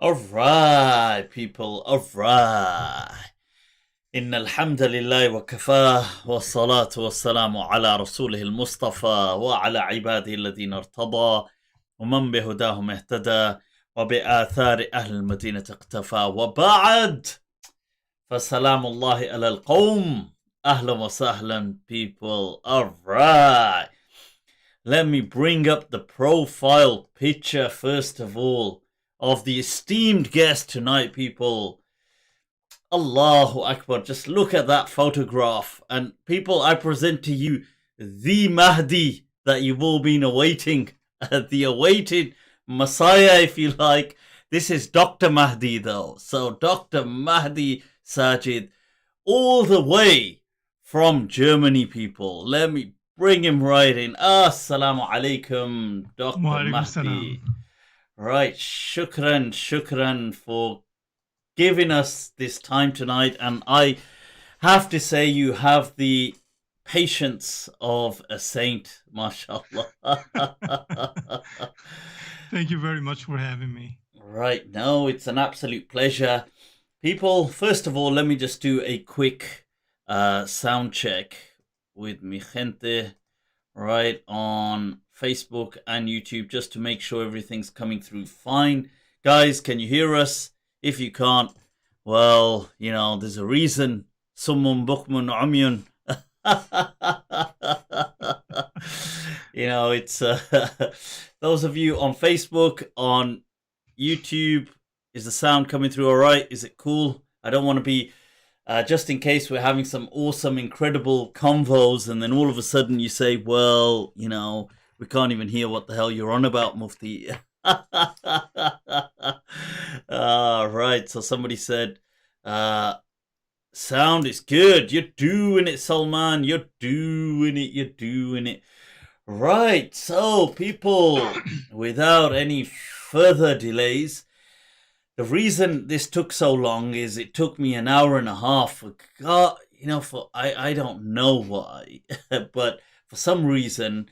All right, people. All right. إن الحمد لله وكفاه والصلاة والسلام على رسوله المصطفى وعلى عباده الذين ارتضى ومن بهداهم اهتدى وبآثار أهل المدينة اقتفى وبعد فسلام الله على القوم. أهلا وسهلا people. All right. Let me bring up the profile picture first of all of the esteemed guest tonight, people. Allahu Akbar. Just look at that photograph. And people, I present to you the Mahdi that you've all been awaiting. The awaited Messiah, if you like. This is Dr. Mahdi, though. So, Dr. Mehdi Sajid, all the way from Germany, people. Let me bring him right in. Assalamu alaikum, Dr. Walaikum salam. Mahdi. Right, shukran for giving us this time tonight. And I have to say, you have the patience of a saint, mashallah. Thank you very much for having me. Right, no, it's an absolute pleasure. People, first of all, let me just do a quick sound check with mi gente, right, on Facebook and YouTube, just to make sure everything's coming through fine. Guys, can you hear us? If you can't, well, you know, there's a reason. Summun bukmun umyun. You know, it's those of you on Facebook, on YouTube, is the sound coming through all right? Is it cool? I don't want to be, just in case we're having some awesome, incredible convos, and then all of a sudden you say, well, you know, we can't even hear what the hell you're on about, Mufti. Right, so somebody said, sound is good. You're doing it, Salman. You're doing it. Right, so people, without any further delays, the reason this took so long is it took me an hour and a half. For God, you know, I don't know why, but for some reason,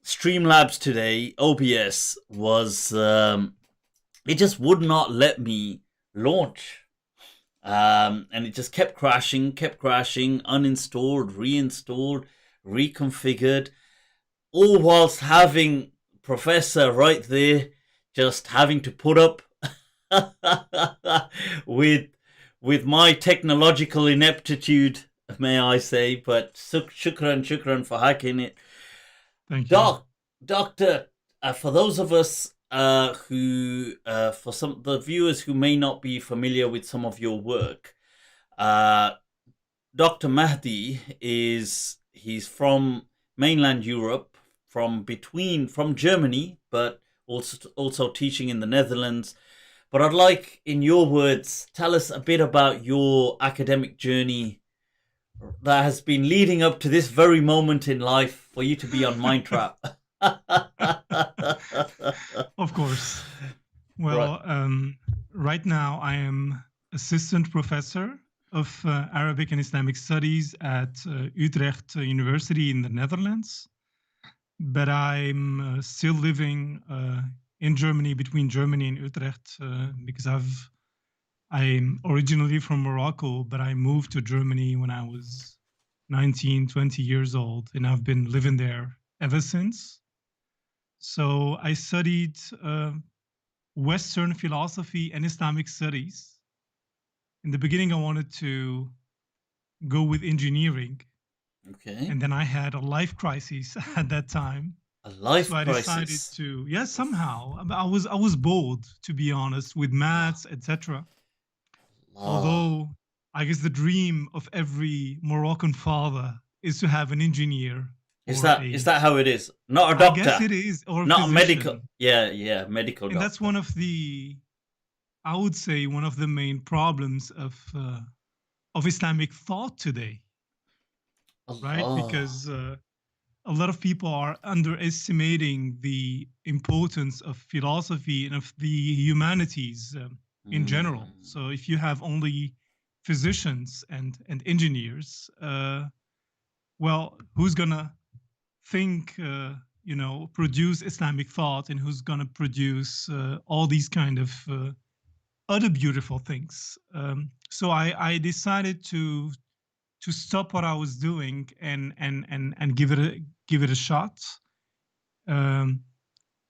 Streamlabs today, OBS, was it just would not let me launch. And it just kept crashing, uninstalled, reinstalled, reconfigured, all whilst having Professor right there, just having to put up with my technological ineptitude, may I say. But shukran for hacking it. Thank you. Doctor, for those of us for some of the viewers who may not be familiar with some of your work, Dr. Mahdi he's from mainland Europe, from Germany, but also teaching in the Netherlands. But I'd like, in your words, tell us a bit about your academic journey that has been leading up to this very moment in life for you to be on MindTrap. Of course. Well, right now I am assistant professor of Arabic and Islamic studies at Utrecht University in the Netherlands. But I'm still living in Germany, between Germany and Utrecht, because I'm originally from Morocco, but I moved to Germany when I was 19, 20 years old, and I've been living there ever since. So I studied Western philosophy and Islamic studies. In the beginning, I wanted to go with engineering. Okay. And then I had a life crisis at that time. A life so I decided crisis. to, yeah, somehow. I was bored, to be honest, with maths, etc. Although I guess the dream of every Moroccan father is to have an engineer. Is that how it is? Not a doctor. I guess it is, or not a medical. Yeah, medical. And doctor. that's one of the, I would say, one of the main problems of Islamic thought today. Right, because a lot of people are underestimating the importance of philosophy and of the humanities in general. So if you have only physicians and engineers, well, who's gonna think, produce Islamic thought, and who's gonna produce all these kind of other beautiful things. So I decided to stop what I was doing and give it a shot. Um,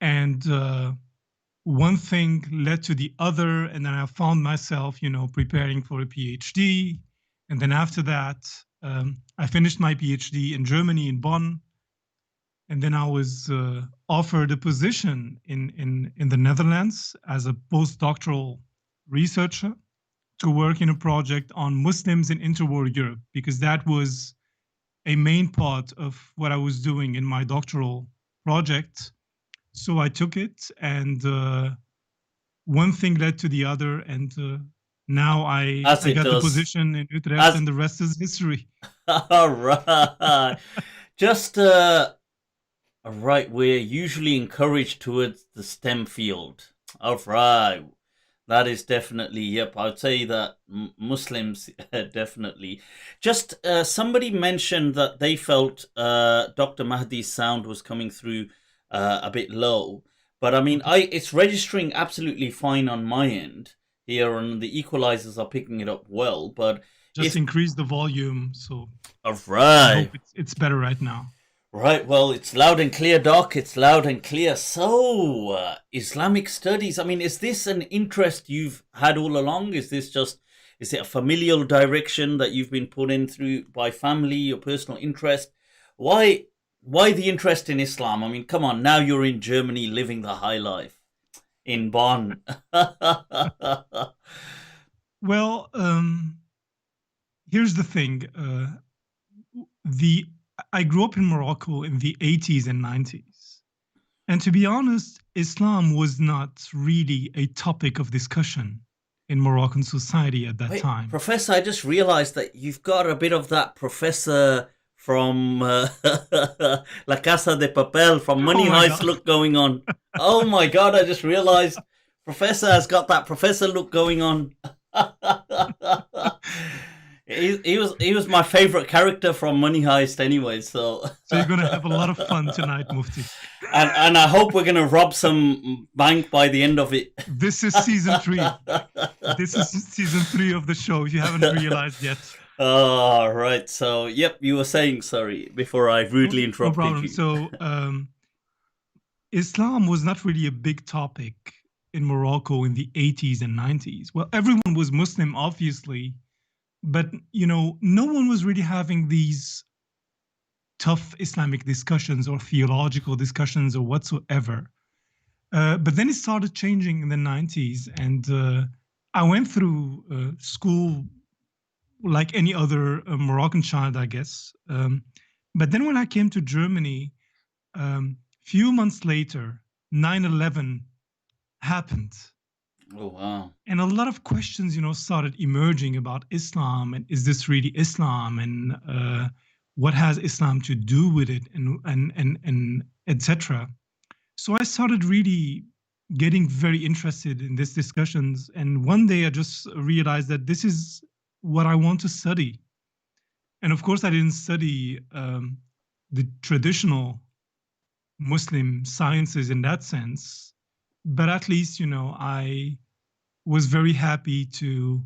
and one thing led to the other, and then I found myself, preparing for a PhD. And then after that, I finished my PhD in Germany, in Bonn. And then I was offered a position in the Netherlands as a postdoctoral researcher to work in a project on Muslims in interwar Europe, because that was a main part of what I was doing in my doctoral project. So I took it, and one thing led to the other, and now As I it got the does. position in Utrecht, As and the rest is history. all right. Just all right, we're usually encouraged towards the STEM field. All right. That is definitely, yep. I'd say that Muslims definitely. Just somebody mentioned that they felt Dr. Mahdi's sound was coming through a bit low, but I mean, Okay. it's registering absolutely fine on my end here, and the equalizers are picking it up well. But Just if increase the volume, so all I right, hope it's better right now. right, well, it's loud and clear, Doc. It's loud and clear. So, Islamic studies. I mean, is this an interest you've had all along? Is it a familial direction that you've been put in through by family or personal interest? Why, why the interest in Islam? I mean, come on, now you're in Germany living the high life in Bonn. Well, here's the thing. The I grew up in Morocco in the 80s and 90s. And to be honest, Islam was not really a topic of discussion in Moroccan society at that Wait, time. Professor, I just realized that you've got a bit of that Professor from La Casa de Papel, from Oh Money my Heist God. look going on. Oh my God, I just realized Professor has got that Professor look going on. He was my favorite character from Money Heist anyway, so So you're going to have a lot of fun tonight, Mufti. and I hope we're gonna rob some bank by the end of it. This is season 3. This is season 3 of the show, if you haven't realized yet. All right. So, yep, you were saying sorry before I No, rudely no interrupted problem. you. So, Islam was not really a big topic in Morocco in the 80s and 90s. Well, everyone was Muslim, obviously, but no one was really having these tough Islamic discussions or theological discussions or whatsoever. But then it started changing in the 90s, and I went through school like any other Moroccan child, I guess. But then when I came to Germany, few months later, 9/11 happened. Oh, wow. And a lot of questions, started emerging about Islam, and is this really Islam, and what has Islam to do with it, and etc. So I started really getting very interested in these discussions, and one day I just realized that this is what I want to study. And of course, I didn't study the traditional Muslim sciences in that sense, but at least I was very happy to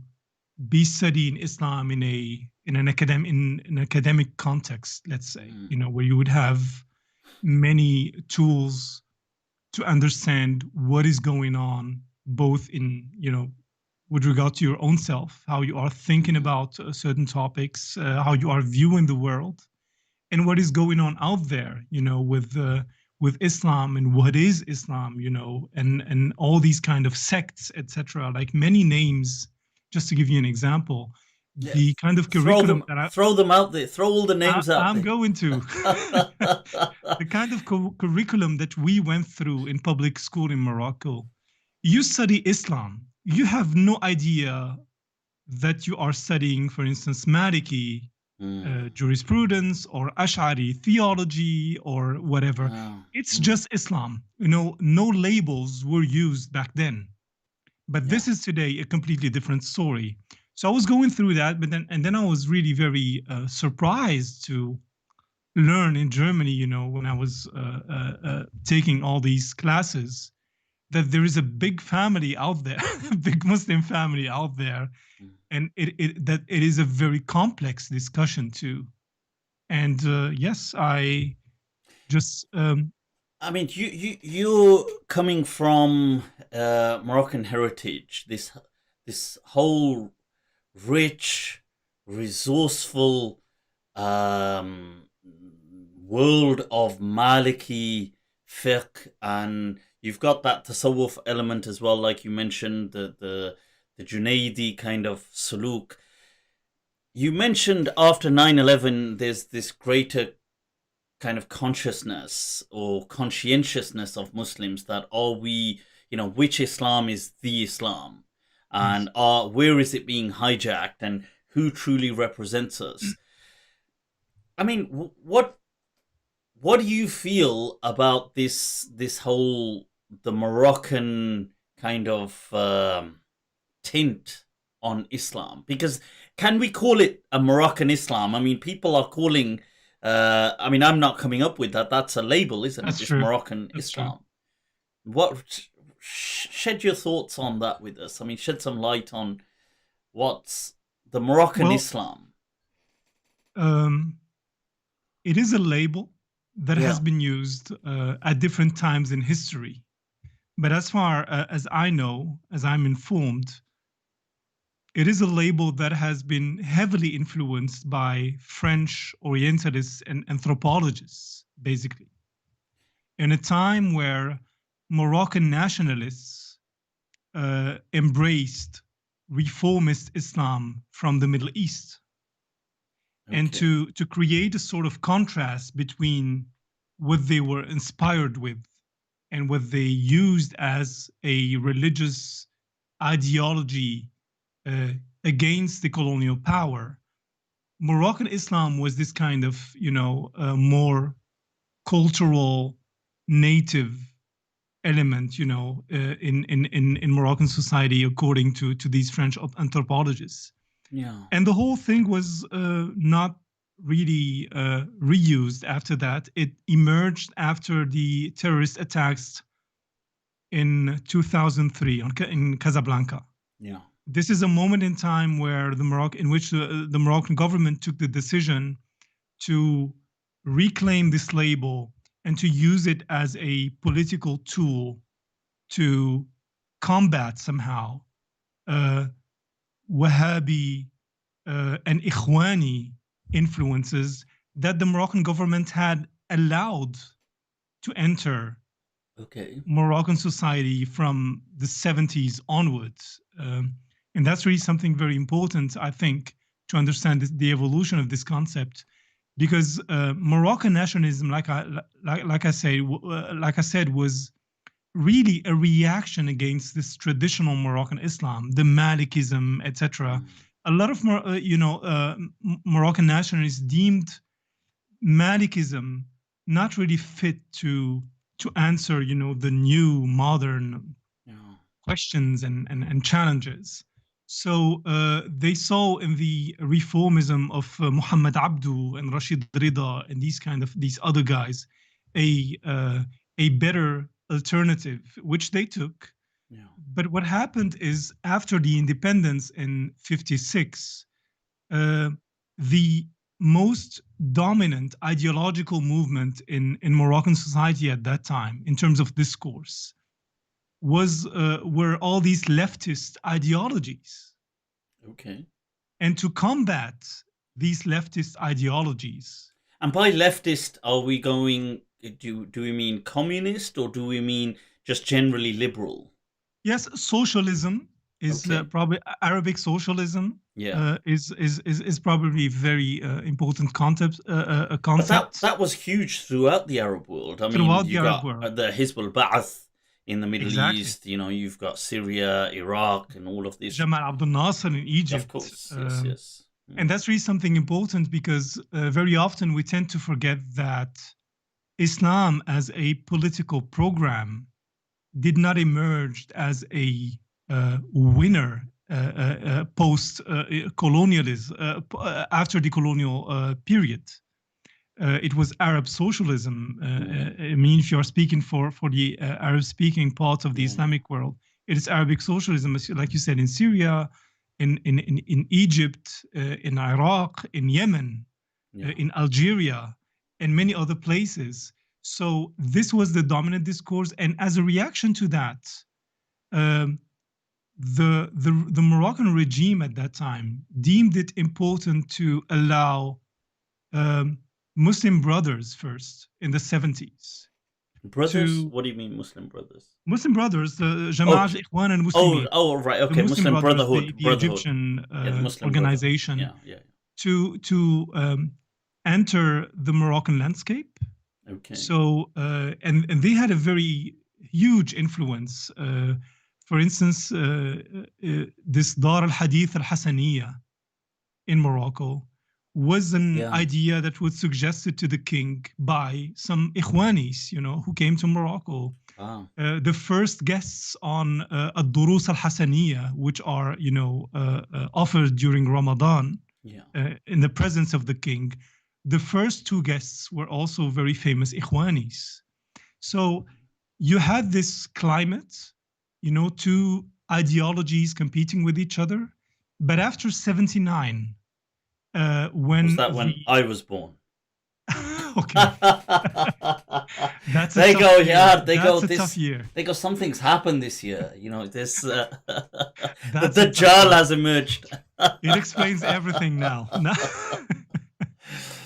be studying Islam in an academic context, let's say, where you would have many tools to understand what is going on, both in with regard to your own self, how you are thinking about certain topics, how you are viewing the world, and what is going on out there, with Islam, and what is Islam, and all these kind of sects, etc. Like many names. Just to give you an example, Yeah, the kind of throw curriculum them, that throw them out there. Throw all the names out I'm there. going to, the kind of curriculum that we went through in public school in Morocco. You study Islam, you have no idea that you are studying, for instance, Maliki jurisprudence or Ash'ari theology or whatever. Wow. It's just Islam. No labels were used back then. But Yeah. this is today a completely different story. So I was going through that, but then I was really very surprised to learn in Germany. When I was taking all these classes, that there is a big family out there, a big Muslim family out there, and that it is a very complex discussion too. And yes, I just I mean, you're coming from Moroccan heritage. This whole rich, resourceful world of Maliki fiqh, and you've got that tasawwuf element as well, like you mentioned, the Junaidi kind of suluk. You mentioned after 9/11, there's this greater kind of consciousness or conscientiousness of Muslims that are we, which Islam is the Islam, and where is it being hijacked, and who truly represents us. I mean, what do you feel about this whole the Moroccan kind of tint on Islam? Because can we call it a Moroccan Islam? I mean, people are calling. I mean, I'm not coming up with that. That's a label, isn't That's it? This true. Moroccan That's Islam. true. What? Shed your thoughts on that with us. I mean, shed some light on what's the Moroccan Islam. It is a label that has Yeah. been used at different times in history. But as far as I know, as I'm informed, it is a label that has been heavily influenced by French Orientalists and anthropologists, basically. In a time where Moroccan nationalists embraced reformist Islam from the Middle East. Okay. And to create a sort of contrast between what they were inspired with and what they used as a religious ideology against the colonial power, Moroccan Islam was this kind of, more cultural, native element, in Moroccan society, according to these French anthropologists. Yeah. And the whole thing was not really reused after that. It emerged after the terrorist attacks in 2003 in Casablanca. Yeah. This is a moment in time where in which the Moroccan government took the decision to reclaim this label and to use it as a political tool to combat somehow Wahhabi and Ikhwani influences that the Moroccan government had allowed to enter Moroccan society from the 70s onwards. And that's really something very important, I think, to understand the evolution of this concept. Because Moroccan nationalism, like I said, was really a reaction against this traditional Moroccan Islam, the Malikism, etc. A lot of Moroccan nationalists deemed Malikism not really fit to answer, the new modern questions and challenges. So they saw in the reformism of Muhammad Abdu and Rashid Rida and these other guys a better alternative, which they took. Yeah. But what happened is after the independence in 56, the most dominant ideological movement in Moroccan society at that time, in terms of discourse, were all these leftist ideologies. Okay. And to combat these leftist ideologies. And by leftist, are we going? Do we mean communist, or do we mean just generally liberal? Yes, socialism is probably Arabic socialism. Yeah, is probably a very important concept. But that was huge throughout the Arab world. I mean, you got the Hizb al-Ba'ath in the Middle East. You've got Syria, Iraq, and all of this. Jamal Abdel Nasser in Egypt. Of course, yes. And that's really something important because very often we tend to forget that Islam as a political program did not emerge as a winner post-colonialism, after the colonial period. it was Arab socialism. I mean, if you are speaking for the Arab-speaking parts of the Islamic world, it is Arabic socialism, like you said, in Syria, in Egypt, in Iraq, in Yemen, in Algeria, and many other places. So this was the dominant discourse, and as a reaction to that, the Moroccan regime at that time deemed it important to allow Muslim brothers first in the 70s. Brothers? What do you mean Muslim brothers? Muslim brothers, the Jama'at al-Ikhwan al-Muslimin. Right, okay, the Muslim Brothers, Brotherhood. the Egyptian Muslim organization, to enter the Moroccan landscape. Okay. So, and they had a very huge influence. For instance, this Dar al-Hadith al-Hassaniya in Morocco was an idea that was suggested to the king by some Ikhwanis, who came to Morocco. The first guests on al-Durus al-Hassaniya, which are, offered during Ramadan in the presence of the king. The first two guests were also very famous Ikhwanis. So you had this climate, two ideologies competing with each other. But after 79, when was that when I was born? Okay. That's a they tough go, year. yeah, they That's go, a this, tough year. They go, something's happened this year. This, the That's a tough Dajjal year. has emerged. It explains everything now.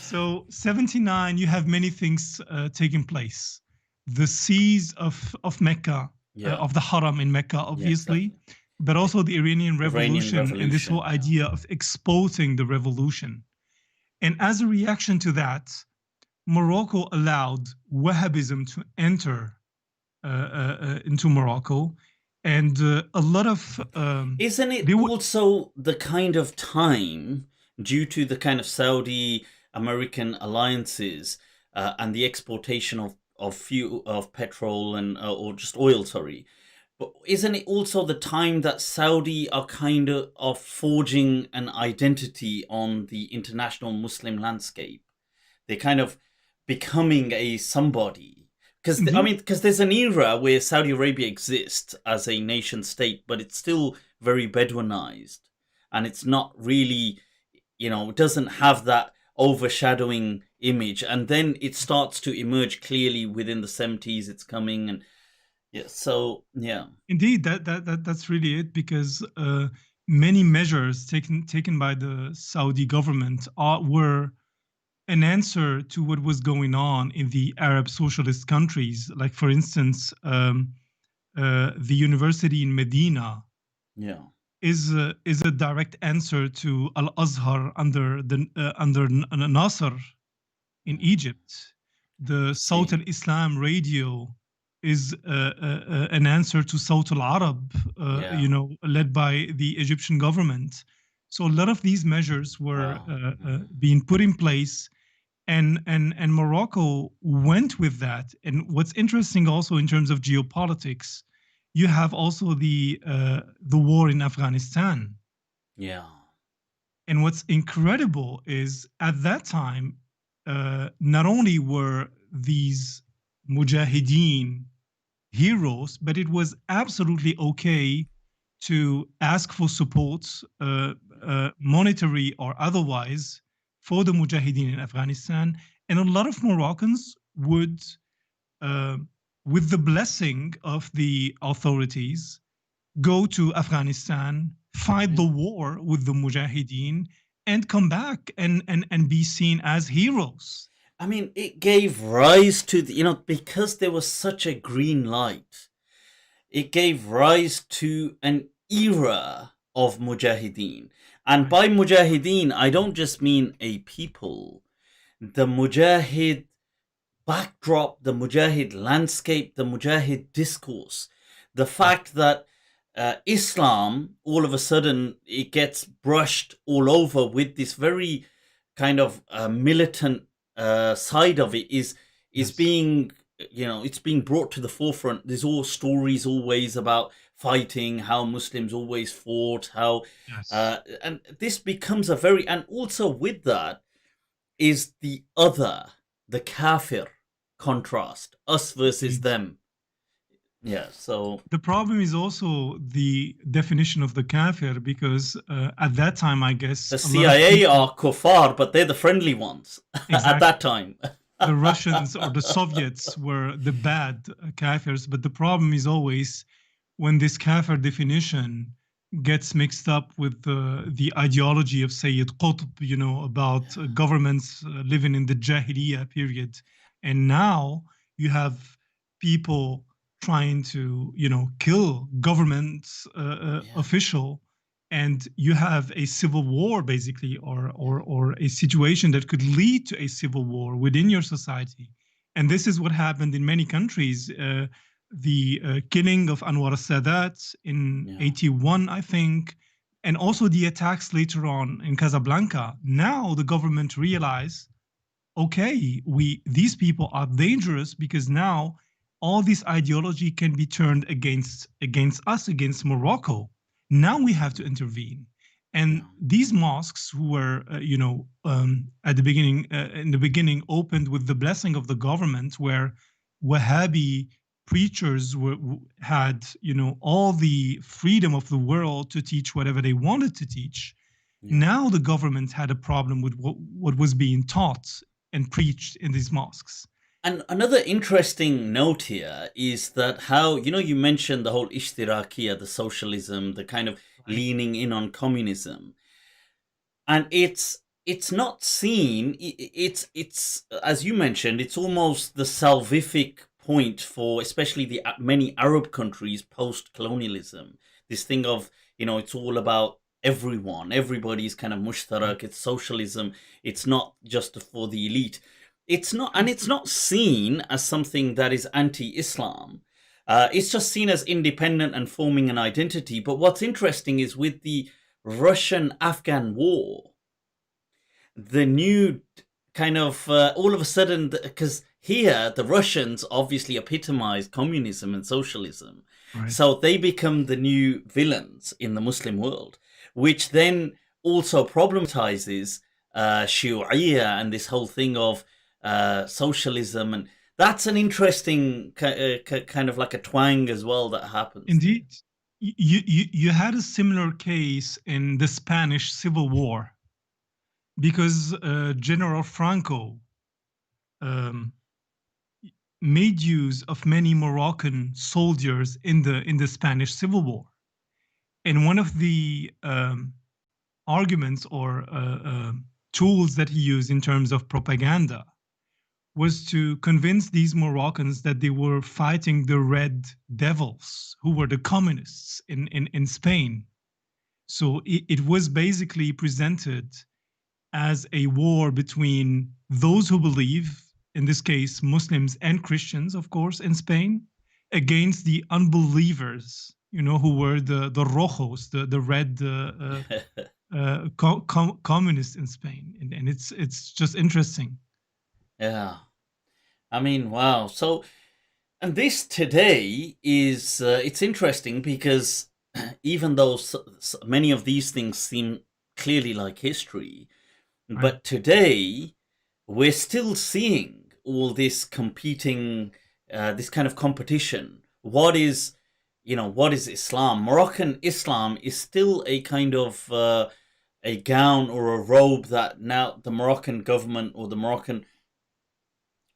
So 79, you have many things taking place. The siege of Mecca, of the Haram in Mecca, obviously, but also the Iranian Revolution and this whole idea of exposing the revolution. And as a reaction to that, Morocco allowed Wahhabism to enter into Morocco. And a lot of... Isn't it also the kind of time, due to the kind of Saudi-American alliances and the exportation of petrol and or just oil, but isn't it also the time that Saudi are kind of forging an identity on the international Muslim landscape? They're kind of becoming a somebody. Because there's an era where Saudi Arabia exists as a nation state, but it's still very Bedouinized. And it's not really, it doesn't have that overshadowing image. And then it starts to emerge clearly within the 70s. It's coming and Indeed, that's really it, because many measures taken by the Saudi government were an answer to what was going on in the Arab socialist countries. Like, for instance, the university in Medina is a direct answer to Al-Azhar under Nasser in Egypt. The Sawt al-Islam radio is an answer to Sawt al-Arab, led by the Egyptian government. So a lot of these measures were being put in place, and Morocco went with that. And what's interesting also in terms of geopolitics, you have also the war in Afghanistan. Yeah. And what's incredible is at that time, not only were these mujahideen heroes, but it was absolutely okay to ask for support, monetary or otherwise, for the mujahideen in Afghanistan. And a lot of Moroccans would, with the blessing of the authorities, go to Afghanistan, fight the war with the mujahideen, and come back and be seen as heroes. I mean, it gave rise to, because there was such a green light, it gave rise to an era of mujahideen. And by mujahideen, I don't just mean a people. The mujahid backdrop, the mujahid landscape, the mujahid discourse. The fact that Islam, all of a sudden, it gets brushed all over with this very kind of militant side of it is being, it's being brought to the forefront. There's all stories always about fighting, how Muslims always fought, how and this becomes a very, and also with that is the other, the kafir contrast, us versus Indeed. them. Yeah, so The problem is also the definition of the kafir, because at that time, I guess, the a lot of CIA people, are kuffar, but they're the friendly ones at exactly, that time. the Russians or the Soviets were the bad kafirs. But the problem is always when this kafir definition gets mixed up with the ideology of Sayyid Qutb, about governments living in the Jahiliyyah period. And now you have people trying to, kill government Yeah, official, and you have a civil war basically, yeah, or a situation that could lead to a civil war within your society. And this is what happened in many countries. The killing of Anwar Sadat in yeah, 81, I think, and yeah, also the attacks later on in Casablanca. Now the government realized, okay, these people are dangerous, because now all this ideology can be turned against us, against Morocco. Now we have to intervene. And yeah, these mosques, who were, at the beginning, in the beginning, opened with the blessing of the government, where Wahhabi preachers had, all the freedom of the world to teach whatever they wanted to teach. yeah. Now the government had a problem with what was being taught and preached in these mosques. And another interesting note here is that how, you mentioned the whole ishtirakiya, the socialism, the kind of Right. leaning in on communism. And it's not seen, it's as you mentioned, it's almost the salvific point for especially the many Arab countries post colonialism. This thing of, it's all about everybody's kind of Right. mushtarak, it's socialism, it's not just for the elite. It's not, and it's Absolutely. not seen as something that is anti-Islam. It's just seen as independent and forming an identity. But what's interesting is with the Russian-Afghan war, the new kind of all of a sudden, because here the Russians obviously epitomize communism and socialism, Right. so they become the new villains in the Muslim world, which then also problematizes Shi'iyya and this whole thing of socialism, and that's an interesting kind of like a twang as well that happens there. Indeed. You had a similar case in the Spanish Civil War, because General Franco um, made use of many Moroccan soldiers in the Spanish Civil War. And one of the arguments or tools that he used in terms of propaganda was to convince these Moroccans that they were fighting the Red Devils, who were the communists in Spain. So it was basically presented as a war between those who believe, in this case, Muslims and Christians, of course, in Spain, against the unbelievers, who were the rojos, the red communists in Spain. And it's just interesting. Yeah, I mean, wow. So, and this today is it's interesting because even though many of these things seem clearly like history, Right. but today we're still seeing all this competing, this kind of competition. What is Islam? Moroccan Islam is still a kind of a gown or a robe that now the Moroccan government or the Moroccan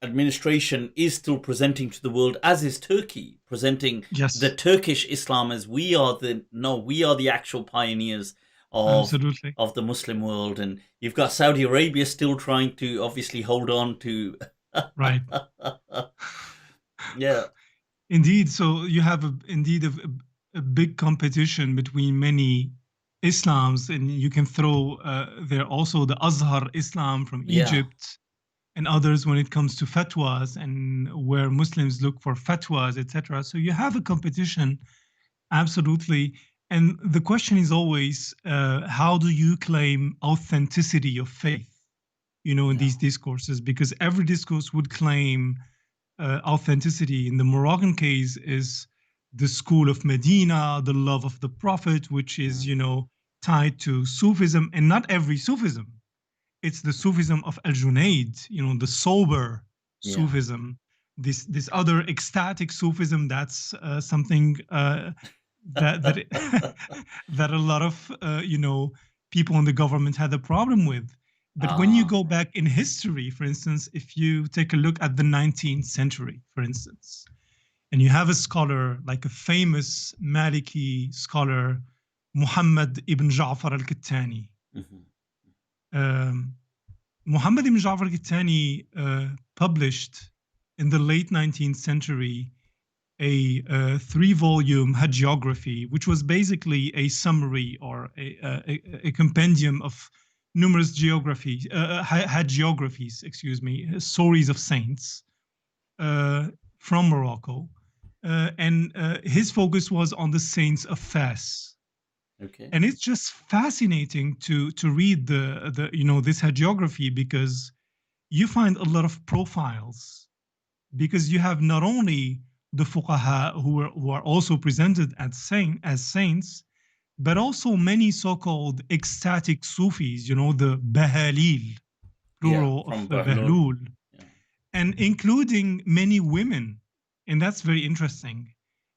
administration is still presenting to the world, as is Turkey presenting the Yes, Turkish Islam as we are the actual pioneers of absolutely. the Muslim world. And you've got Saudi Arabia still trying to obviously hold on to Right. yeah, Indeed. So you have indeed a big competition between many Islams, and you can throw there also the Azhar Islam from yeah, Egypt, and others when it comes to fatwas and where Muslims look for fatwas, etc. So you have a competition, absolutely. And the question is always, how do you claim authenticity of faith, in yeah, these discourses? Because every discourse would claim authenticity. In the Moroccan case, is the school of Medina, the love of the Prophet, which yeah, is, tied to Sufism, and not every Sufism. It's the Sufism of Al Junaid, the sober Yeah. Sufism, this other ecstatic Sufism. That's something that that a lot of people in the government had a problem with. But when you go back in history, for instance, if you take a look at the 19th century, for instance, and you have a scholar like a famous Maliki scholar, Muhammad ibn Ja'far al-Kattani. Muhammad ibn Ja'far al-Kattani published in the late 19th century a 3-volume hagiography, which was basically a summary or a compendium of numerous hagiographies, stories of saints from Morocco. And his focus was on the saints of Fas. Okay. And it's just fascinating to read the this hagiography, because you find a lot of profiles, because you have not only the fuqaha who are also presented as saints, but also many so-called ecstatic Sufis, the Bahalil, plural of Bahlul, and including many women. And that's very interesting.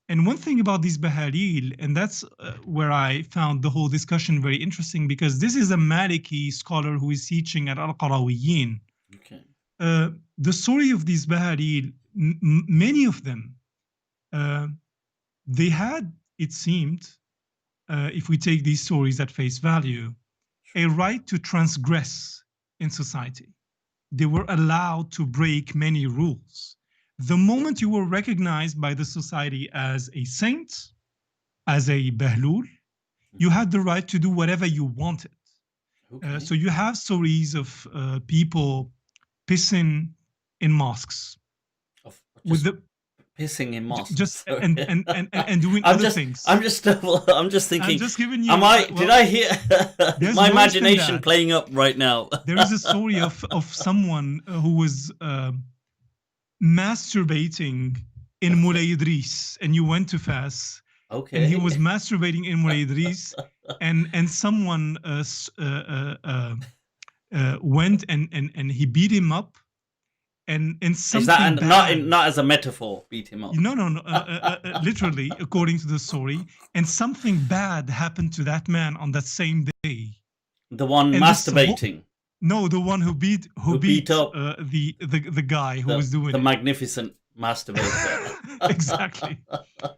And one thing about these Bahalil, and that's where I found the whole discussion very interesting, because this is a Maliki scholar who is teaching at Al-Qarawiyyin. Okay. The story of these Bahalil, many of them, they had, it seemed, if we take these stories at face value, a right to transgress in society. They were allowed to break many rules. The moment you were recognized by the society as a saint, as a Bahlul, you had the right to do whatever you wanted. Okay. So you have stories of people pissing in mosques. With the pissing in mosques. Just and doing other things. I'm just thinking. I'm just giving you. Did I hear my imagination playing up right now? There is a story of someone who was masturbating in Mulay Idris, and you went to Fas. Okay. And he was masturbating in Mulay Idris, and someone went and he beat him up. And something is that bad, not as a metaphor, beat him up? No, literally, according to the story. And something bad happened to that man on that same day. The one masturbating. No, the one who beat up the guy who was doing the magnificent masturbator. Exactly.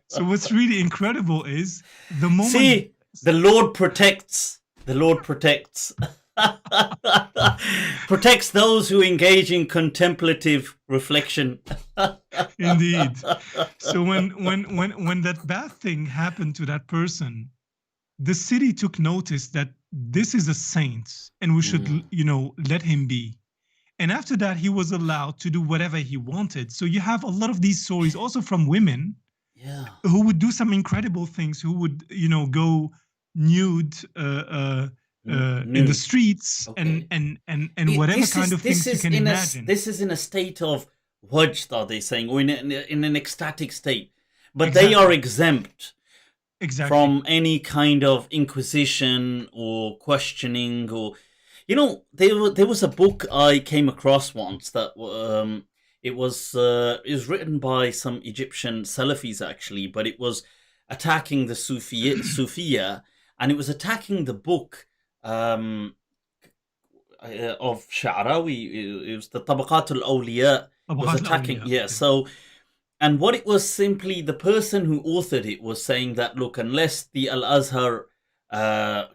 So what's really incredible is the moment. See, the Lord protects. The Lord protects. Protects those who engage in contemplative reflection. Indeed. So when that bad thing happened to that person, the city took notice that this is a saint and we should let him be. And after that, he was allowed to do whatever he wanted. So you have a lot of these stories also from women who would do some incredible things, who would go nude in the streets, and whatever kind of things you can imagine. This is in a state of wajd, are they saying, or in an ecstatic state, but they are exempt from any kind of inquisition or questioning, or there was a book I came across once that it was written by some Egyptian Salafis actually, but it was attacking the Sufiya, and it was attacking the book of Sha'rawi. It was the Tabaqat al-Awliya. Was attacking, so, and what it was, simply the person who authored it was saying that, look, unless the Al-Azhar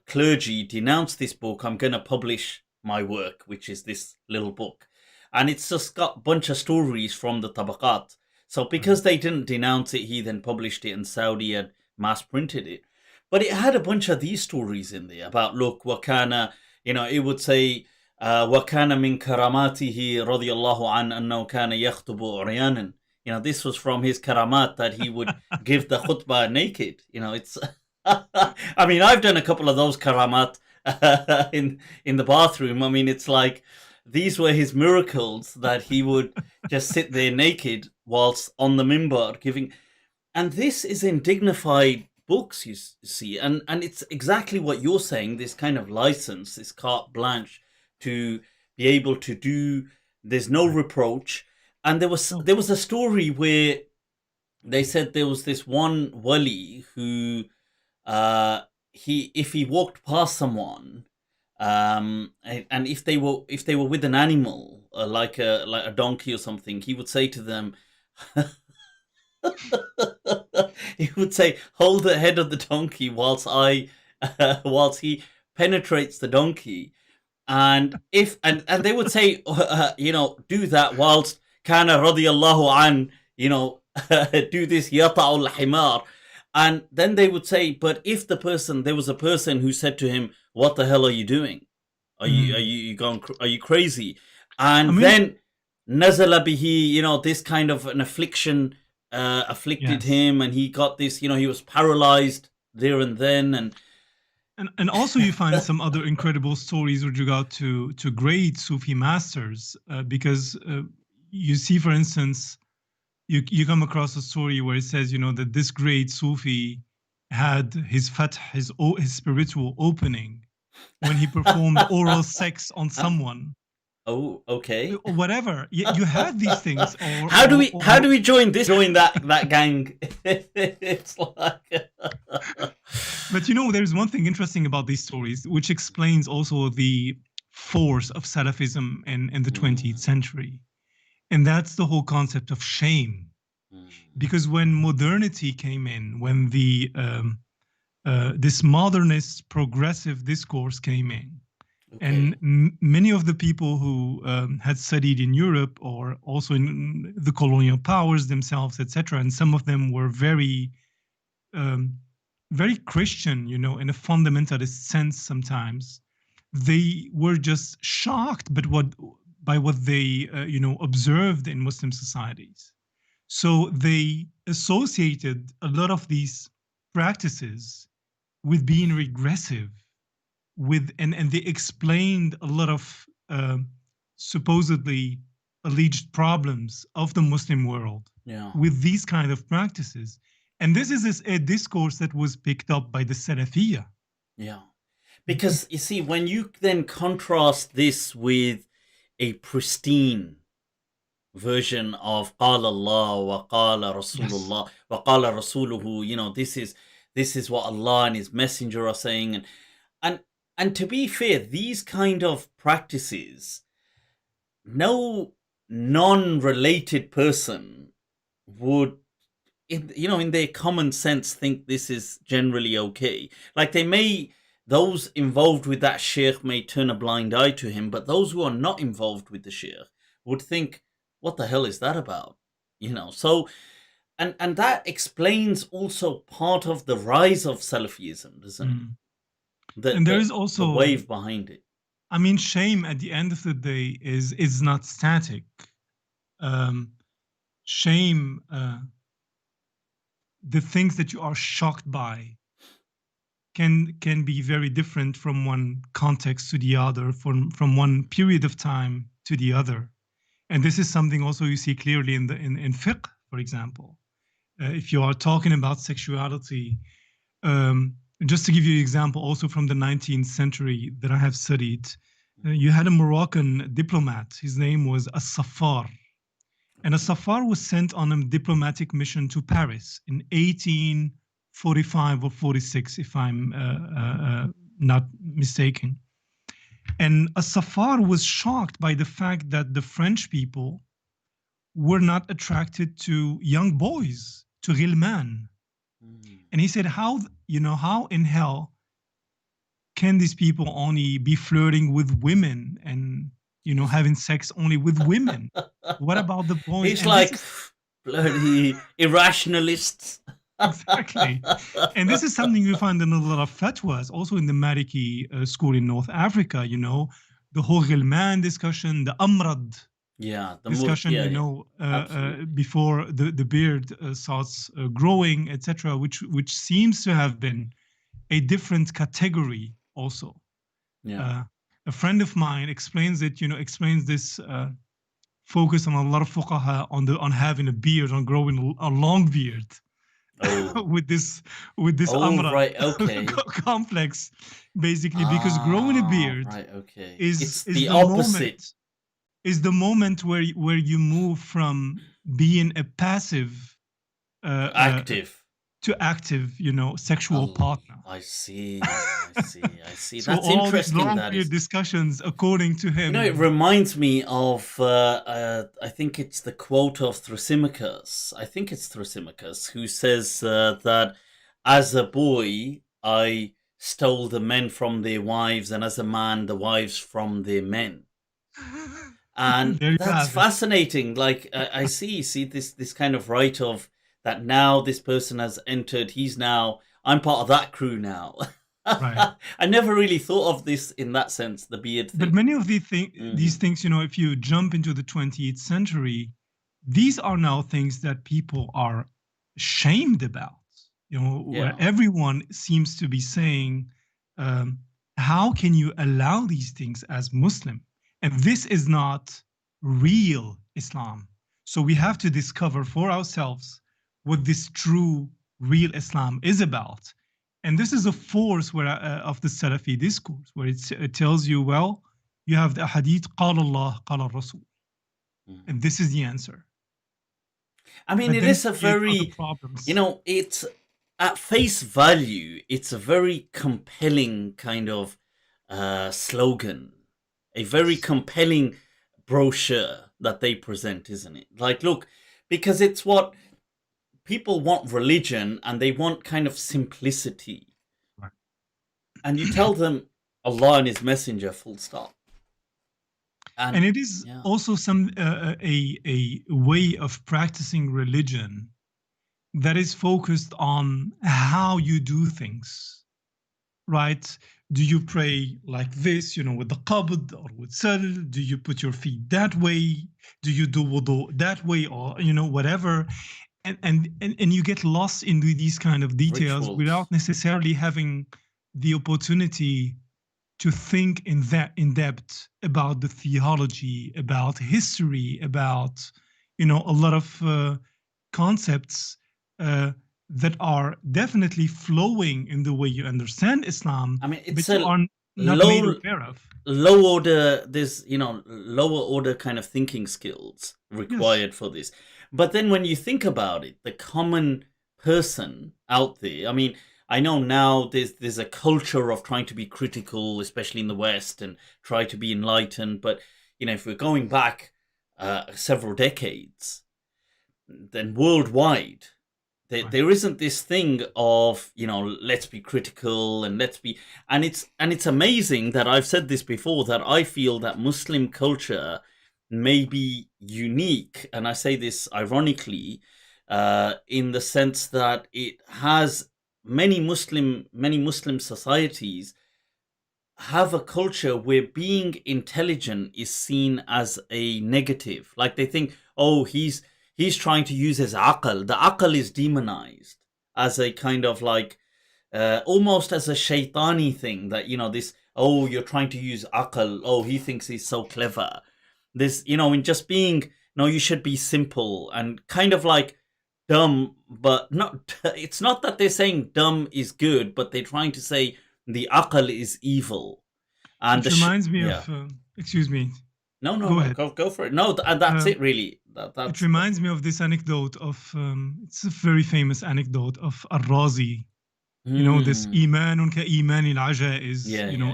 clergy denounce this book, I'm going to publish my work, which is this little book. And it's just got a bunch of stories from the Tabaqat. So because they didn't denounce it, he then published it, and Saudi had mass printed it. But it had a bunch of these stories in there about, look, wakana, it would say, wakana min karamatihi radiyallahu an annahu kana yakhtubu uryanan. This was from his karamat, that he would give the khutbah naked. It's, I mean, I've done a couple of those karamat in the bathroom. I mean, it's like, these were his miracles, that he would just sit there naked whilst on the mimbar giving. And this is in dignified books, you see, and it's exactly what you're saying, this kind of license, this carte blanche to be able to do, there's no reproach. And there was a story where they said there was this one wali who if he walked past someone, and if they were with an animal, like a donkey or something, he would say to them, he would say, "Hold the head of the donkey whilst whilst he penetrates the donkey." And if and they would say, do that whilst kana radiyallahu an, do this yata'ul himar. And then they would say, but if there was a person who said to him, "What the hell are you doing? Are you crazy?" And then nazala bihi, this kind of an affliction afflicted him, and he got this, he was paralyzed there and then, and also you find some other incredible stories with regard to great Sufi masters, because you see, for instance, you come across a story where it says, that this great Sufi had his fath, his spiritual opening, when he performed oral sex on someone. Oh, okay. Or whatever. You have these things. How do we join that gang? It's like. But there's one thing interesting about these stories, which explains also the force of Salafism in the 20th century. And that's the whole concept of shame. Because when modernity came in, when the this modernist progressive discourse came in, and many of the people who had studied in Europe or also in the colonial powers themselves, etc., and some of them were very, very Christian, in a fundamentalist sense sometimes, they were just shocked by what they, observed in Muslim societies. So they associated a lot of these practices with being regressive, and they explained a lot of supposedly alleged problems of the Muslim world with these kind of practices. And this is a discourse that was picked up by the Salafiyya. Yeah. Because you see, when you then contrast this with a pristine version of قال الله وقال رسول الله وقال رسوله, this is what Allah and His Messenger are saying, and to be fair, these kind of practices, no non-related person would, in their common sense, think this is generally okay. Like those involved with that sheikh may turn a blind eye to him, but those who are not involved with the sheikh would think, what the hell is that about? So, and that explains also part of the rise of Salafism, doesn't it? And there is also the wave behind it. I mean, shame at the end of the day is not static. Shame, the things that you are shocked by can be very different from one context to the other, from one period of time to the other. And this is something also you see clearly in fiqh, for example. If you are talking about sexuality, just to give you an example, also from the 19th century that I have studied, you had a Moroccan diplomat. His name was As-Saffar. And As-Saffar was sent on a diplomatic mission to Paris in 1845 or 46, if I'm not mistaken. And As-Saffar was shocked by the fact that the French people were not attracted to young boys, to ghilman. And he said, how in hell can these people only be flirting with women and, having sex only with women? What about the boys? He's like, bloody irrationalists. Exactly. And this is something you find in a lot of fatwas, also in the Maliki school in North Africa, the whole ghilman discussion, the amrad discussion, before the beard starts growing, etc., which seems to have been a different category also. A friend of mine explains this focus on a lot of fuqaha on having a beard, on growing a long beard. with this amra complex, basically, because growing a beard is the opposite. is the moment where you move from being a passive Active. to active, sexual partner. I see. I see. So That's all these interesting. long That period is. discussions, according to him. It reminds me of, I think it's the quote of Thrasymachus. I think it's Thrasymachus who says that as a boy, I stole the men from their wives, and as a man, the wives from their men. And There you that's have it. fascinating. Like, I see this kind of right of that now this person has entered. I'm part of that crew now. Right. I never really thought of this in that sense, the beard thing. But many of these things, if you jump into the 20th century, these are now things that people are ashamed about. Where everyone seems to be saying, how can you allow these things as Muslim? And this is not real Islam. So we have to discover for ourselves what this true, real Islam is about. And this is a force of the Salafi discourse, where it tells you, well, you have the hadith, قال Allah, قال Rasul. And this is the answer. I mean, it is a very, it's at face value, it's a very compelling kind of slogan, a very compelling brochure that they present, isn't it? Like, look, because it's what people want, religion, and they want kind of simplicity. Right. And you tell them Allah and His Messenger, full stop. And it is also a way of practicing religion that is focused on how you do things, right? Do you pray like this, with the qabd or with sal? Do you put your feet that way? Do you do wudu that way, or whatever? And you get lost in these kind of details Rituals. Without necessarily having the opportunity to think in depth about the theology, about history, about a lot of concepts that are definitely flowing in the way you understand Islam. I mean, it's but you are not made aware of. Low order. There's lower order kind of thinking skills required for this. But then when you think about it, the common person out there, I mean, I know now there's a culture of trying to be critical, especially in the West, and try to be enlightened. But, if we're going back several decades, then worldwide, there isn't this thing of, let's be critical and it's amazing that I've said this before, that I feel that Muslim culture may be unique. And I say this ironically, in the sense that it has many Muslim societies have a culture where being intelligent is seen as a negative. Like they think, oh, he's trying to use his aql. The aql is demonized as a kind of like almost as a shaitani thing, that this, oh, you're trying to use aql, oh, he thinks he's so clever. This, in just being, no, you should be simple and kind of like dumb, but not. It's not that they're saying dumb is good, but they're trying to say the aql is evil. And it reminds me of. Excuse me. No, go ahead. Go for it. No, that's it really. It reminds me of this anecdote of. It's a very famous anecdote of al-Razi. This imanun ka iman al-ajaiz.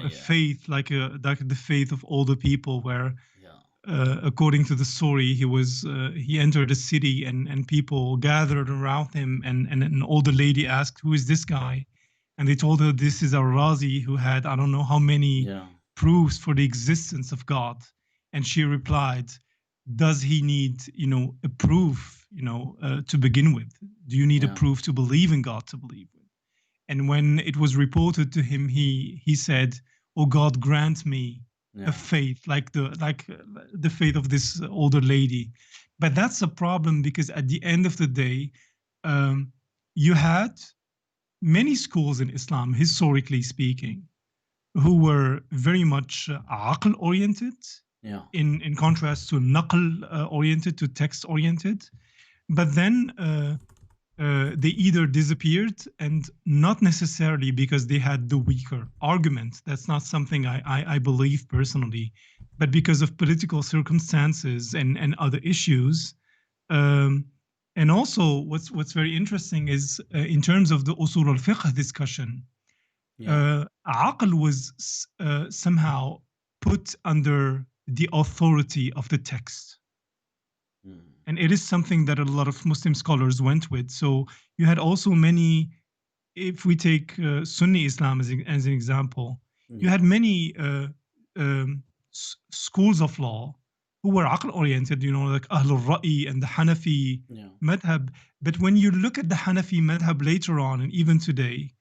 A faith like the faith of older people, where. According to the story, he entered a city and people gathered around him, and an older lady asked, "Who is this guy?" And they told her, "This is al-Razi, who had I don't know how many proofs for the existence of God." And she replied, "Does he need a proof to begin with? Do you need a proof to believe in God to believe with?" And when it was reported to him, he said, "Oh God, grant me a faith like the faith of this older lady." But that's a problem, because at the end of the day, you had many schools in Islam, historically speaking, who were very much aql oriented, in contrast to naql oriented, to text oriented. But then they either disappeared, and not necessarily because they had the weaker argument. That's not something I believe personally. but because of political circumstances and other issues. And also, what's very interesting is in terms of the usul al-fiqh discussion, aql was somehow put under the authority of the text. And it is something that a lot of Muslim scholars went with. So you had also many, if we take Sunni Islam as an example, you had many schools of law who were aql oriented, like Ahlul Ra'i and the Hanafi madhab. But when you look at the Hanafi madhab later on, and even today,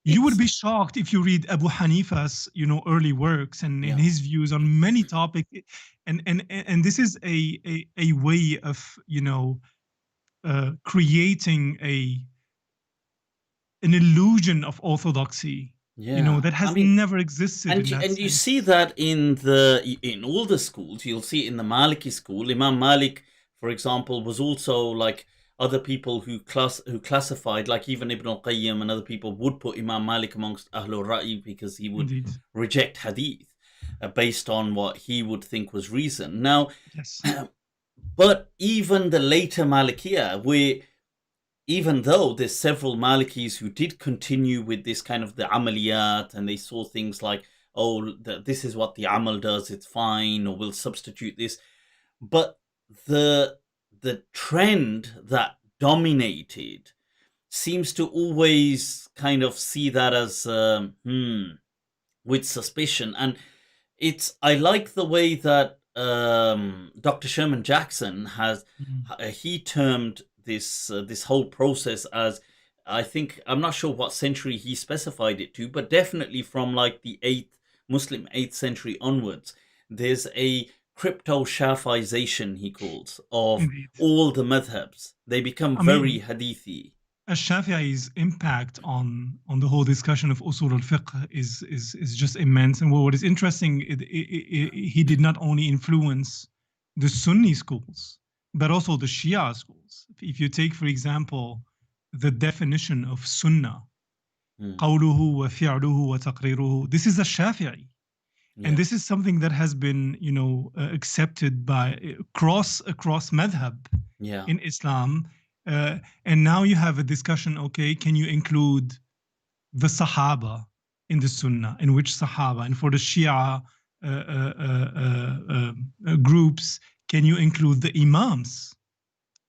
you would be shocked if you read Abu Hanifa's, early works and his views on many topics. And this is a way of, creating an illusion of orthodoxy, that has never existed. And you see that in all the schools. You'll see in the Maliki school, Imam Malik, for example, was also like other people who classified, like even Ibn al-Qayyim and other people would put Imam Malik amongst Ahlul Ra'i because he would reject hadith based on what he would think was reason. Now, but even the later Malikiya, even though there's several Malikis who did continue with this kind of the amaliyat, and they saw things like, this is what the amal does, it's fine, or we'll substitute this. But the trend that dominated seems to always kind of see that as with suspicion. And I like the way that Dr. Sherman Jackson has he termed this whole process as, I'm not sure what century he specified it to, but definitely from like the Muslim 8th century onwards, there's a crypto-Shafi'ization, he calls, of all the madhabs. They become very hadithi. Shafi'i's impact on the whole discussion of usul al-fiqh is just immense. And what is interesting, he did not only influence the Sunni schools, but also the Shia schools. If you take, for example, the definition of sunnah, qawluhu wa fi'luhu wa taqriruhu, this is a Shafi'i. And this is something that has been, accepted by across madhab in Islam. And now you have a discussion, okay, can you include the Sahaba in the Sunnah? In which Sahaba? And for the Shia groups, can you include the Imams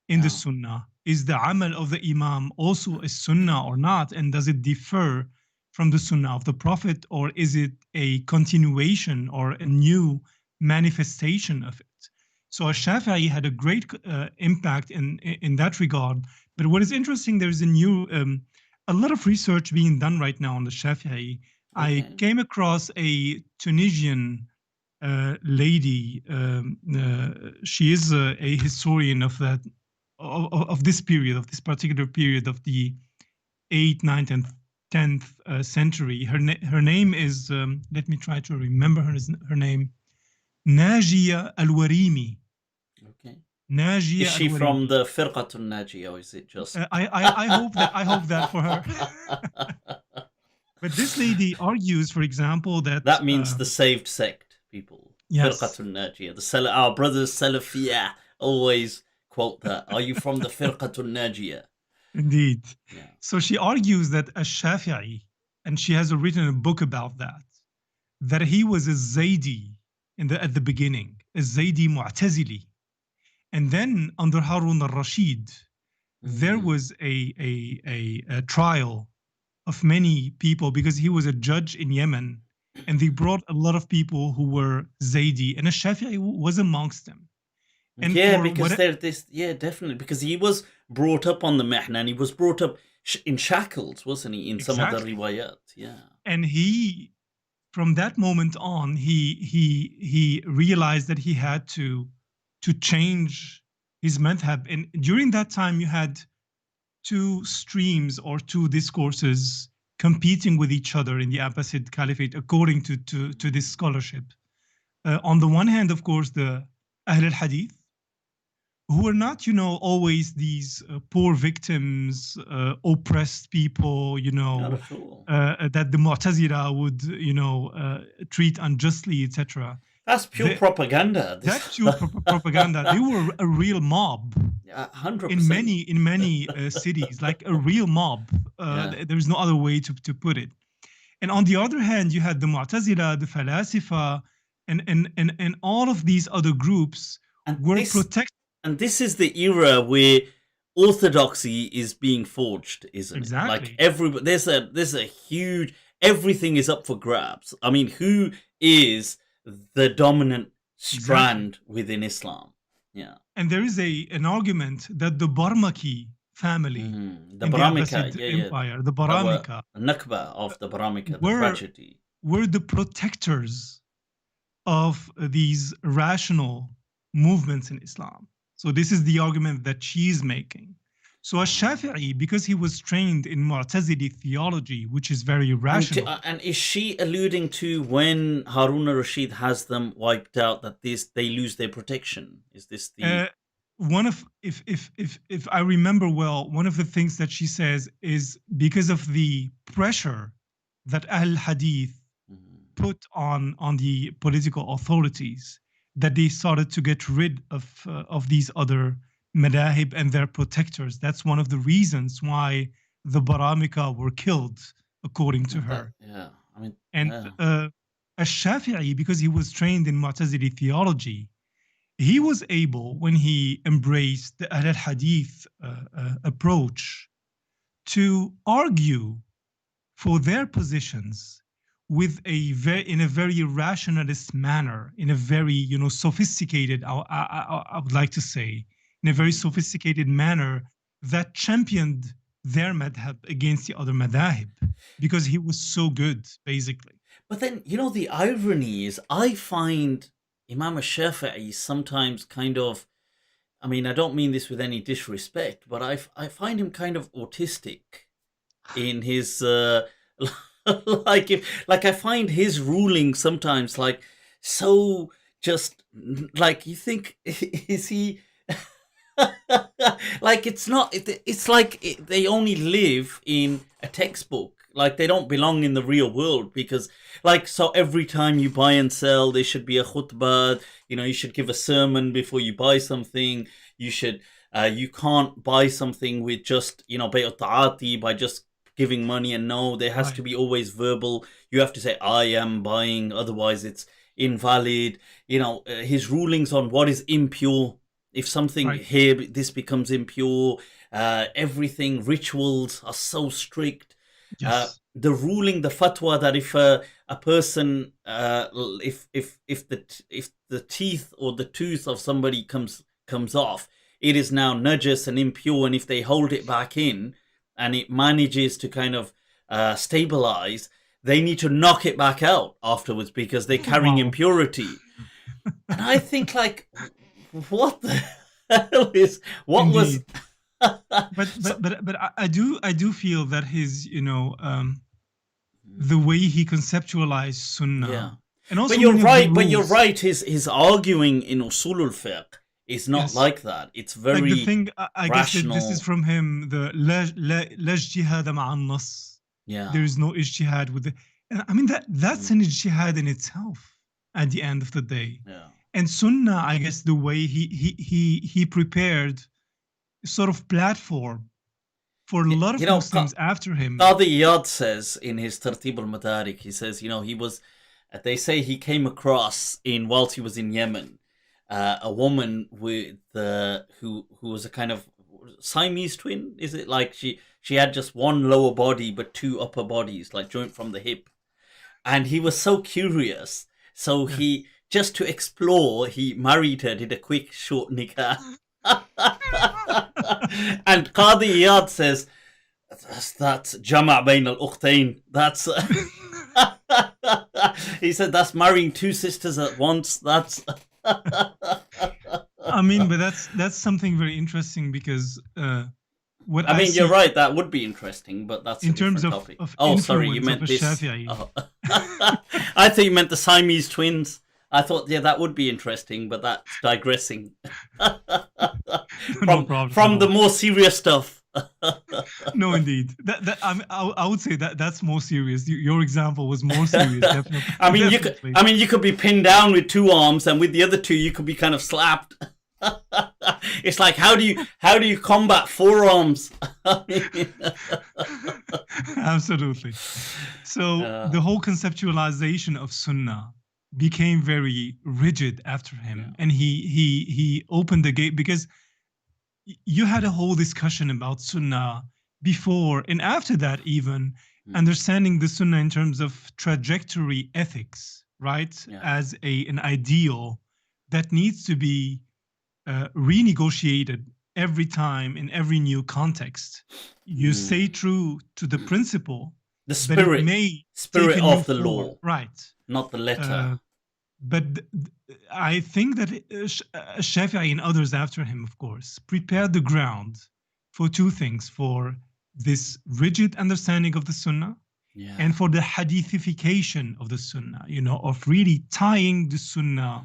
in the Sunnah? Is the amal of the Imam also a Sunnah or not? And does it differ from the Sunnah of the Prophet, or is it a continuation or a new manifestation of it? So Shafi'i had a great impact in that regard. But what is interesting, there's a lot of research being done right now on the Shafi'i. I came across a Tunisian lady. She is a historian of this period, of this particular period of the 8th, 9th, and 10th century. Her name is, let me try to remember her name, Najia al-Warimi. Okay. Najia is she al-Warimi. From the Firqatun Najiyah, or is it just? I hope that for her. But this lady argues, for example, that means the saved sect people. Yes. Firqatun Najiyah. Our brothers Salafiyah always quote that. Are you from the Firqatun Najiyah? Indeed. Yeah. So she argues that Ash-Shafi'i, and she has written a book about that he was a Zaydi at the beginning, a Zaydi Mu'tazili. And then under Harun al-Rashid, there was a trial of many people because he was a judge in Yemen, and they brought a lot of people who were Zaydi, and Ash-Shafi'i was amongst them. And because definitely, because he was brought up on the Mihna, and he was brought up in shackles, wasn't he, in some of the riwayat? Yeah. And he, from that moment on, he realized that he had to change his madhab. And during that time, you had two streams or two discourses competing with each other in the Abbasid Caliphate, according to this scholarship. On the one hand, of course, the Ahl al-Hadith, who were not, always these poor victims, oppressed people, that the Mu'tazila would, treat unjustly, etc. That's pure propaganda. That's pure propaganda. They were a real mob. 100%. In many cities, like a real mob. There's no other way to put it. And on the other hand, you had the Mu'tazila, the Falasifa, and all of these other groups were protected. And this is the era where orthodoxy is being forged, isn't Exactly. it? Like there's a huge, everything is up for grabs. I mean, who is the dominant strand within Islam? Yeah. And there is an argument that the Barmaki family, the Baramika Empire, the Baramika, Nakba of the Baramika, the tragedy, were the protectors of these rational movements in Islam. So this is the argument that she's making. So Ash-Shafi'i, because he was trained in Mu'tazili theology, which is very rational. And is she alluding to when Harun al-Rashid has them wiped out, that they lose their protection? Is this the one of, if I remember well, one of the things that she says is because of the pressure that Ahl Hadith put on the political authorities, that they started to get rid of these other madahib and their protectors. That's one of the reasons why the Baramika were killed, according to her. Ash-Shafi'i, because he was trained in Mu'tazili theology, he was able, when he embraced the Ahl al-Hadith approach, to argue for their positions with in a very rationalist manner, in a very sophisticated, I would like to say, in a very sophisticated manner that championed their madhab against the other madahib, because he was so good, basically. But then, the irony is, I find Imam al-Shafi'i sometimes kind of, I mean, I don't mean this with any disrespect, but I find him kind of autistic in his, I find his ruling sometimes like so just like, you think, is he like, it's like they only live in a textbook, like they don't belong in the real world, because so every time you buy and sell, there should be a khutbah, you should give a sermon before you buy something, you can't buy something with just bay'ut ta'ati, by just giving money, and no, there has to be always verbal, you have to say I am buying, otherwise it's invalid. His rulings on what is impure, if something here, this becomes impure, everything, rituals are so strict. Yes. The ruling, the fatwa, that if a person, if the teeth or the tooth of somebody comes off, it is now najas and impure, and if they hold it back in and it manages to kind of stabilize, they need to knock it back out afterwards because they're carrying impurity. And I think, like, what the hell is what Indeed. Was but I do feel that his the way he conceptualized sunnah, and also but you're right, his arguing in usulul fiqh is not like that. It's very like the thing, I rational. guess that this is from him, the la ijtihad ma'an nas. There is no ijtihad with the, and I mean that's an ijtihad in itself at the end of the day. And sunnah, I guess, the way he prepared sort of platform for a lot of Muslims after him. Qadi Iyad says in his Tartib al-Madarik, he says, he was, they say he came across whilst he was in Yemen, a woman with who was a kind of Siamese twin. Is it like she had just one lower body but two upper bodies, like joint from the hip, and he was so curious, so he, just to explore, he married her, did a quick short nikah. And Qadi Iyad says that's jama' bayn al-ukhtayn, that's he said that's marrying two sisters at once. That's I mean, but that's something very interesting, because what I mean, you're right, that would be interesting, but that's in terms of oh, sorry, you meant this. Oh. I thought you meant the Siamese twins. I thought, that would be interesting, but that's digressing. No problem. From the more serious stuff. No, indeed. I would say that's more serious. Your example was more serious, definitely. I mean, Definitely. you could be pinned down with 2 arms, and with the other 2, you could be kind of slapped. It's like, how do you combat 4 arms? Absolutely. So the whole conceptualization of Sunnah became very rigid after him, and he opened the gate, because you had a whole discussion about Sunnah before and after that, even understanding the Sunnah in terms of trajectory ethics, right? As an ideal that needs to be renegotiated every time in every new context. You stay true to the principle, the but it spirit may spirit take a new of the form, law, right? not the letter. But I think that Shafi'i and others after him, of course, prepared the ground for 2 things: for this rigid understanding of the Sunnah, and for the hadithification of the Sunnah, of really tying the Sunnah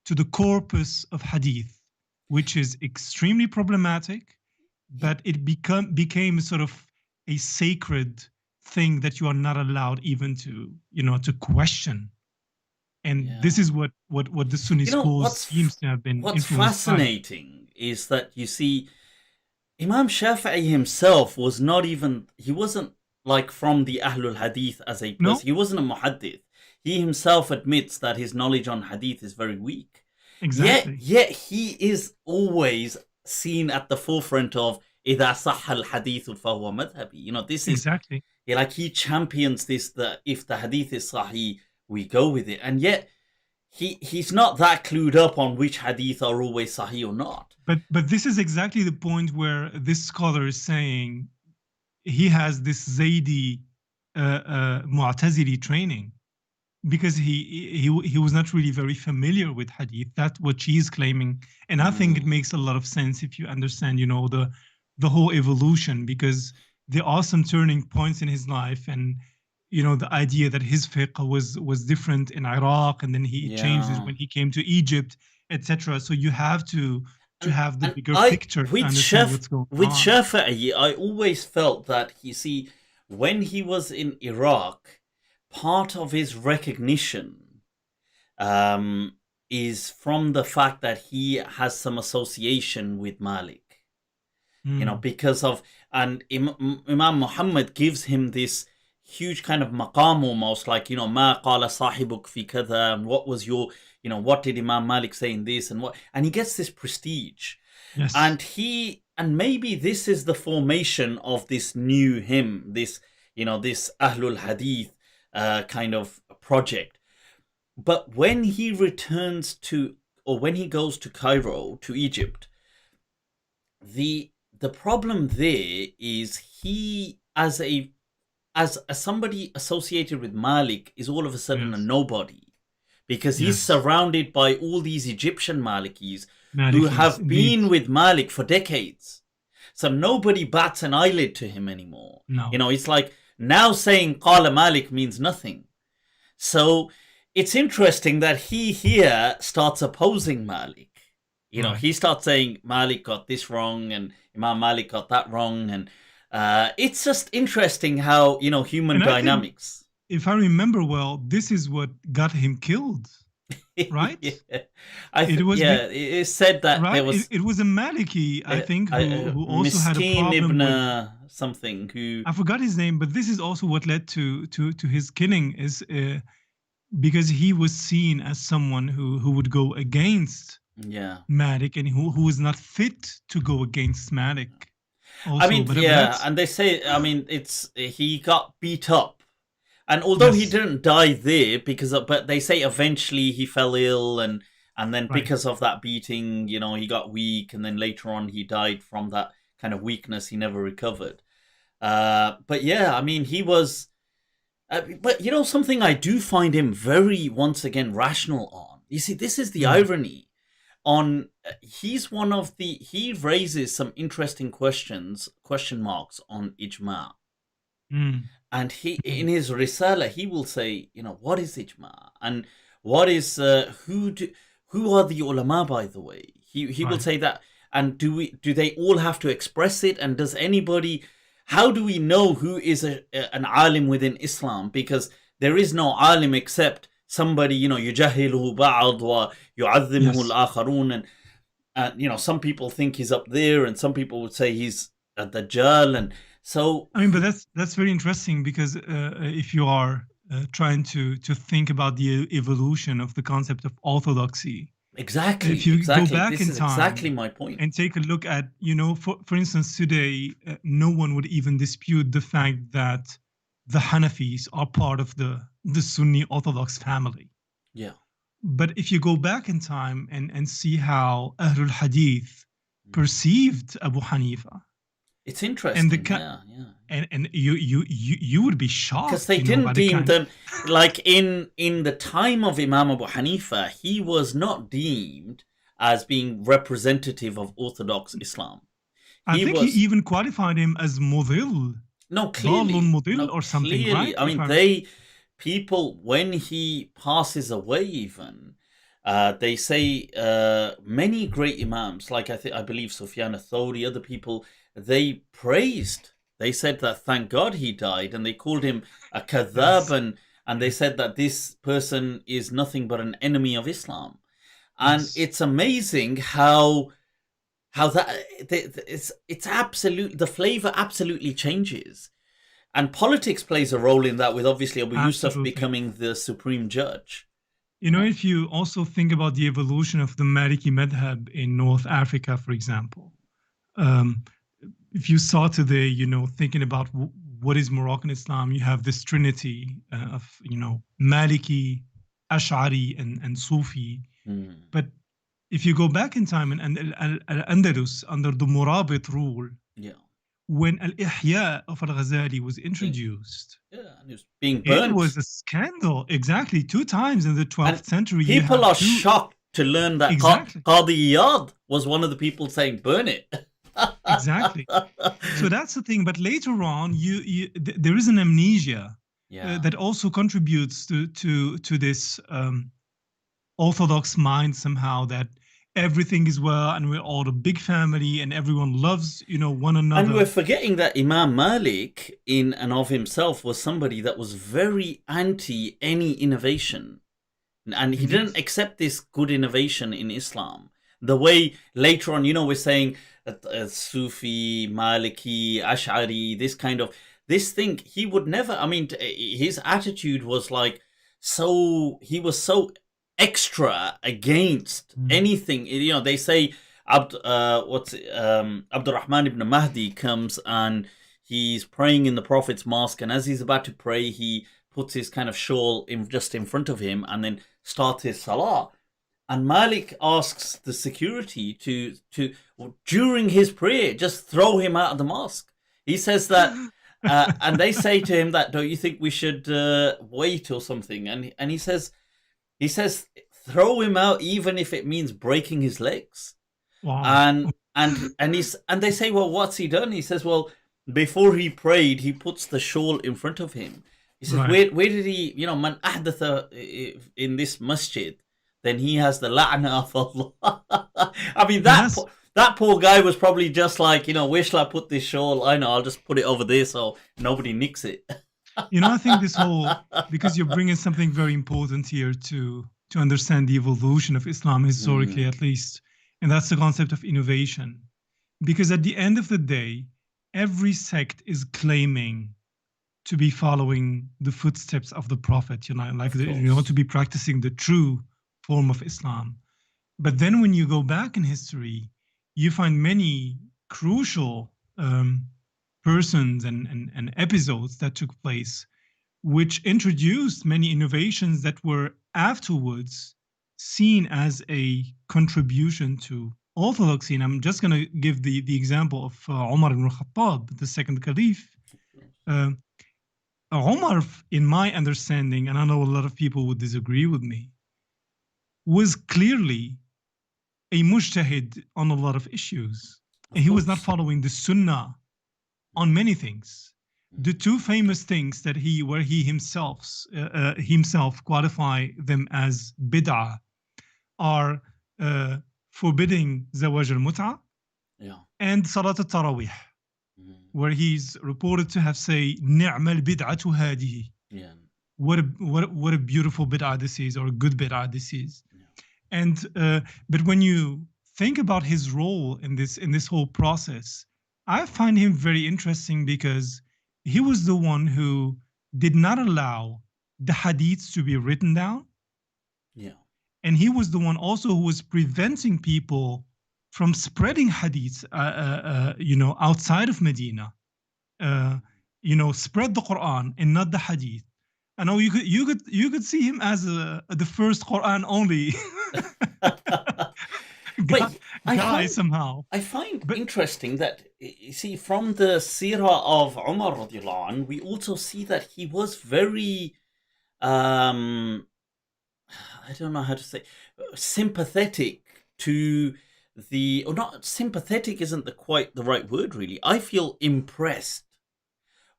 to the corpus of hadith, which is extremely problematic, but it became sort of a sacred thing that you are not allowed even to, to question. And this is what the Sunni schools seems to have been what's influenced fascinating by. is that, you see, Imam Shafi'i himself he wasn't like from the Ahlul Hadith as a person. No? He wasn't a muhaddith. He himself admits that his knowledge on hadith is very weak. Exactly. Yet he is always seen at the forefront of إذا صح الحديث فهو مذهبي. This is exactly. Like, he champions this, that if the hadith is sahih, we go with it. And yet he's not that clued up on which hadith are always sahih or not. But this is exactly the point where this scholar is saying he has this Zaydi Mu'tazili training, because he was not really very familiar with hadith. That's what she's claiming, and I think it makes a lot of sense if you understand, the whole evolution, because there are some turning points in his life, and the idea that his fiqh was different in Iraq, and then he changed it when he came to Egypt, etc. So you have to have the bigger picture to understand what's going on. With Shafi'i, I always felt that, you see, when he was in Iraq, part of his recognition is from the fact that he has some association with Malik. Because of, and Imam Muhammad gives him this huge kind of maqam, almost like, ma qala sahibuk fi kadha, and what was your, what did Imam Malik say in this, and he gets this prestige. Yes. And maybe this is the formation of this new him, this, this Ahlul Hadith kind of project. But when he returns to, or when he goes to Cairo, to Egypt, the problem there is he, as somebody associated with Malik, is all of a sudden a nobody, because he's surrounded by all these Egyptian Malikis who have been with Malik for decades. So nobody bats an eyelid to him anymore. No. It's like now saying Qala Malik means nothing. So it's interesting that he here starts opposing Malik. He starts saying Malik got this wrong and Imam Malik got that wrong, and it's just interesting how, human dynamics. If I remember well, this is what got him killed, right? It said that there was... It was a Maliki, I think, who also had a problem with something, who... I forgot his name, but this is also what led to his killing, is because he was seen as someone who would go against Malik, and who was not fit to go against Malik. Also, and they say, he got beat up, and although he didn't die there, but they say eventually he fell ill, and then because of that beating, he got weak, and then later on he died from that kind of weakness. He never recovered. But he was. But something I do find him very, once again, rational on. You see, this is the irony. He raises some interesting question marks on ijma. And in his risala, he will say, what is ijma, and what is who are the ulama, by the way. He will say that, And do they all have to express it? And does anybody, how do we know who is an alim within Islam? Because there is no alim except somebody, يجهله بعض ويعظمه الآخرون. And some people think he's up there, and some people would say he's a Dajjal. And so, I mean, but that's very interesting, because if you are trying to think about the evolution of the concept of orthodoxy, exactly, if you go back this in is time exactly my point. and take a look at, for instance, today, no one would even dispute the fact that the Hanafis are part of the Sunni Orthodox family. Yeah. But if you go back in time and see how Ahlul Hadith perceived Abu Hanifa, it's interesting. And you would be shocked, because they didn't deem them like in the time of Imam Abu Hanifa. He was not deemed as being representative of Orthodox Islam. I think he even qualified him as mudil. No, clearly, or something, right? I mean, people, when he passes away, even they say many great imams, like I believe Sufyan al-Thawri, other people, they praised. They said that thank God he died, and they called him a kadhab, and they said that this person is nothing but an enemy of Islam. And it's amazing how that it's absolute, the flavor absolutely changes. And politics plays a role in that, with obviously Abu Yusuf becoming the supreme judge. If you also think about the evolution of the Maliki madhab in North Africa, for example, if you saw today, thinking about what is Moroccan Islam, you have this trinity of, Maliki, Ash'ari, and Sufi. But if you go back in time and Al-Andalus under the Murabit rule, when Al-Ihya of Al-Ghazali was introduced, and it was being burnt. It was a scandal. Exactly. 2 times in the 12th century. People are shocked to learn that Qadi Iyad was one of the people saying, burn it. Exactly. So that's the thing. But later on, there is an amnesia that also contributes to this orthodox mind somehow, that everything is well and we're all a big family and everyone loves, one another. And we're forgetting that Imam Malik, in and of himself, was somebody that was very anti any innovation. And he didn't accept this good innovation in Islam. The way later on, we're saying Sufi, Maliki, Ash'ari, this thing, he would never, his attitude was like, he was so extra against anything. They say Abdurrahman ibn Mahdi comes and he's praying in the Prophet's mosque, and as he's about to pray, he puts his kind of shawl just in front of him and then starts his salah. And Malik asks the security to during his prayer, just throw him out of the mosque. He says that, and they say to him that, don't you think we should wait or something? And he says, throw him out even if it means breaking his legs. Wow. And they say, well, what's he done? He says, well, before he prayed, he puts the shawl in front of him. He says, where did he, man ahdatha in this masjid, then he has the la'na of Allah. That poor guy was probably just like, where shall I put this shawl? I know, I'll just put it over there so nobody nicks it. I think this whole, because you're bringing something very important here to understand the evolution of Islam historically, at least, and that's the concept of innovation. Because at the end of the day, every sect is claiming to be following the footsteps of the Prophet, to be practicing the true form of Islam. But then when you go back in history, you find many crucial persons and episodes that took place, which introduced many innovations that were afterwards seen as a contribution to orthodoxy. And I'm just going to give the example of Umar ibn Khattab, the second caliph. Umar, in my understanding, and I know a lot of people would disagree with me, was clearly a mujtahid on a lot of issues. And he was not following the sunnah on many things. The 2 famous things that he himself qualify them as bid'ah are forbidding zawaj al-mut'ah Yeah. and Salat al-Tarawih, Mm. where he's reported to have say, نِعْمَ الْبِدْعَةُ هَذِهِ. Yeah. What a beautiful bid'ah this is, or a good bid'ah this is. Yeah. And but when you think about his role in this whole process, I find him very interesting because he was the one who did not allow the hadiths to be written down, Yeah. and he was the one also who was preventing people from spreading hadiths, outside of Medina. Spread the Quran and not the hadith. I know you could see him as the first Quran only But I guy find somehow. I find But interesting that you see from the seerah of Umar radiallahu anh, we also see that he was very I don't know how to say, sympathetic to the, or not sympathetic isn't quite the right word really. I feel impressed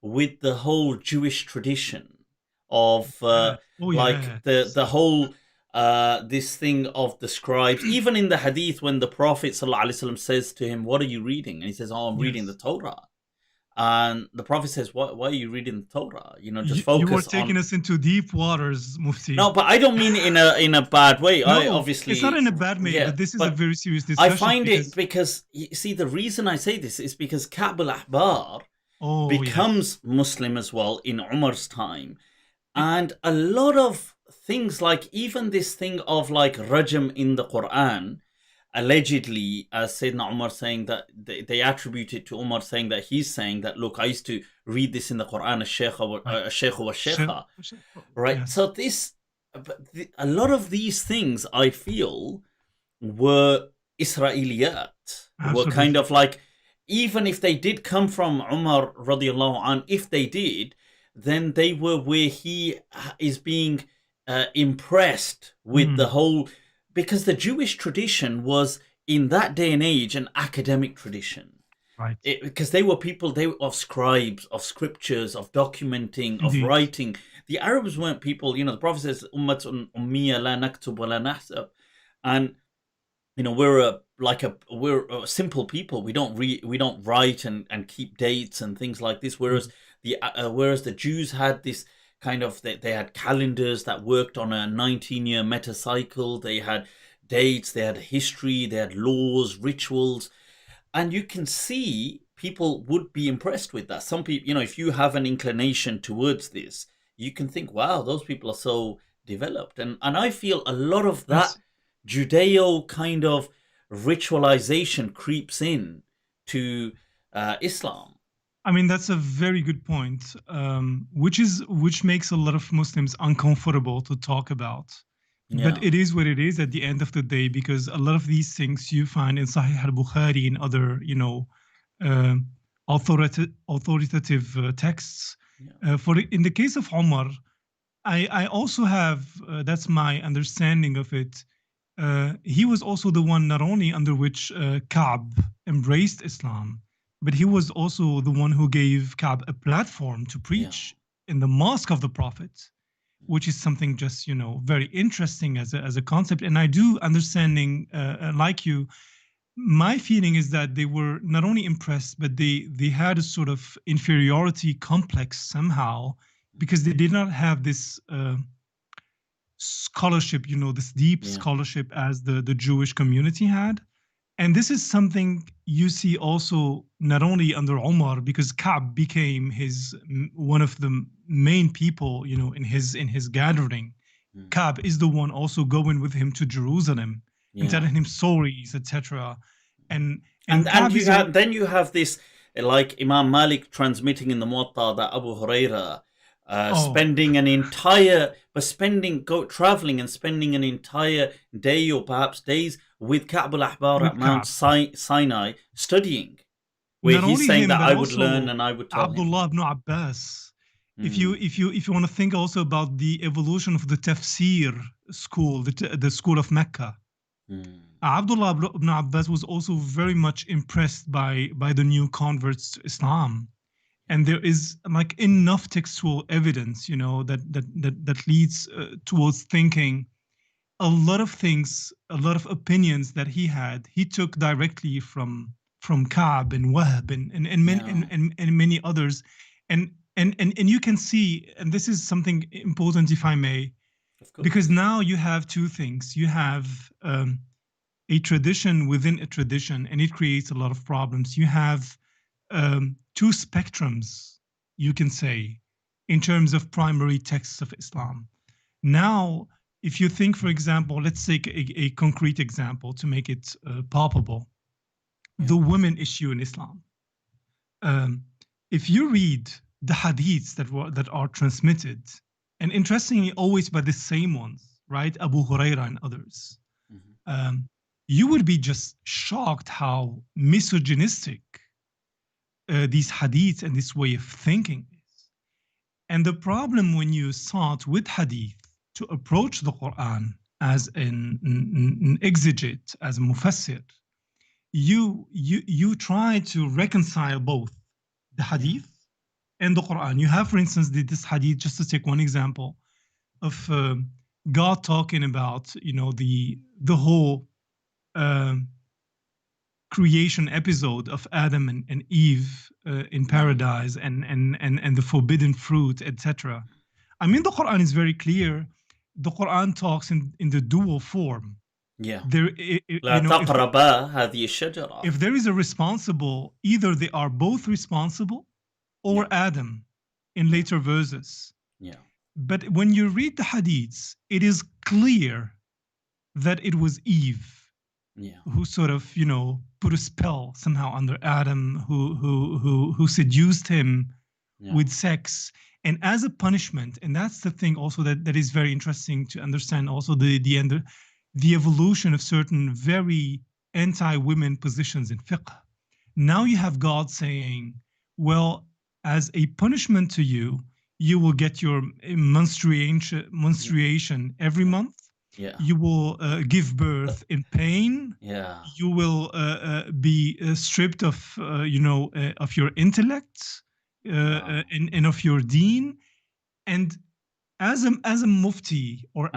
with the whole Jewish tradition of oh like yes, the whole this thing of the scribes. Even in the hadith, when the Prophet ﷺ says to him, "What are you reading?" and he says, "Oh, I'm reading the yes. Torah." And the Prophet says, "Why are you reading the Torah? Just You were focus taking on." us into deep waters, Mufti. No, but I don't mean in a bad way. I No, it's not obviously, in a bad way, yeah, but this is a but very serious I discussion find it because because you see the reason I say this is because Ka'b al-Ahbar oh yes, becomes Muslim as well in Umar's time, and a lot of things like even this thing of like rajam in the Quran, allegedly, as Sayyidina Umar saying that they attribute it to Umar saying that he's saying that, look, I used to read this in the Quran, right. a sheikh wa sheikha, right? Yes, So this, a lot of these things I feel were Israeliyat, were kind absolutely. of like, even if they did come from Umar radiallahu an, if they did, then they were where he is being impressed with the Mm, whole, because the Jewish tradition was in that day and age an academic tradition. right. Because they were people, they were of scribes, of scriptures, of documenting, of Indeed. writing. The Arabs weren't people, the Prophet says, Ummatun ummiya la naktub wa la nahsab. And we're a simple people. We don't write and keep dates and things like this. Whereas Mm, the Jews had this kind of, they had calendars that worked on a 19-year metacycle. They had dates, they had history, they had laws, rituals, and you can see people would be impressed with that. Some people, if you have an inclination towards this, you can think, wow, those people are so developed. And I feel a lot of that That's Judeo kind of ritualization creeps in to Islam. I mean, that's a very good point, which makes a lot of Muslims uncomfortable to talk about. But Yeah, it is what it is at the end of the day, because a lot of these things you find in Sahih al-Bukhari and other, uh, authoritative texts. yeah, In the case of Omar, I also have that's my understanding of it. He was also the one not only under which Ka'b embraced Islam, but he was also the one who gave Ka'b a platform to yeah, preach in the mosque of the Prophet, which is something just very interesting as a concept. And I do understanding like you. My feeling is that they were not only impressed, but they had a sort of inferiority complex somehow because they did not have this scholarship, this deep yeah, scholarship as the Jewish community had. And this is something you see also not only under Omar, because Ka'b became his one of the main people, in his gathering. mm, Ka'b is the one also going with him to Jerusalem and yeah. telling him stories, etc. And And and Ka'b you is all have then you have this, like Imam Malik transmitting in the Muwatta that Abu Huraira oh spending an entire, but traveling and spending an entire day or perhaps days with Ka'b al-Ahbar at with Mount Ka'b. Sinai studying, where Not he's only saying him, that but I would learn also and I would tell him. Abdullah ibn Abbas. If you Mm, if you if you want to think also about the evolution of the tafsir school, the school of Mecca, mm, Abdullah ibn Abbas was also very much impressed by the new converts to Islam. And there is like enough textual evidence, that leads towards thinking a lot of things, a lot of opinions that he had, he took directly from from Ka'b and Wahb and many others. And you can see, and this is something important, if I may, because now you have two things. You have a tradition within a tradition, and it creates a lot of problems. You have two spectrums, you can say, in terms of primary texts of Islam. Now, if you think, for example, let's take a concrete example to make it palpable, the women issue in Islam. If you read the hadiths that are transmitted, and interestingly, always by the same ones, right? Abu Huraira and others, you would be just shocked how misogynistic these hadiths and this way of thinking is. And the problem when you start with hadith to approach the Quran as an exegete, as a mufassir, you try to reconcile both the hadith and the Quran. You have, for instance, this hadith, just to take one example, of God talking about, the whole creation episode of Adam and Eve in paradise and the forbidden fruit, etc. I mean, the Quran is very clear. The Quran talks in the dual form. Yeah. لا تقربا هذه الشجرة. If there is a responsible, either they are both responsible or Adam in later verses. Yeah. But when you read the hadiths, it is clear that it was Eve who sort of, put a spell somehow under Adam, who seduced him with sex. And as a punishment, and that's the thing also that is very interesting to understand also the evolution of certain very anti-women positions in fiqh. Now you have God saying, well, as a punishment to you, you will get your menstruation every month. Yeah. You will give birth in pain. Yeah. You will be stripped of, of your intellect and of your deen. And as a mufti or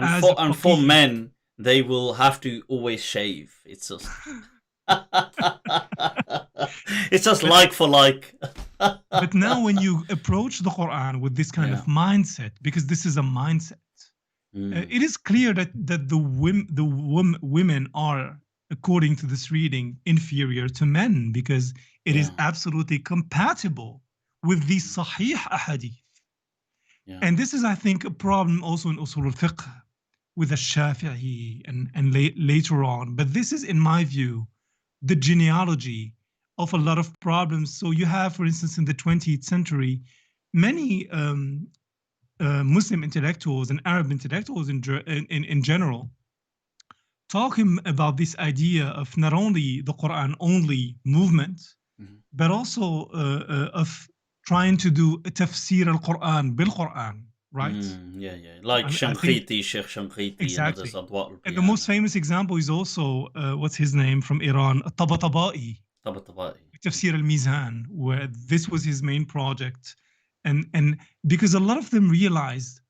for men, they will have to always shave. It's just it's just like for like. But now when you approach the Quran with this kind of mindset, because this is a mindset, it is clear that the women are, according to this reading, inferior to men, because it is absolutely compatible with the sahih ahadith. And this is, I think, a problem also in usul al-fiqh with the Shafi'i and later on. But this is, in my view, the genealogy of a lot of problems. So you have, for instance, in the 20th century, many Muslim intellectuals and Arab intellectuals in general talking about this idea of not only the Quran-only movement, but also of trying to do a tafsir al-Quran bil-Quran, right? Like Shanqiti, Sheikh Shanqiti. Exactly. And the most famous example is also, what's his name, from Iran, Tabatabai. Tafsir al-Mizan, where this was his main project. And because a lot of them realized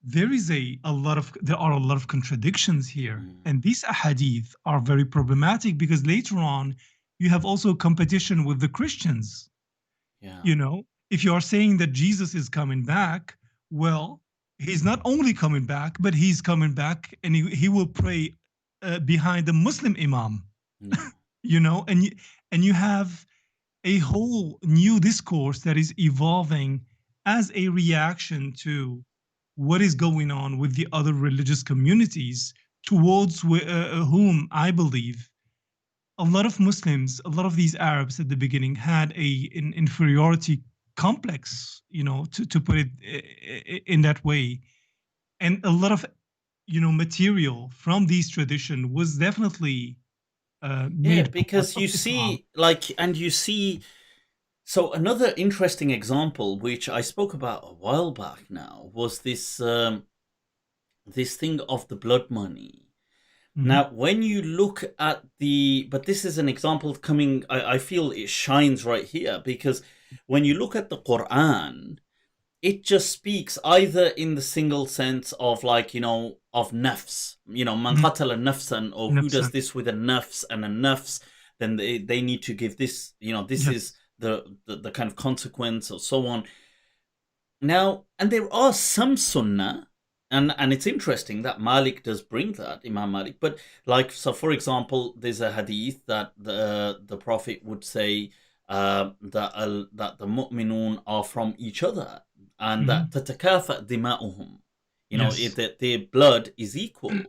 there are a lot of contradictions here. And these ahadith are very problematic because later on, you have also competition with the Christians. If you are saying that Jesus is coming back, well, he's not only coming back, but he's coming back and he will pray behind the Muslim imam, and you have a whole new discourse that is evolving as a reaction to what is going on with the other religious communities towards whom I believe a lot of Muslims, a lot of these Arabs at the beginning had an inferiority complex, to put it in that way. And a lot of, material from these tradition was definitely made because you see, so another interesting example, which I spoke about a while back now, was this this thing of the blood money. Now, when you look at but this is an example coming, I feel it shines right here, because when you look at the Quran, it just speaks either in the single sense of of nafs, man qatala nafsan, or who does this with a nafs and a nafs, then they need to give this, this is the kind of consequence or so on. Now, and there are some sunnah, and it's interesting that Malik does bring that, Imam Malik. But like, so for example, there's a hadith that the Prophet would say that the mu'minun are from each other, and that tatakafa dima'uhum, that their blood is equal.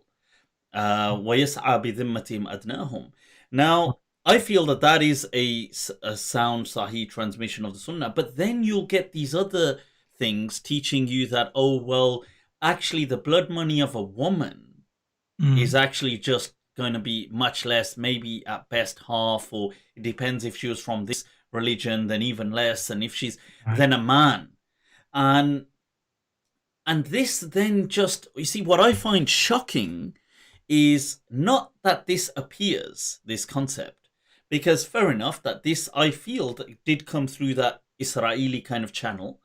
وَيَسْعَى بِذِمَّتِهِمْ أَدْنَاهُم. Now, I feel that is a sound Sahih transmission of the Sunnah, but then you'll get these other things teaching you that, oh, well, actually the blood money of a woman is actually just going to be much less, maybe at best half, or it depends if she was from this religion, then even less, and if she's then a man. And this then just, you see, what I find shocking is not that this appears, this concept, because fair enough that this, I feel, that did come through that Israeli kind of channel,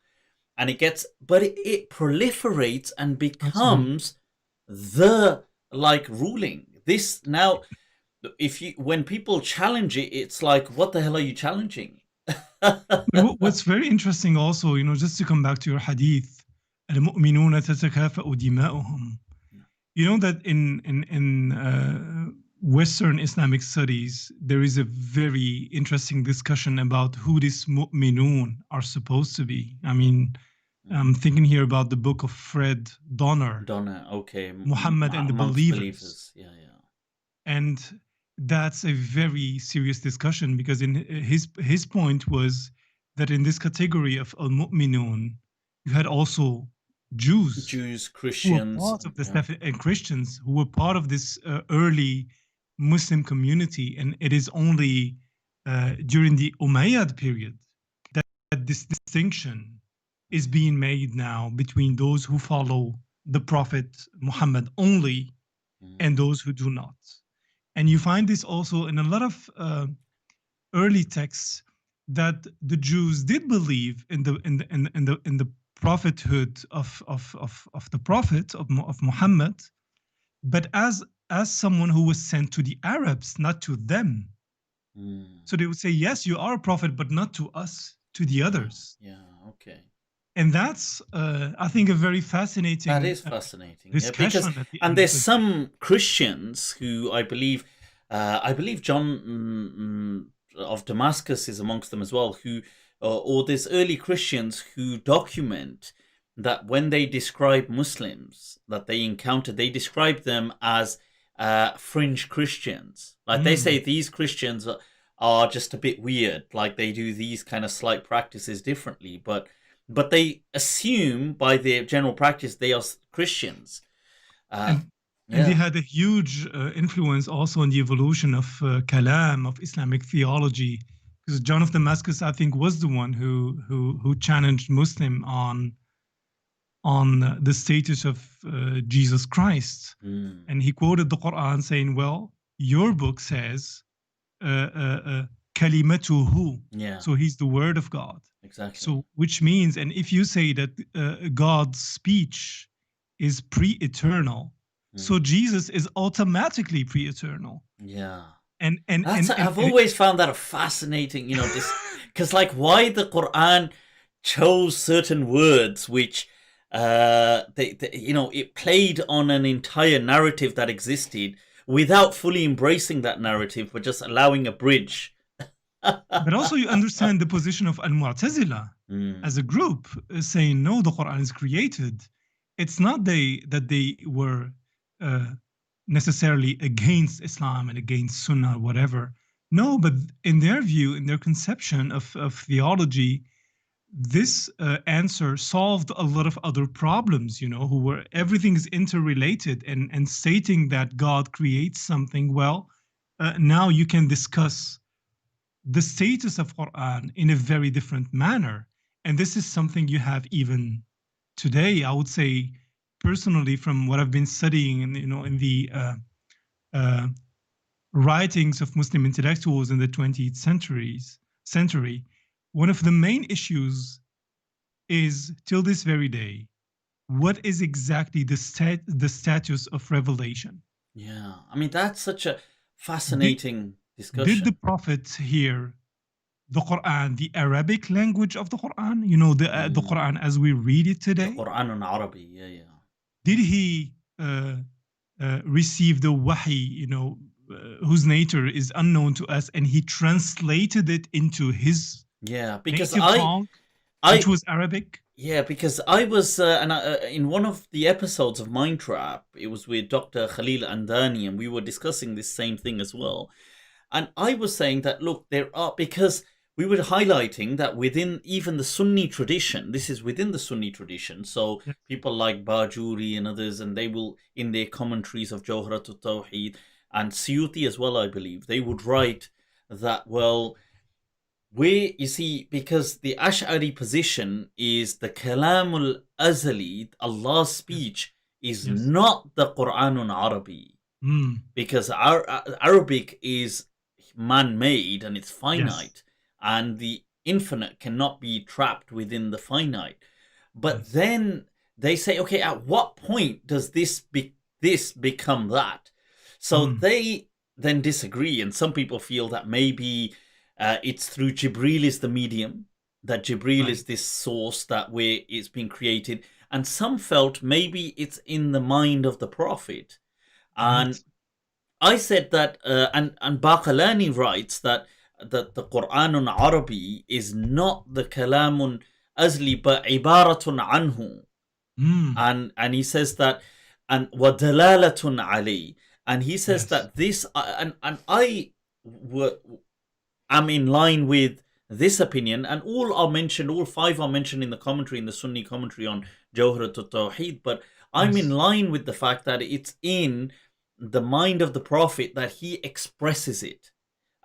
and but it proliferates and becomes the ruling. This now, when people challenge it, it's like, what the hell are you challenging? What's very interesting also, just to come back to your hadith, المؤمنون تتكافأ دماؤهم. You know that in Western Islamic studies, there is a very interesting discussion about who these mu'minun are supposed to be. I mean, I'm thinking here about the book of Fred Donner. Okay. Muhammad and the Believers. Yeah. And that's a very serious discussion, because in his point was that in this category of al-mu'minun, you had also Jews, Christians, who were part of this, and Christians who were part of this early Muslim community. And it is only during the Umayyad period that this distinction is being made now between those who follow the Prophet Muhammad only and those who do not. And you find this also in a lot of early texts, that the Jews did believe in the prophethood of the Prophet of Muhammad, but as someone who was sent to the Arabs, not to them. So they would say, yes, you are a prophet, but not to us, to the others. Yeah, okay. And that's, I think, a very fascinating. That is fascinating. Discussion. And there's some Christians who I believe John of Damascus is amongst them as well, who, or there's early Christians who document that when they describe Muslims that they encounter, they describe them as fringe Christians. Like they say these Christians are just a bit weird, like they do these kind of slight practices differently, but they assume by their general practice they are Christians. And they had a huge influence also on the evolution of kalam, of Islamic theology, because John of Damascus, I think, was the one who challenged Muslim on the status of Jesus Christ. And he quoted the Quran saying, well, your book says kalimatuhu. So he's the word of God. Exactly. So which means, and if you say that God's speech is pre-eternal, so Jesus is automatically pre-eternal. Yeah. And I've always found that a fascinating, this, because like why the Quran chose certain words which it played on an entire narrative that existed without fully embracing that narrative, but just allowing a bridge. But also you understand the position of al-Mu'tazila as a group, saying, no, the Quran is created. It's not that they were necessarily against Islam and against Sunnah or whatever. No, but in their view, in their conception of theology, this answer solved a lot of other problems, who were, everything is interrelated, and stating that God creates something, well, now you can discuss the status of Quran in a very different manner. And this is something you have even today, I would say, personally, from what I've been studying in the writings of Muslim intellectuals in the 20th century, one of the main issues is, till this very day, what is exactly the status of revelation? Yeah, I mean, that's such a fascinating discussion. Did the Prophet hear the Quran, the Arabic language of the Quran? You know, the Quran as we read it The today. Quran in Arabic, yeah. Did he receive the wahi, whose nature is unknown to us, and he translated it into his Because native tongue, which was Arabic? Yeah, because I was in one of the episodes of MindTrap, it was with Dr. Khalil Andani, and we were discussing this same thing as well. And I was saying that, look, there are, because we were highlighting that within even the Sunni tradition, this is within the Sunni tradition, so Yes. people like Bajuri and others, and they will, in their commentaries of Jawharatul Tawheed, and Suyuti as well, I believe, they would write that, well, you see, because the Ash'ari position is the Kalamul Azali, Allah's speech, is Yes. not the Quranun Arabi. Because Arabic is man-made and it's finite, and the infinite cannot be trapped within the finite. But then they say, okay, at what point does this become that? So they then disagree, and some people feel that maybe it's through Jibril is the medium, that Jibril is this source that where it's been created, and some felt maybe it's in the mind of the Prophet. And I said that, and Baqalani writes that the Quranun Arabi is not the Kalamun Azli, but Ibaratun Anhu. And he says that, and Wadalalatun Ali. And he says that this, and I am in line with this opinion, and all five are mentioned in the commentary, in the Sunni commentary on Jawharatul Tawheed, but I'm in line with the fact that it's in the mind of the Prophet that he expresses it.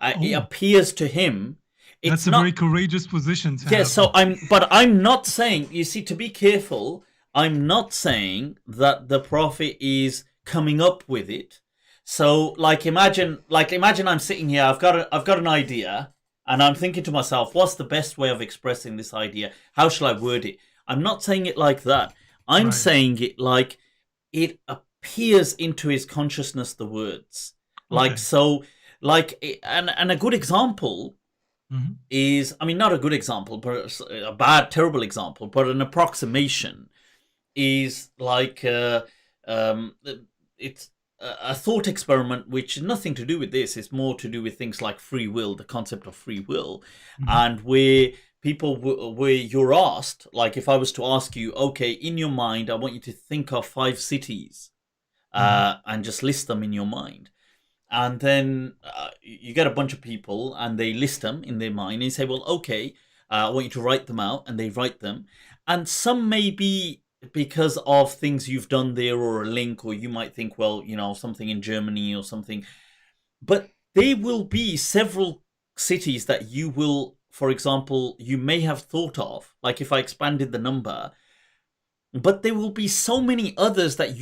It appears to him. That's a very courageous position to have. So I'm not saying, you see, to be careful, I'm not saying that the Prophet is coming up with it. So imagine I'm sitting here, I've got an idea, and I'm thinking to myself, what's the best way of expressing this idea? How shall I word it? I'm not saying it like that. I'm saying it like it appears into his consciousness, the words. And a good example is, I mean, not a good example, but a bad, terrible example, but an approximation is like it's a thought experiment, which is nothing to do with this. It's more to do with things like free will, the concept of free will, and where where you're asked, like if I was to ask you, okay, in your mind, I want you to think of 5 cities and just list them in your mind. And then you get a bunch of people and they list them in their mind and you say, well, okay, I want you to write them out, and they write them. And some may be because of things you've done there, or a link, or you might think, well, something in Germany or something. But there will be several cities that you will, for example, you may have thought of, like if I expanded the number, but there will be so many others that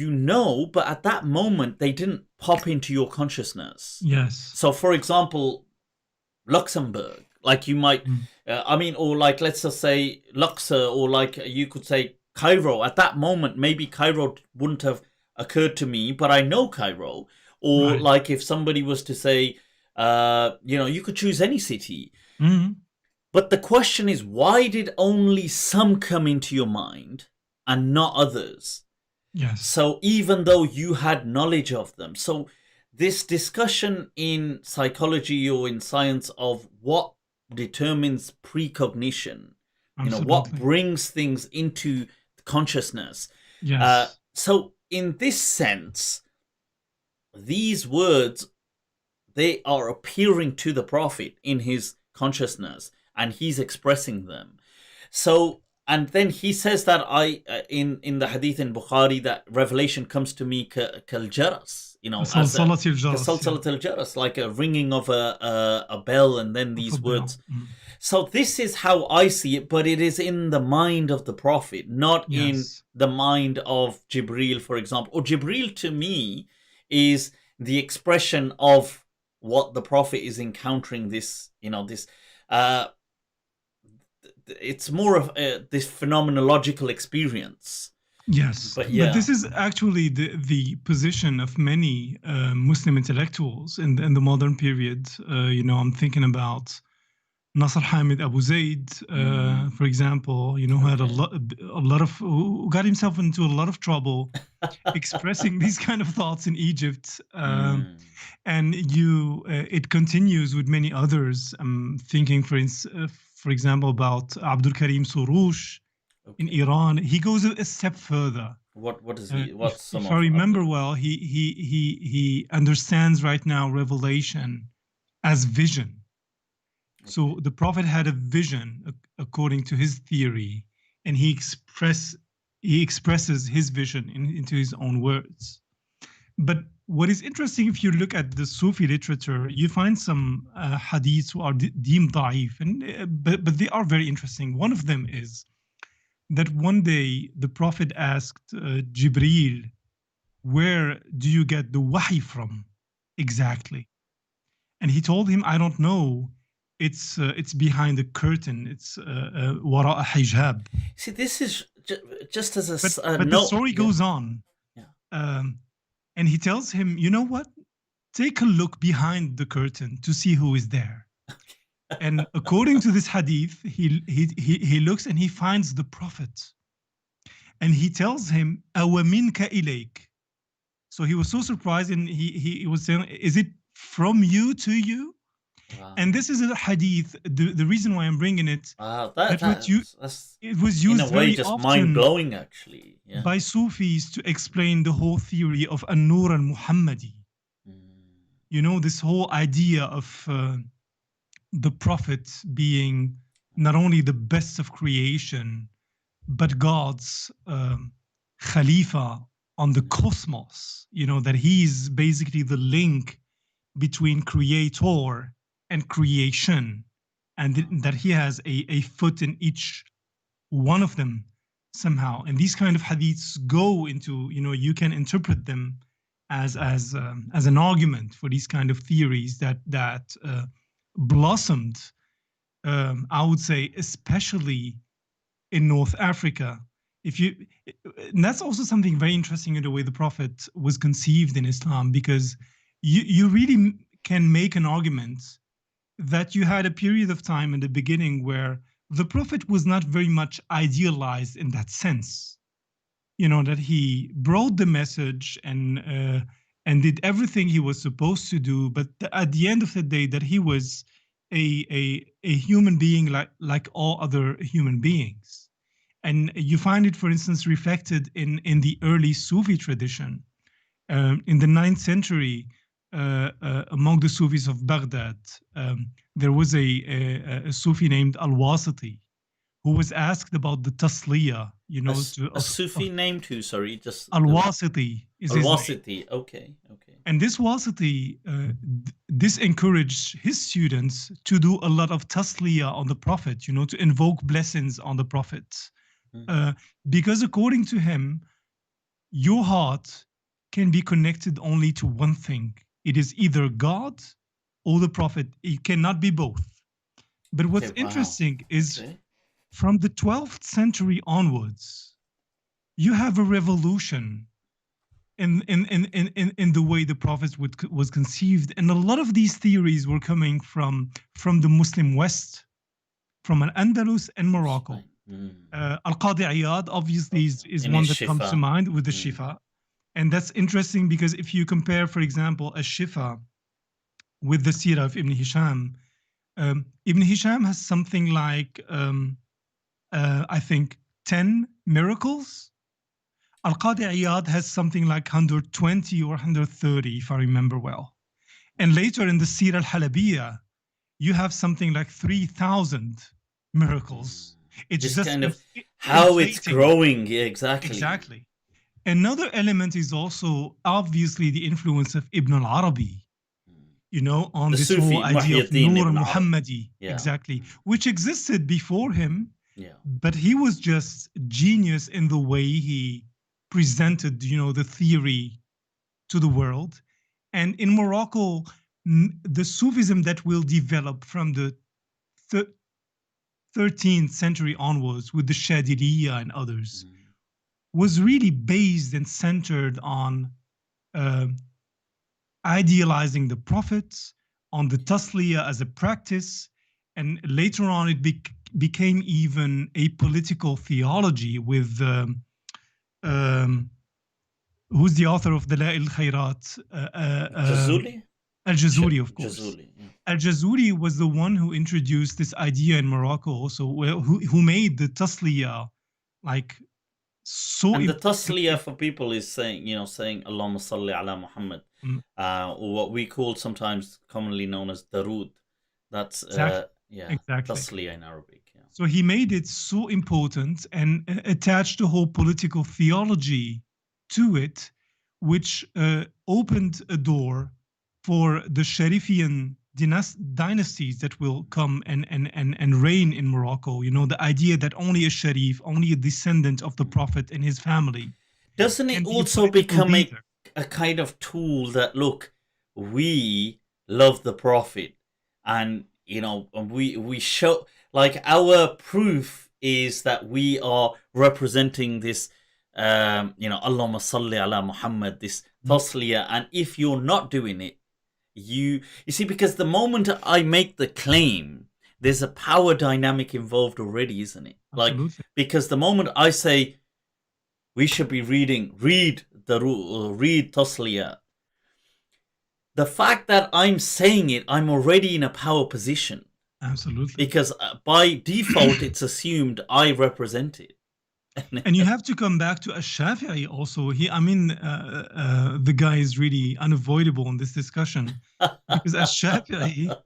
but at that moment they didn't pop into your consciousness. Yes. So, for example, Luxembourg, like you might, or like let's just say Luxor, or like you could say Cairo. At that moment, maybe Cairo wouldn't have occurred to me, but I know Cairo. Or like if somebody was to say, you could choose any city. But the question is, why did only some come into your mind and not others? Yes. So even though you had knowledge of them. So this discussion in psychology or in science of what determines precognition, what brings things into consciousness. Yes. So in this sense, these words, they are appearing to the Prophet in his consciousness, and he's expressing them. So, and then he says that in the hadith in Bukhari, that revelation comes to me kal jaras, jaras, like a ringing of a bell, and then these words. So this is how I see it, but it is in the mind of the Prophet, not in the mind of Jibril, for example. Or Jibril to me is the expression of what the Prophet is encountering. This, it's more of this phenomenological experience. Yes, But but this is actually the position of many Muslim intellectuals in the modern period. I'm thinking about Nasr Hamid Abu Zaid, for example, who had who got himself into a lot of trouble expressing these kind of thoughts in Egypt. And it continues with many others. I'm thinking, for example, about Abdul Karim Soroush in Iran. He goes a step further. What is he? What's some if of I remember well, he understands right now revelation as vision. Okay. So the Prophet had a vision according to his theory, and he expresses his vision into his own words. But what is interesting, if you look at the Sufi literature, you find some hadiths who are deemed da'if, but they are very interesting. One of them is that one day the Prophet asked Jibreel, where do you get the wahi from exactly? And he told him, I don't know. It's behind the curtain. It's wara a hijab. See, this is just as a but the story goes on. Yeah. And he tells him, you know what? Take a look behind the curtain to see who is there. And according to this hadith, he looks and he finds the Prophet. And he tells him, "Awa minka ilayk." So he was so surprised, and he was saying, "Is it from you to you?" Wow. And this is a hadith. The reason why I'm bringing it, it was used in a way very just often, mind-blowing, actually, by Sufis to explain the whole theory of an-nur al-Muhammadi. This whole idea of the Prophet being not only the best of creation, but God's Khalifa on the cosmos, that he's basically the link between creator and creation, and that he has a foot in each one of them somehow. And these kind of hadiths go into, you can interpret them as an argument for these kind of theories that blossomed, I would say, especially in North Africa. And that's also something very interesting in the way the Prophet was conceived in Islam, because you really can make an argument that you had a period of time in the beginning where the Prophet was not very much idealized in that sense. That he brought the message and did everything he was supposed to do, but at the end of the day, that he was a human being like all other human beings. And you find it, for instance, reflected in the early Sufi tradition. In the 9th century, among the Sufis of Baghdad, there was a Sufi named al-Wasiti, who was asked about the tasliya, a Sufi named who? Sorry, just al-Wasiti is his name. Al-Wasiti, okay. And this Wasiti, this encouraged his students to do a lot of tasliya on the Prophet, to invoke blessings on the Prophet. Because according to him, your heart can be connected only to one thing. It is either God or the Prophet. It cannot be both. But what's interesting is from the 12th century onwards, you have a revolution in the way the Prophet was conceived. And a lot of these theories were coming from the Muslim West, from Al-Andalus and Morocco. Al-Qadi Iyad obviously is one that comes to mind with the Shifa. And that's interesting because if you compare, for example, a Shifa with the Sirah of Ibn Hisham, Ibn Hisham has something like, I think, 10 miracles. Al-Qadi Iyad has something like 120 or 130, if I remember well. And later in the Sirah al-Halabiyah, you have something like 3,000 miracles. It's just kind of how it's growing. Yeah, exactly. Another element is also obviously the influence of Ibn al-Arabi, on this whole idea of Nur al-Muhammadi, exactly, which existed before him, but he was just genius in the way he presented, the theory to the world. And in Morocco, the Sufism that will develop from the 13th century onwards with the Shadiliya and others was really based and centered on idealizing the prophets, on the tasliya as a practice, and later on it became even a political theology with who's the author of Dalail al-Khairat? Jazuli? Al-Jazuli, of course. Jazuli, yeah. Al-Jazuli was the one who introduced this idea in Morocco also, who made the tasliya like so And the important. tasliya for people is saying, saying Allahumma salli ala Muhammad, or what we call sometimes commonly known as darood. That's Exactly. tasliya in Arabic. Yeah. So he made it so important and attached a whole political theology to it, which opened a door for the Sharifian dynasties that will come and reign in Morocco. You know, the idea that only a Sharif, only a descendant of the Prophet and his family. Doesn't it also become a kind of tool that, look, we love the Prophet, and we show, like, our proof is that we are representing this Allahumma salli ala Muhammad, this tasliya, and if you're not doing it, you see, because the moment I make the claim, there's a power dynamic involved already, isn't it? Absolutely. Like, because the moment I say we should be read tasliya, the fact that I'm saying it, I'm already in a power position. Absolutely. Because by default, it's assumed I represent it. And you have to come back to Ash-Shafi'i also. The guy is really unavoidable in this discussion because Ash-Shafi'i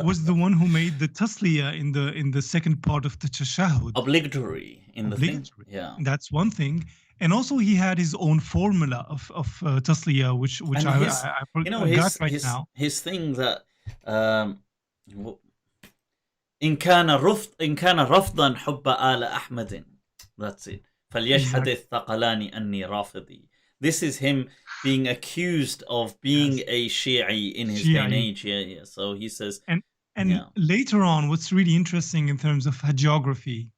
was the one who made the tasliya in the second part of the tashahhud. Obligatory in the thing. Yeah, that's one thing. And also he had his own formula of tasliya, which I forgot right now. His thing that إن كان رفضا حب آل أحمد. That's it. فليشهد الثقلان أني رافضي. This is him being accused of being a Shi'i in his day and age. Yeah. So he says. And later on, what's really interesting in terms of hagiography,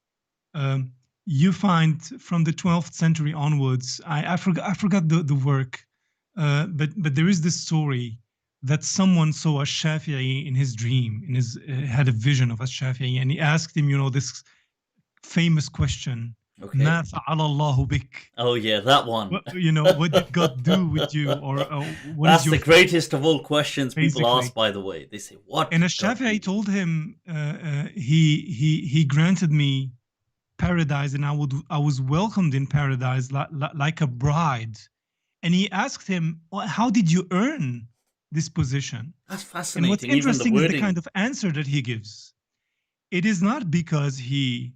you find from the 12th century onwards. I forgot the work, but there is this story that someone saw Ash-Shafi'i in his dream, had a vision of Ash-Shafi'i, and he asked him, this famous question. Okay. Ma fa'ala Allahu bik. Oh yeah, that one. What did God do with you? Or what That's the greatest of all questions people ask, by the way. They say, what? And Ash-Shafi'i told him, he granted me paradise, and I was welcomed in paradise like a bride. And he asked him, how did you earn this position? That's fascinating. And what's interesting is the kind of answer that he gives. It is not because he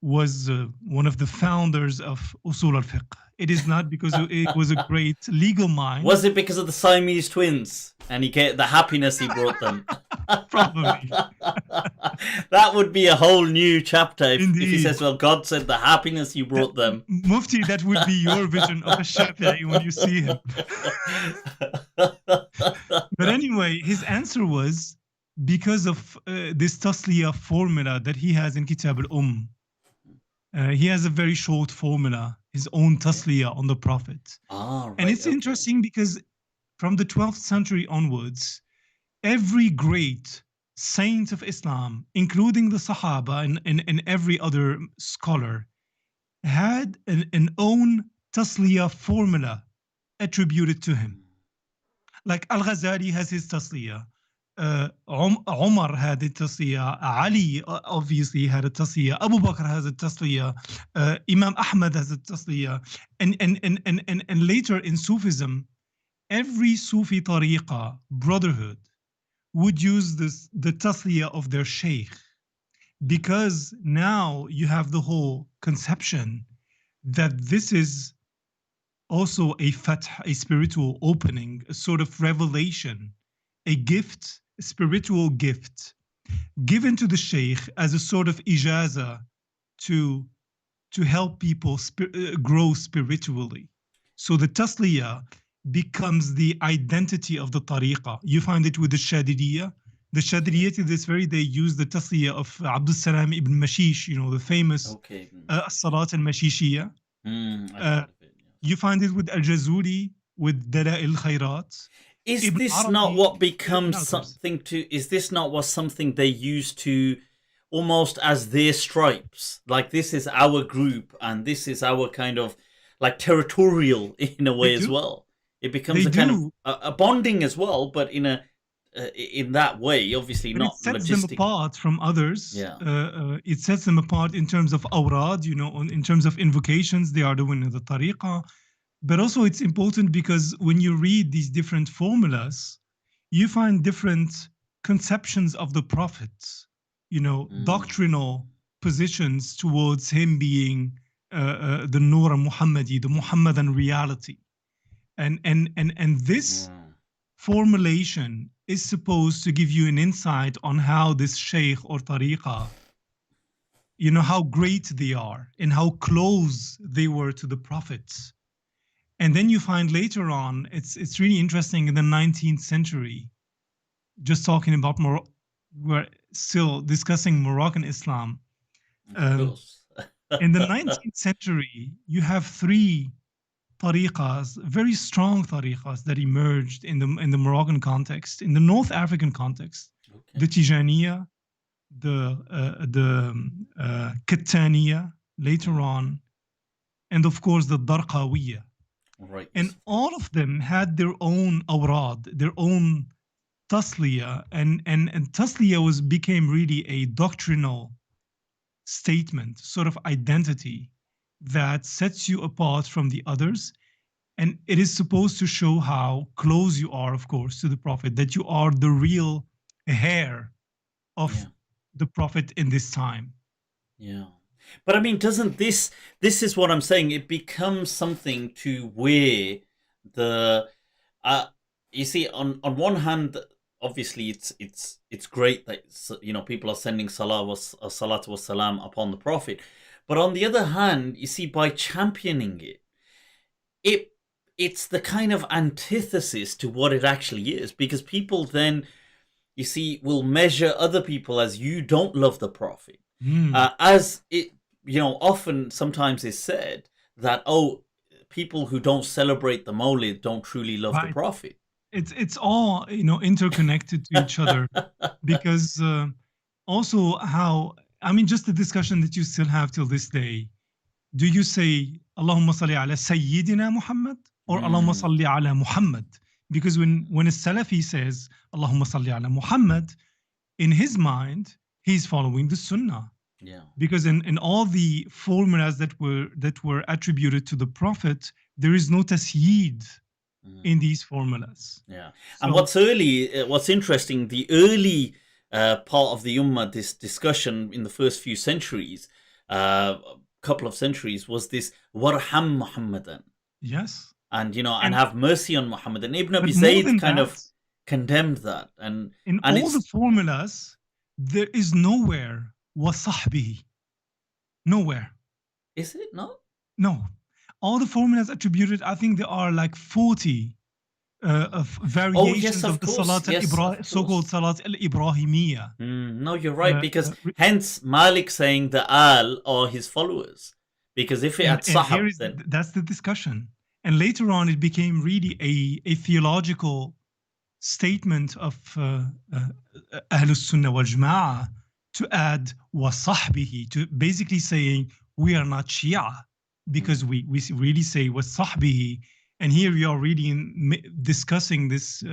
was one of the founders of Usul al-Fiqh. It is not because it was a great legal mind. Was it because of the Siamese twins and he get the happiness he brought them? Probably. That would be a whole new chapter if he says, well, God said the happiness you brought them. Mufti, that would be your vision of a Shafi'i when you see him. But anyway, his answer was because of this tasliya formula that he has in Kitab al-Umm. He has a very short formula, his own tasliya on the Prophet. Right, and it's interesting because from the 12th century onwards, every great saint of Islam, including the Sahaba and every other scholar, had an own tasliya formula attributed to him. Like Al-Ghazali has his tasliya. Umar had a tasliya. Ali obviously had a tasliya. Abu Bakr has a tasliya. Imam Ahmad has a tasliya. And later in Sufism, every Sufi tariqa, brotherhood, would use the tasliya of their sheikh, because now you have the whole conception that this is also a fath, a spiritual opening, a sort of revelation, a gift, a spiritual gift given to the sheikh as a sort of ijaza to help people grow spiritually. So the tasliya becomes the identity of the tariqa. You find it with the Shadidiyya. The Shadidiyya to this very day use the tasliya of Abdul Salam ibn Mashish, the famous Salat al-Mashishiyya. I've Uh, heard of it. Yes. you find it with Al-Jazuli, with Dala'il Khairat. Is Ibn this not Arabi, what and becomes others. something to? Is this not what something they use to, almost as their stripes? Like this is our group, and this is our kind of like territorial in a They way as do. well. It becomes They a kind of do. a bonding as well, but in that way, obviously But it not sets them logistic. apart from others. Yeah. It sets them apart in terms of awrad, in terms of invocations they are doing in the tariqah. But also it's important because when you read these different formulas, you find different conceptions of the Prophet, doctrinal positions towards him being the Nur Muhammadi, the Muhammadan reality. And this formulation is supposed to give you an insight on how this sheikh or tariqah, how great they are and how close they were to the prophets. And then you find later on, it's really interesting in the 19th century, just talking about we're still discussing Moroccan Islam. Of course. In the 19th century, you have three tariqas, very strong tariqas that emerged in the Moroccan context, in the North African context. Okay. The Tijaniya, the Kattaniya later on, and of course the Darqawiya. Right. And all of them had their own awrad, their own tasliya, and tasliya became really a doctrinal statement, sort of identity that sets you apart from the others. And it is supposed to show how close you are, of course, to the Prophet, that you are the real heir of the Prophet in this time. Yeah. But I mean, doesn't this is what I'm saying, it becomes something to where the you see, on one hand, obviously it's great that people are sending salatu was salam upon the Prophet, but on the other hand, you see, by championing it's the kind of antithesis to what it actually is, because people then, you see, will measure other people as, you don't love the Prophet. As it, often sometimes is said that, people who don't celebrate the Mawlid don't truly love the Prophet. It's all interconnected to each other, because also how, just the discussion that you still have till this day. Do you say Allahumma salli ala Sayyidina Muhammad or Allahumma salli ala Muhammad? Because when a Salafi says Allahumma salli ala Muhammad, in his mind he's following the Sunnah. Yeah. Because in all the formulas that were attributed to the Prophet, there is no tasyid in these formulas. Yeah. And what's interesting, the early part of the Ummah, this discussion in the first few centuries, couple of centuries, was this Warham Muhammadan. Yes. And and have mercy on Muhammad. And Ibn Abi Zayd kind of condemned that. And in all the formulas, there is nowhere وَصَحْبِهِ. Nowhere. Is it not? No. All the formulas attributed, I think there are like 40 of variations of the Salat so-called Salat al-Ibrahimiyya. No, you're right, because hence Malik saying the Al are his followers. Because if it had Sahab, then... That's the discussion. And later on, it became really a theological statement of Ahlus Sunnah wal Jama'ah, to add وَصَحْبِهِ, to basically saying we are not Shia, because we really say وَصَحْبِهِ. And here we are really discussing this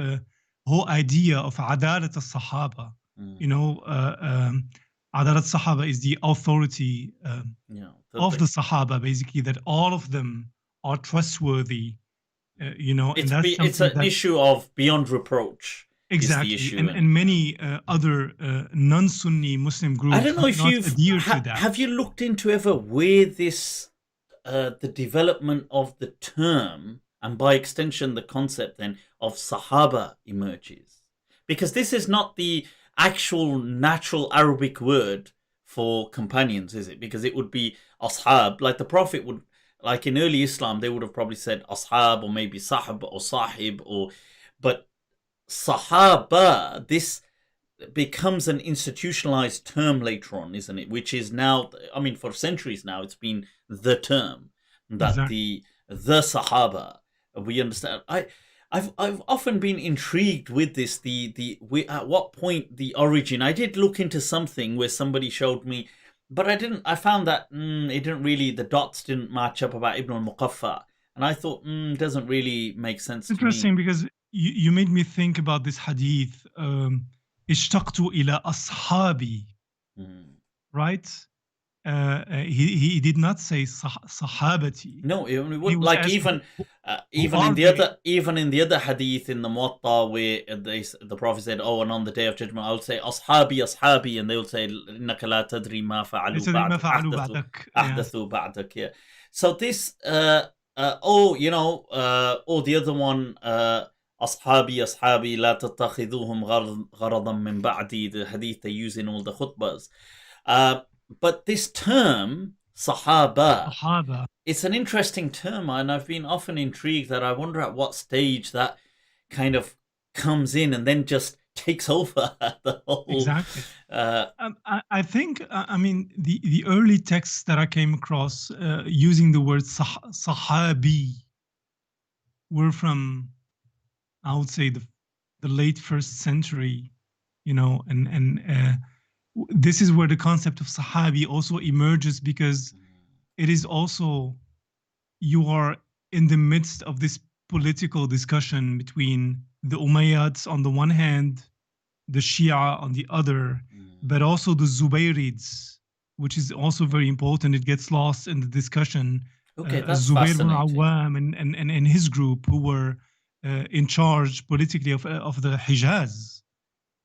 whole idea of Adalat al-Sahaba. Adalat al-Sahaba is the authority of the Sahaba, basically, that all of them are trustworthy. It's an issue of beyond reproach. Exactly, and many other non-Sunni Muslim groups. I don't know if have you looked into ever where this the development of the term, and by extension the concept then of Sahaba, emerges, because this is not the actual natural Arabic word for companions, is it? Because it would be ashab, like the Prophet would, like in early Islam, they would have probably said ashab, or maybe sahab or sahib, but Sahaba, this becomes an institutionalized term later on, isn't it? Which is now, for centuries now, it's been the term. that Exactly. the Sahaba, we understand. I've often been intrigued with this. At what point the origin. I did look into something where somebody showed me, but I didn't. I found that it didn't really. The dots didn't match up about Ibn al-Muqaffa, and I thought doesn't really make sense to me. Interesting, because you made me think about this hadith. اشتقت إلى أصحابي, Mm. right? He did not say sahabati. No, it He would was like asking, who even in are the they? other hadith in the Muwatta where the Prophet said, "Oh, and on the day of judgment, I will say ashabi, ashabi," and they will say, "Innaka la tadri ma fa'alu ليس ما ba'dak, فعلوا بعدك. Yes, ahdathu ba'dak." Yeah. So this, or the other one, ashabi, ashabi, la tattakhiduhum gharadan min ba'di, the hadith they use in all the khutbahs. But this term, sahaba, صحابة. it's an interesting term, and I've been often intrigued that I wonder at what stage that kind of comes in and then just takes over the whole. Exactly. I think, I mean, the early texts that I came across using the word sahabi were from, I would say, the late first century, and this is where the concept of sahabi also emerges, because it is also, you are in the midst of this political discussion between the Umayyads on the one hand, the Shia on the other, but also the Zubayrids, which is also very important. It gets lost in the discussion. Okay, that's Zubair ibn fascinating. Awam and his group, who were in charge politically of the Hijaz,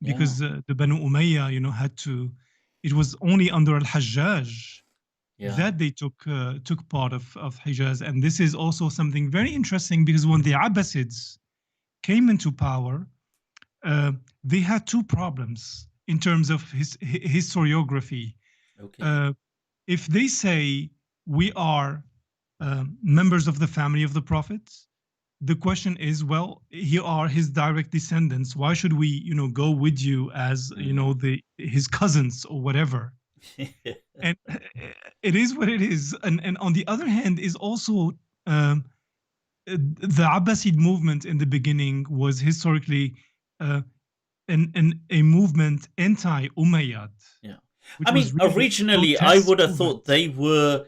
because the Banu Umayya, had to. It was only under al-Hajjaj that they took part of Hijaz, and this is also something very interesting, because when the Abbasids came into power, they had two problems in terms of historiography. Okay. If they say we are members of the family of the Prophet, the question is, well, here are his direct descendants. Why should we, go with you as, his cousins or whatever? And it is what it is. And on the other hand, is also the Abbasid movement in the beginning was historically a movement anti-Umayyad. Yeah. Which I mean, was really a originally, I protest would have movement. thought they were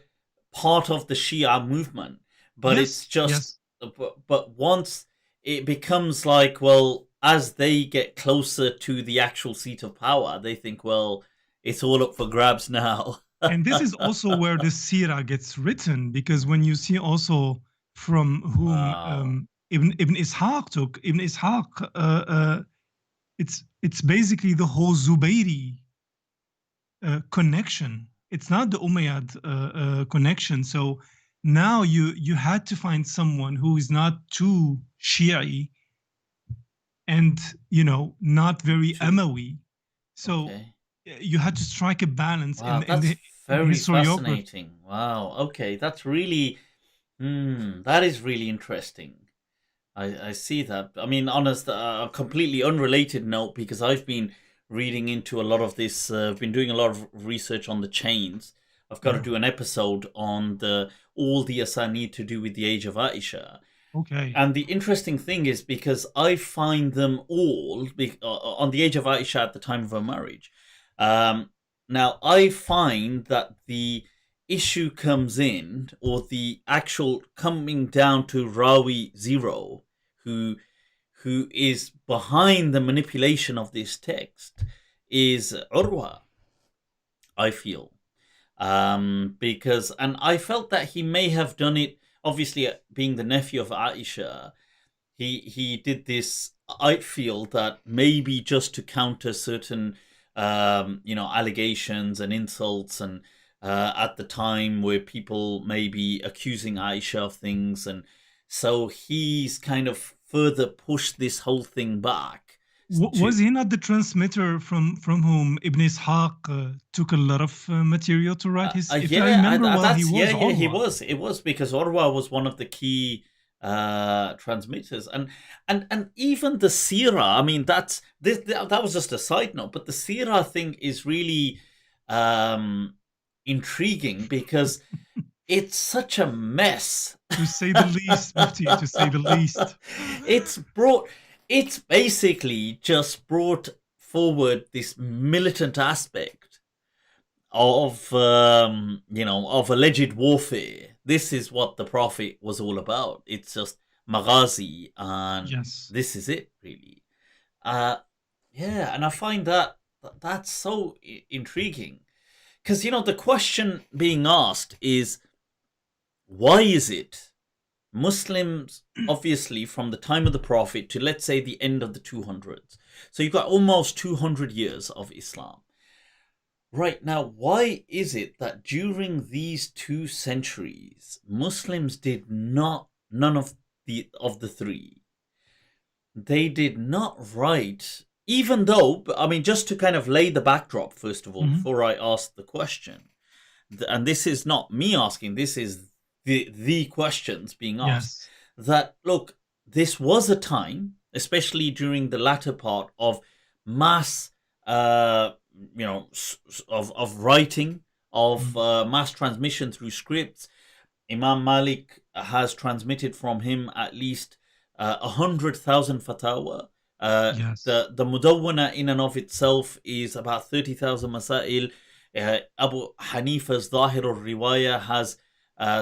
part of the Shia movement, but it's Yes, just, yes. but once it becomes like, well, as they get closer to the actual seat of power, they think, well, it's all up for grabs now. And this is also where the Sira gets written, because when you see also from whom Wow. Ibn Ishaq took, Ibn Ishaq, it's basically the whole Zubayri connection. It's not the Umayyad connection. So now you had to find someone who is not too Shi'i and not very Amawi. So Okay. you had to strike a balance Wow, in that's the very historiography. fascinating. Wow. Okay, that's really, that is really interesting. I see that. I mean, honest, a completely unrelated note, because I've been reading into a lot of this. I've been doing a lot of research on the chains. I've got to Yeah. do an episode on all the asanid to do with the age of Aisha. Okay. And the interesting thing is, because I find them all on the age of Aisha at the time of her marriage. Now, I find that the issue comes in, or the actual coming down to Rawi Zero, who is behind the manipulation of this text, is Urwa, I feel. Because, and I felt that he may have done it, obviously being the nephew of Aisha, he did this, I feel, that maybe just to counter certain allegations and insults, and at the time where people may be accusing Aisha of things, and so he's kind of further pushed this whole thing back to. Was he not the transmitter from whom Ibn Ishaq took a lot of material to write his? If I Yeah, remember well, he that's was he Urwa. was. It was because Orwa was one of the key transmitters, and even the Sira. I mean, that was just a side note, but the Sira thing is really intriguing, because it's such a mess. To say the least, Mufti, to say the least. It's basically just brought forward this militant aspect of of alleged warfare. This is what the Prophet was all about. It's just maghazi, and Yes. this is it really. Yeah, and I find that's so intriguing because the question being asked is, why is it Muslims, obviously from the time of the Prophet to, let's say, the end of the 200s, so you've got almost 200 years of Islam. Right now, why is it that during these 2 centuries, Muslims did not, none of the three, they did not write, even though, I mean, just to kind of lay the backdrop, first of all, before I ask the question, and this is not me asking, this is the questions being asked, that, look, this was a time, especially during the latter part of mass, of writing, of mass transmission through scripts. Imam Malik has transmitted from him at least 100,000 fatwa. The Mudawwana in and of itself is about 30,000 masail. Abu Hanifa's Zahir al-Riwaya has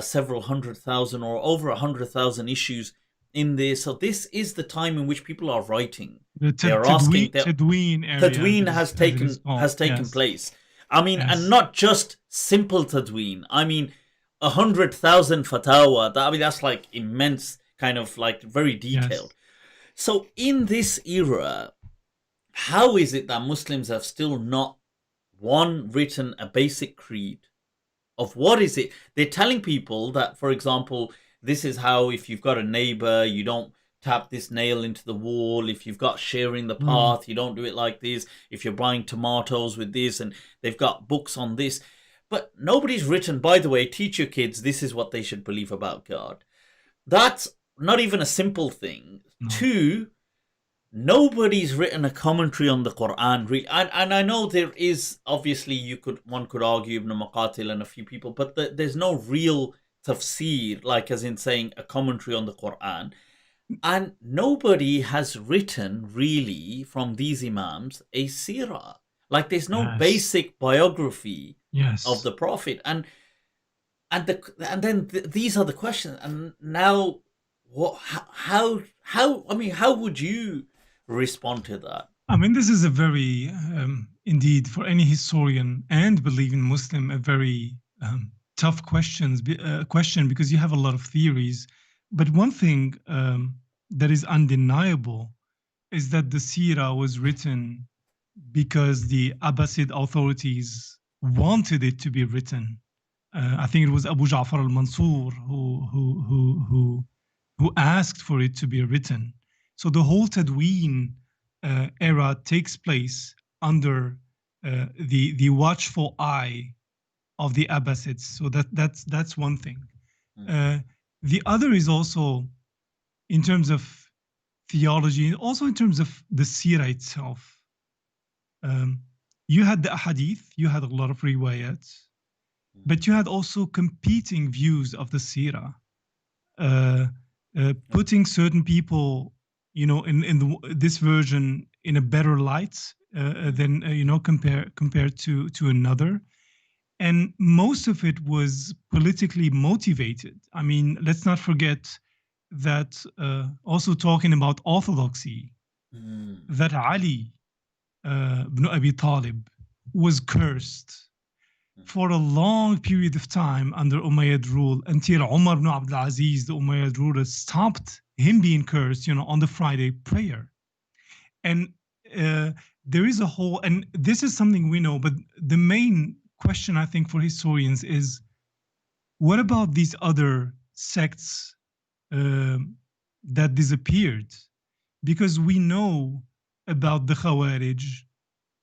several 100,000 or over 100,000 issues in there. So this is the time in which people are writing. They're asking. Tadween has taken place. I mean, and not just simple Tadween. I mean, 100,000 fatawa. I mean, that's like immense, kind of like very detailed. So in this era, how is it that Muslims have still not written a basic creed of what is it? They're telling people that, for example, this is how, if you've got a neighbor, you don't tap this nail into the wall. If you've got sharing the path, you don't do it like this. If you're buying tomatoes with this, and they've got books on this. But nobody's written, by the way, teach your kids this is what they should believe about God. That's not even a simple thing. No. 2, nobody's written a commentary on the Quran. And I know there is, obviously, one could argue Ibn Maqatil and a few people, but there's no real tafsir, like as in saying a commentary on the Quran. And nobody has written, really, from these imams, a seerah. Like, there's no basic biography of the Prophet. And then these are the questions. And now, how would you respond to that? I mean, this is a very, indeed, for any historian and believing Muslim, a very tough question, because you have a lot of theories. But one thing that is undeniable is that the Sirah was written because the Abbasid authorities wanted it to be written. I think it was Abu Ja'far al-Mansur who asked for it to be written. So the whole Tadween era takes place under the watchful eye of the Abbasids. So that's one thing. The other is also in terms of theology, and also in terms of the Sirah itself. You had the Ahadith, you had a lot of riwayat, but you had also competing views of the Sirah, putting certain people, in this version in a better light than compared to another. And most of it was politically motivated. I mean, let's not forget that also talking about Orthodoxy, that Ali ibn Abi Talib was cursed for a long period of time under Umayyad rule, until Umar ibn Abdul Aziz, the Umayyad ruler, stopped him being cursed, on the Friday prayer. And there is a whole, and this is something we know, but the main question, I think, for historians is, what about these other sects that disappeared? Because we know about the Khawarij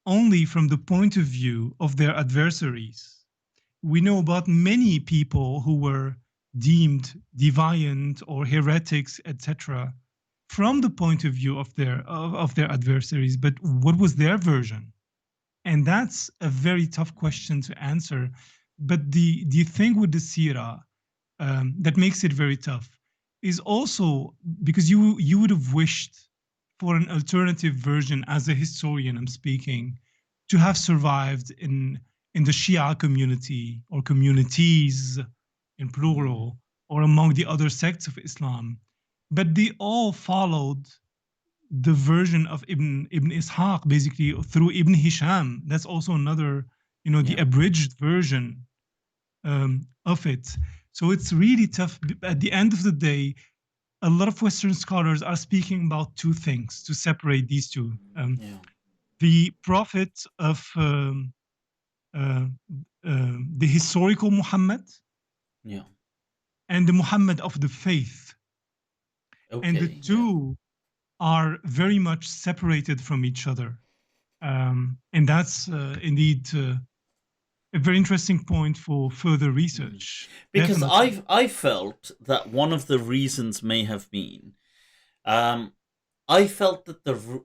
only from the point of view of their adversaries. We know about many people who were deemed deviant or heretics, etc., from the point of view of their adversaries. But what was their version? And that's a very tough question to answer. But the thing with the Sirah that makes it very tough is also because you would have wished for an alternative version as a historian, I'm speaking, to have survived in the Shia community or communities in plural, or among the other sects of Islam. But they all followed the version of Ibn Ishaq, basically through Ibn Hisham. That's also another, the abridged version of it. So it's really tough. At the end of the day, a lot of Western scholars are speaking about two things to separate these two. The prophet of the historical Muhammad, and the Muhammad of the faith. And the two are very much separated from each other. And that's indeed a very interesting point for further research. Because I felt that one of the reasons may have been, I felt that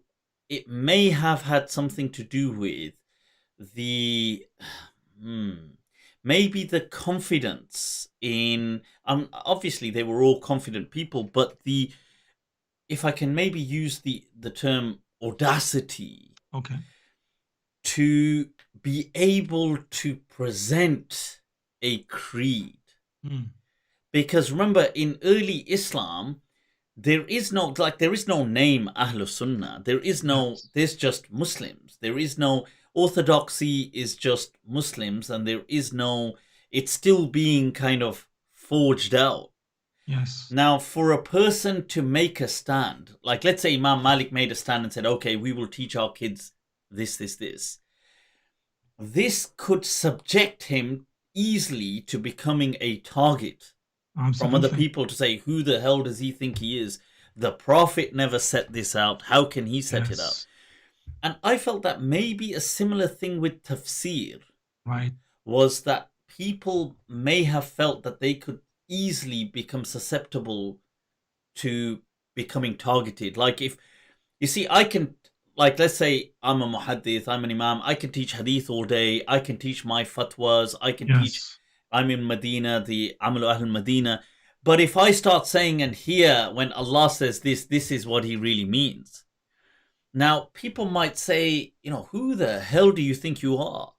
it may have had something to do with the maybe the confidence in, obviously they were all confident people, but if I can maybe use the term audacity, to be able to present a creed. Because remember, in early Islam, there is no name Ahlus Sunnah. There's just Muslims. There is no Orthodoxy, is just Muslims, and it's still being kind of forged out. Yes. Now, for a person to make a stand, like let's say Imam Malik made a stand and said, okay, we will teach our kids this. This could subject him easily to becoming a target from other people to say, who the hell does he think he is? The Prophet never set this out. How can he set it out? And I felt that maybe a similar thing with tafsir was that people may have felt that they could easily become susceptible to becoming targeted. Like if, you see, I can, like let's say I'm a muhaddith, I'm an imam, I can teach hadith all day, I can teach my fatwas, I can teach, I'm in Medina, the Amalu Ahl Medina. But if I start saying, and here when Allah says this is what he really means. Now, people might say, who the hell do you think you are?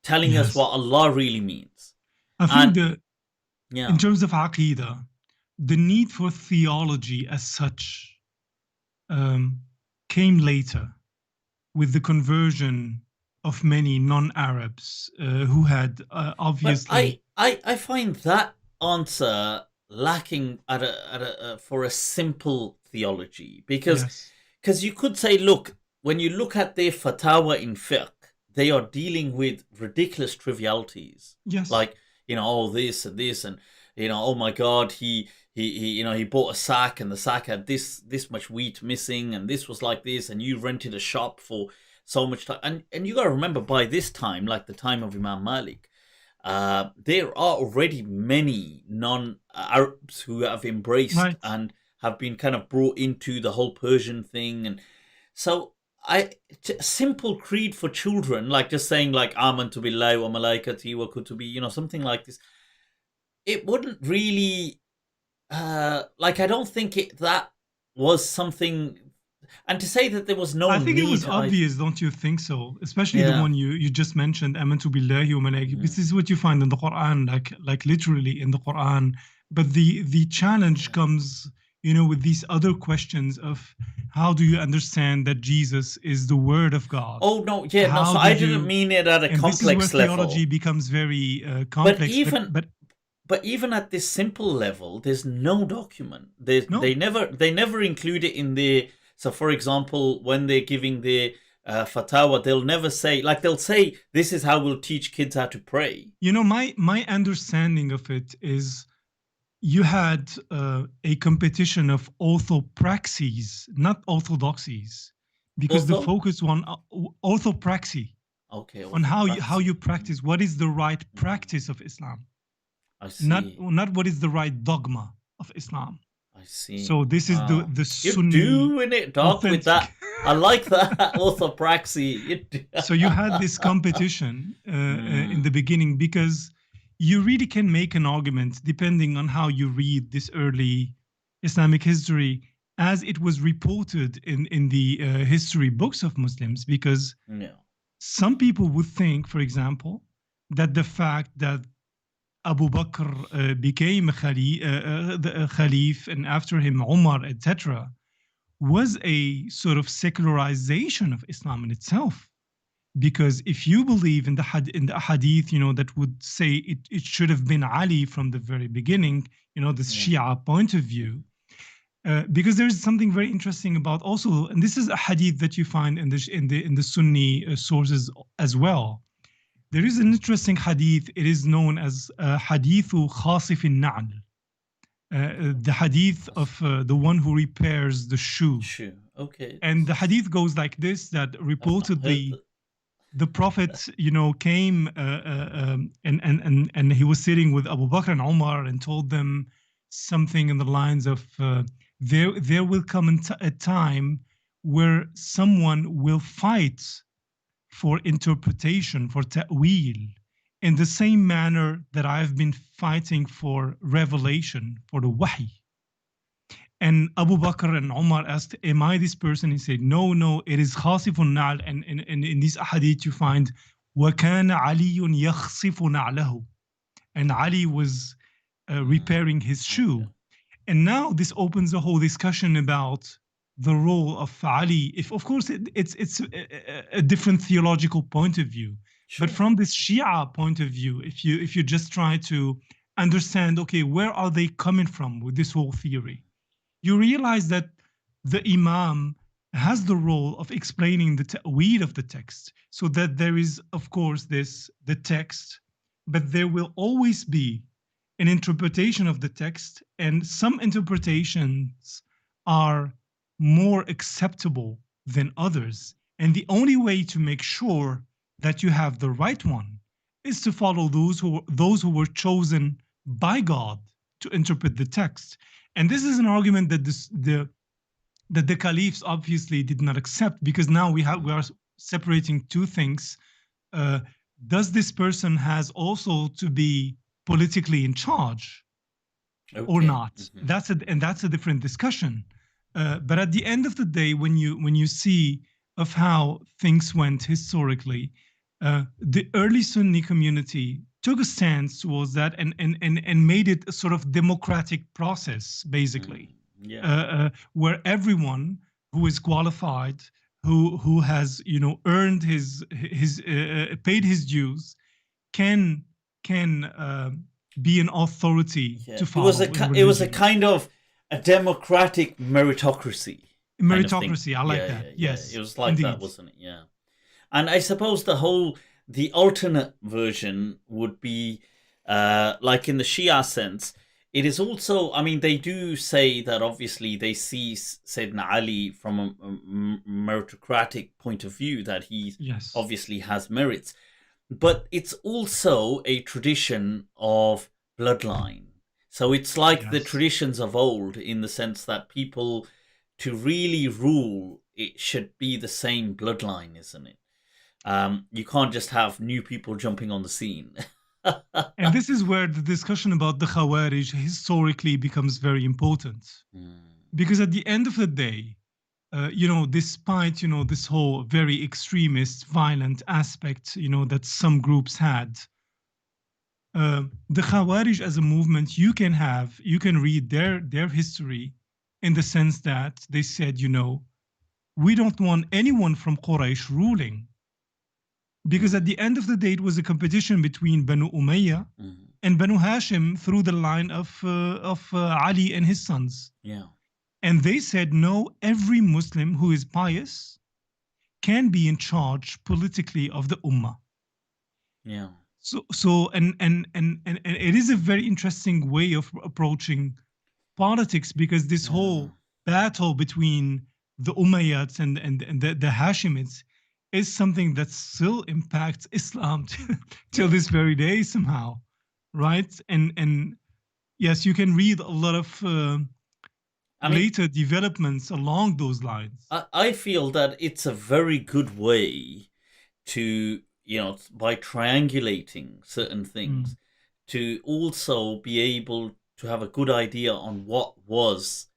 Telling us what Allah really means. I think in terms of Aqidah, the need for theology as such came later with the conversion of many non-Arabs who had obviously... But I find that answer lacking for a simple theology, because you could say, look, when you look at their fatwa in fiqh, they are dealing with ridiculous trivialities. Like, this and this, and, oh my God, he bought a sack and the sack had this much wheat missing, and this was like this, and you rented a shop for so much time. And you got to remember, by this time, like the time of Imam Malik, there are already many non-Arabs who have embraced and have been kind of brought into the whole Persian thing. And so simple creed for children, like just saying like amantu billahi wa malaikati wa kutubi, something like this, it wouldn't really I don't think that was something. And to say that there was no need, I think it was obvious, don't you think so? Especially the one you just mentioned, amantu billahi wa malaikati. This is what you find in the Quran, like literally in the Quran. But the challenge comes, with these other questions of how do you understand that Jesus is the Word of God? Oh, no, so I didn't mean it at a complex level. This is where theology becomes very complex. But even at this simple level, there's no document. They never include it in the. So, for example, when they're giving the fatwa, they'll never say, like they'll say, this is how we'll teach kids how to pray. My understanding of it is, you had a competition of orthopraxies, not orthodoxies, because the focus on orthopraxy, on how you practice, what is the right practice of Islam. I see. Not what is the right dogma of Islam. I see. So this is the Sunni. You're doing it, dog, with that. I like that orthopraxy. So you had this competition in the beginning because you really can make an argument depending on how you read this early Islamic history as it was reported in the history books of Muslims, because Yeah. some people would think, for example, that the fact that Abu Bakr became the Khalif, and after him Umar, etc., was a sort of secularization of Islam in itself. Because if you believe in the hadith, that would say it should have been Ali from the very beginning, this Shia point of view. Because there's something very interesting about also, and this is a hadith that you find in the Sunni sources as well. There is an interesting hadith. It is known as hadithu khasif al-na'l, the hadith of the one who repairs the shoe. Okay. And the hadith goes like this: that reportedly the Prophet, came and he was sitting with Abu Bakr and Umar and told them something in the lines of, there will come a time where someone will fight for interpretation, for ta'wil, in the same manner that I've been fighting for revelation, for the wahy. And Abu Bakr and Umar asked, am I this person? He said, no, it is khasifun na'al. And in this hadith you find, وَكَانَ عَلِيٌّ يَخْصِفُ نَعْلَهُ. And Ali was repairing his shoe. Okay. And now this opens a whole discussion about the role of Ali. If, of course, it's a different theological point of view. Sure. But from this Shia point of view, if you just try to understand, okay, where are they coming from with this whole theory? You realize that the Imam has the role of explaining the ta'weed of the text, so that there is, of course, the text, but there will always be an interpretation of the text, and some interpretations are more acceptable than others. And the only way to make sure that you have the right one is to follow those who were chosen by God to interpret the text. And this is an argument that the caliphs obviously did not accept, because now we are separating two things. Does this person has also to be politically in charge or not? Mm-hmm. That's a different discussion. But at the end of the day, when you see of how things went historically, the early Sunni community took a stance towards that and made it a sort of democratic process, basically, where everyone who is qualified, who has earned his paid his dues, can be an authority to follow. It was a kind of a democratic meritocracy. Meritocracy, I like that. Yes, it was like indeed. that, wasn't it? Yeah. And I suppose the alternate version would be, like in the Shia sense, it is also, I mean, they do say that obviously they see Sayyidina Ali from a meritocratic point of view, that he obviously has merits. But it's also a tradition of bloodline. So it's like the traditions of old, in the sense that people, to really rule, it should be the same bloodline, isn't it? You can't just have new people jumping on the scene. And this is where the discussion about the Khawarij historically becomes very important. Because at the end of the day, despite, this whole very extremist, violent aspect, that some groups had, the Khawarij as a movement, you can read their history in the sense that they said, we don't want anyone from Quraysh ruling. Because at the end of the day, it was a competition between Banu Umayyah and Banu Hashim through the line of Ali and his sons. Yeah. And they said, no, every Muslim who is pious can be in charge politically of the Ummah. Yeah. So and it is a very interesting way of approaching politics, because this whole battle between the Umayyads and the Hashimids is something that still impacts Islam till this very day somehow, right? And yes, you can read a lot of later developments along those lines. I feel that it's a very good way to, by triangulating certain things, to also be able to have a good idea on what was,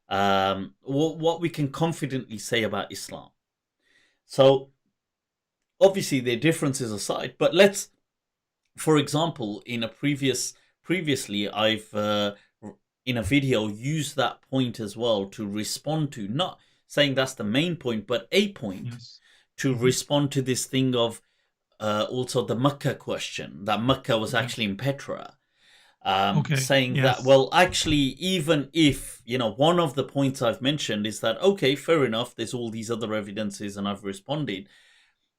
what we can confidently say about Islam. So obviously their differences aside, but let's, for example, in a previously I've in a video used that point as well to respond to, not saying that's the main point, but a point Yes. to respond to this thing of also the Mecca question, that Mecca was actually in Petra. Saying that, well, actually, even if, one of the points I've mentioned is that, okay, fair enough, there's all these other evidences and I've responded.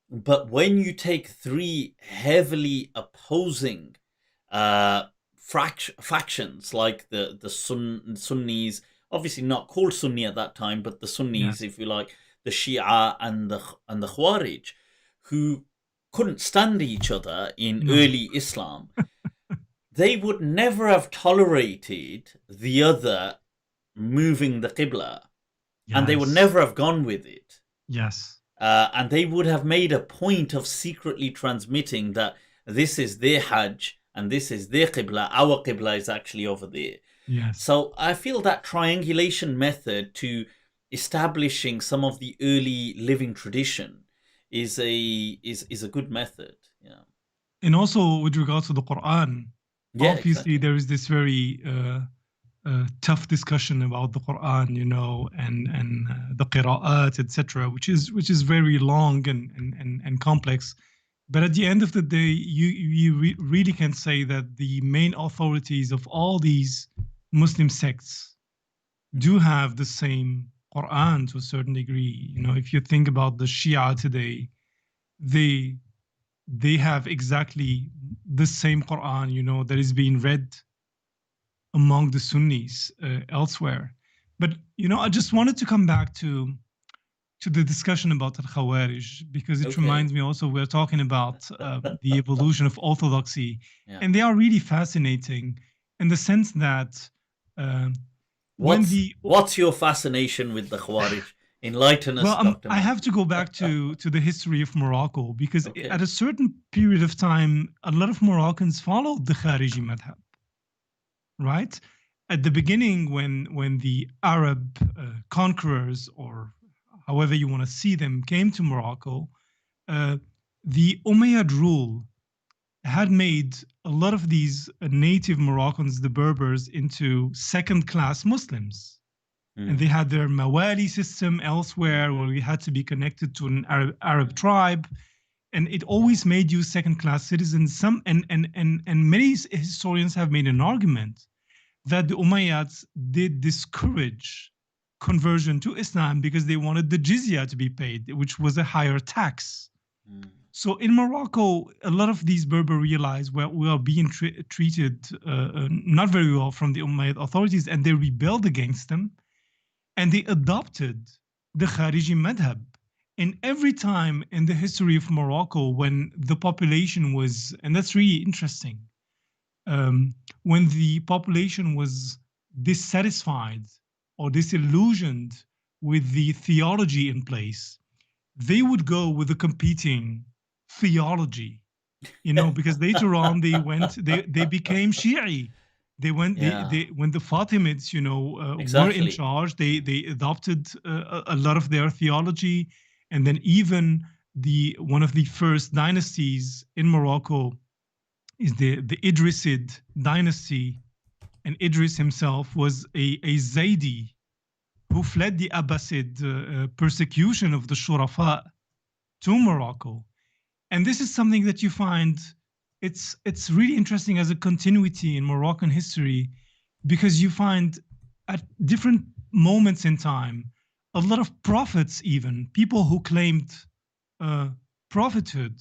But when you take three heavily opposing factions, like the Sunnis, obviously not called Sunni at that time, but the Sunnis, if you like, the Shia and the Khawarij, who couldn't stand each other in early Islam, they would never have tolerated the other moving the Qibla, and they would never have gone with it. Yes. And they would have made a point of secretly transmitting that this is their Hajj and this is their Qibla. Our Qibla is actually over there. Yes. So I feel that triangulation method to establishing some of the early living tradition is a good method. Yeah. And also with regards to the Quran, obviously there is this very tough discussion about the Quran, and the qira'at, etc., which is very long and complex. But at the end of the day, you really can say that the main authorities of all these Muslim sects do have the same Quran to a certain degree. If you think about the Shia today, they have exactly the same Quran, that is being read among the Sunnis elsewhere. But, I just wanted to come back to the discussion about al-Khawarij, because it reminds me also, we're talking about the evolution of Orthodoxy. Yeah. And they are really fascinating in the sense that what's your fascination with the Khawarij? Enlighten us, Dr. I have to go back to the history of Morocco, because at a certain period of time, a lot of Moroccans followed the Khariji madhab, right? At the beginning, when the Arab conquerors, or however you want to see them, came to Morocco, the Umayyad rule had made a lot of these native Moroccans, the Berbers, into second-class Muslims. And they had their Mawali system elsewhere, where we had to be connected to an Arab tribe, and it always made you second-class citizens. And many historians have made an argument that the Umayyads did discourage conversion to Islam because they wanted the jizya to be paid, which was a higher tax. So in Morocco, a lot of these Berber realized, well, we are being treated not very well from the Umayyad authorities, and they rebelled against them. And they adopted the Khariji madhab. And every time in the history of Morocco, when the population was, and that's really interesting, when the population was dissatisfied or disillusioned with the theology in place, they would go with the competing theology, because later on they became Shi'i. They went. When the Fatimids, were in charge, they adopted a lot of their theology, and then even one of the first dynasties in Morocco is the Idrisid dynasty, and Idris himself was a Zaydi who fled the Abbasid persecution of the Shurafa to Morocco, and this is something that you find. It's really interesting as a continuity in Moroccan history, because you find at different moments in time a lot of prophets, even people who claimed prophethood,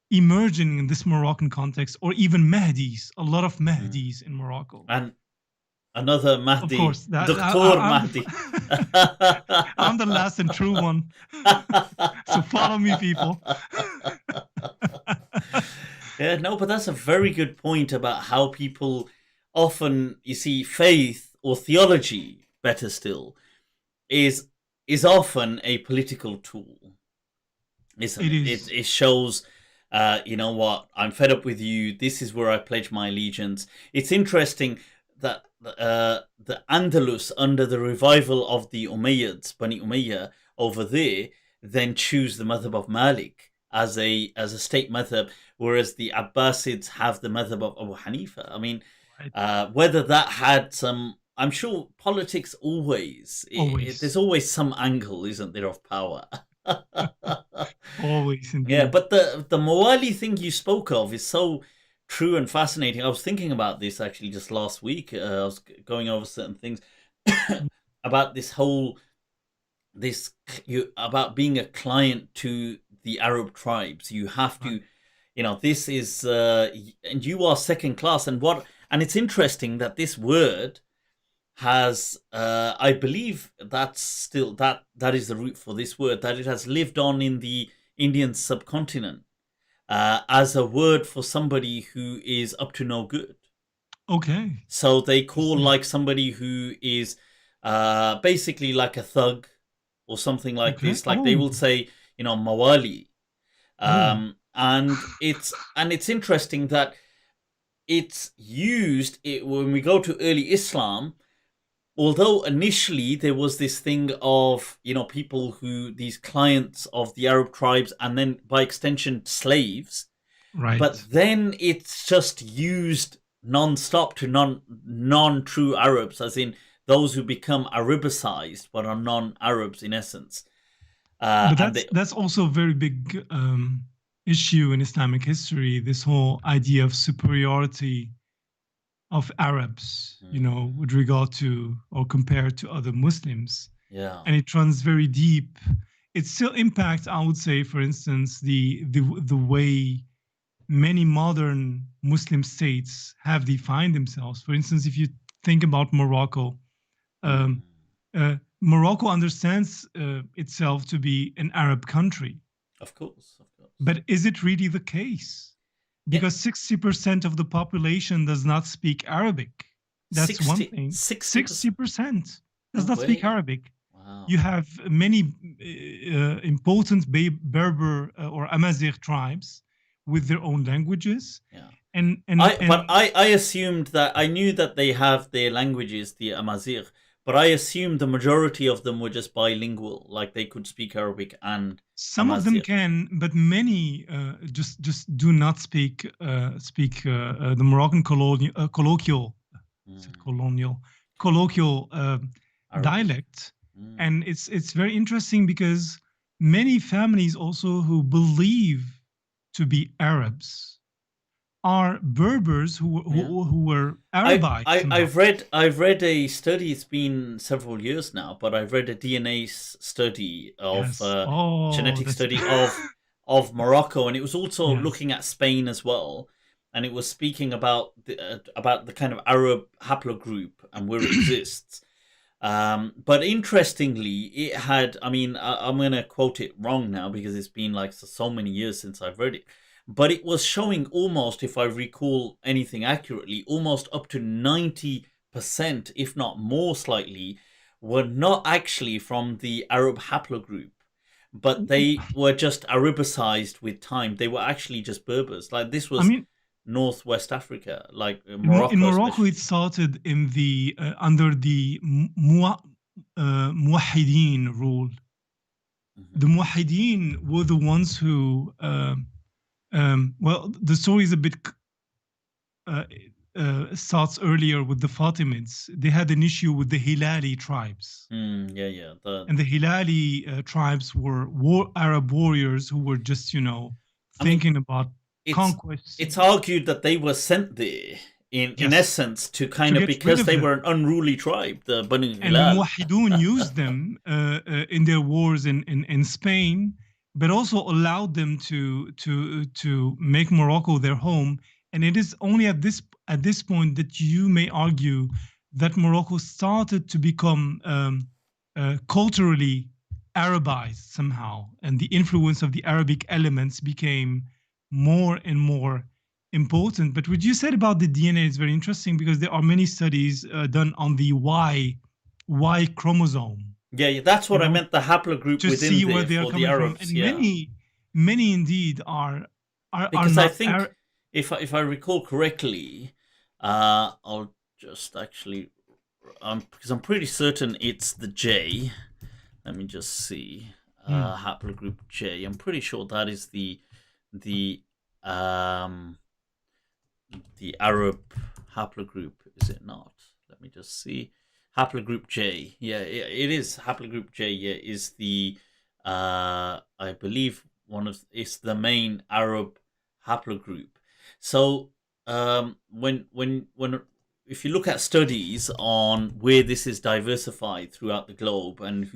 emerging in this Moroccan context, or even Mahdis, a lot of Mahdis in Morocco. And another Mahdi, of course, Dr. Mahdi. I'm the last and true one. So follow me, people. Yeah, no, but that's a very good point about how people often, you see, faith or theology, better still, is often a political tool. Isn't it? It shows you know what, I'm fed up with you. This is where I pledge my allegiance. It's interesting that the Andalus, under the revival of the Umayyads, Bani Umayyah, over there, then choose the madhab of Malik as a state madhab, whereas the Abbasids have the madhab of Abu Hanifa. I mean, Right. whether that had some, I'm sure politics always, there's Always. always some angle, isn't there, of power. Always, Yeah, indeed. but the Mawali thing you spoke of is so true and fascinating. I was thinking about this actually just last week. I was going over certain things about this whole this you about being a client to the Arab tribes. You have Right. to, this is and you are second class. And it's interesting that this word has, I believe that's still that is the root for this word, that it has lived on in the Indian subcontinent as a word for somebody who is up to no good. Okay. So they call Interesting. like somebody who is basically like a thug or something like Okay. this. Like they will say, Mawali. Oh, And it's interesting that it's used when we go to early Islam. Although initially there was this thing of, people who, these clients of the Arab tribes, and then by extension slaves, right. but then it's just used non-stop to non-true Arabs, as in those who become Arabicized but are non-Arabs in essence. But And they, that's also a very big issue in Islamic history. This whole idea of superiority of Arabs, with regard to or compared to other Muslims, yeah, and it runs very deep. It still impacts, I would say, for instance, the way many modern Muslim states have defined themselves. For instance, if you think about Morocco, um, Morocco understands itself to be an Arab country. of course, of course. But is it really the case? Yeah, Because 60% of the population does not speak Arabic. That's one 60, thing. 60%. 60% No does not speak way. Arabic. Wow. You have many important Berber or Amazigh tribes with their own languages. Yeah. And I assumed that, I knew that they have their languages, the Amazigh, but I assumed the majority of them were just bilingual, like they could speak Arabic and some of them Amazigh. can, but many just do not speak the Moroccan colloquial, is it colloquial Arabic. dialect. And it's very interesting because many families also who believe to be Arabs are Berbers Yeah. who were Arabized somehow. I've read a study. It's been several years now, but I've read a DNA study of Yes. Oh, genetic that's study of Morocco, and it was also yes. looking at Spain as well, and it was speaking about the kind of Arab haplogroup and where it exists. But interestingly, it had. I mean, I'm going to quote it wrong now because it's been like so many years since I've read it. But it was showing almost, if I recall anything accurately, almost up to 90%, if not more slightly, were not actually from the Arab haplogroup, but they were just Arabicized with time. They were actually just Berbers. Like this I was mean, Northwest Africa, like in Morocco Morocco, especially. it started in the under the Muwahideen rule. The Mm-hmm. Muwahideen were the ones who, well, the story is a bit uh, starts earlier with the Fatimids. They had an issue with the Hilali tribes. Yeah, yeah. And the Hilali tribes were Arab warriors who were just, I mean, thinking about it's conquest it's argued that they were sent there in yes, essence to to kind of, get rid because of they them. were an unruly tribe, the Banu And the Hilal. Muwahidun used them in their wars in Spain, but also allowed them to make Morocco their home. And it is only at this point that you may argue that Morocco started to become culturally Arabized somehow, and the influence of the Arabic elements became more and more important. But what you said about the DNA is very interesting because there are many studies done on the Y chromosome, Yeah, yeah, that's you what I know, meant. The haplogroup to within see where there they are for the coming from. Arabs. And Yeah. many indeed are are Because I not think, if I recall correctly, I'll just actually, because I'm pretty certain it's the J. Let me just see. Haplogroup J. I'm pretty sure that is the um the Arab haplogroup, is it not? Let me just see. Haplogroup J. Yeah, it is. Haplogroup J, yeah, is the I believe it's the main Arab haplogroup. So when if you look at studies on where this is diversified throughout the globe and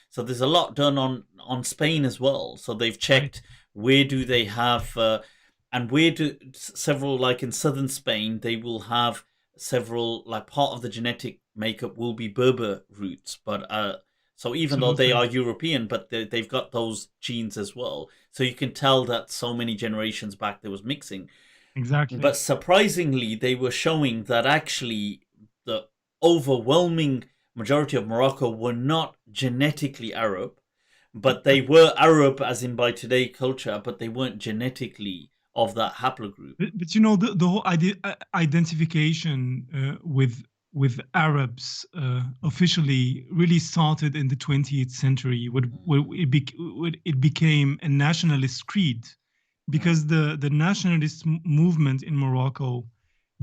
so there's a lot done on Spain as well. So they've checked where do they have and where do several, like in southern Spain, they will have several, like part of the genetic makeup will be Berber roots, but so even though they are European, but they've got those genes as well. So you can tell that so many generations back there was mixing. Exactly. But surprisingly, they were showing that actually the overwhelming majority of Morocco were not genetically Arab, but they were Arab as in by today culture, but they weren't genetically of that haplogroup. But you know, the whole identification with Arabs officially really started in the 20th century, when it became a nationalist creed, because the nationalist movement in Morocco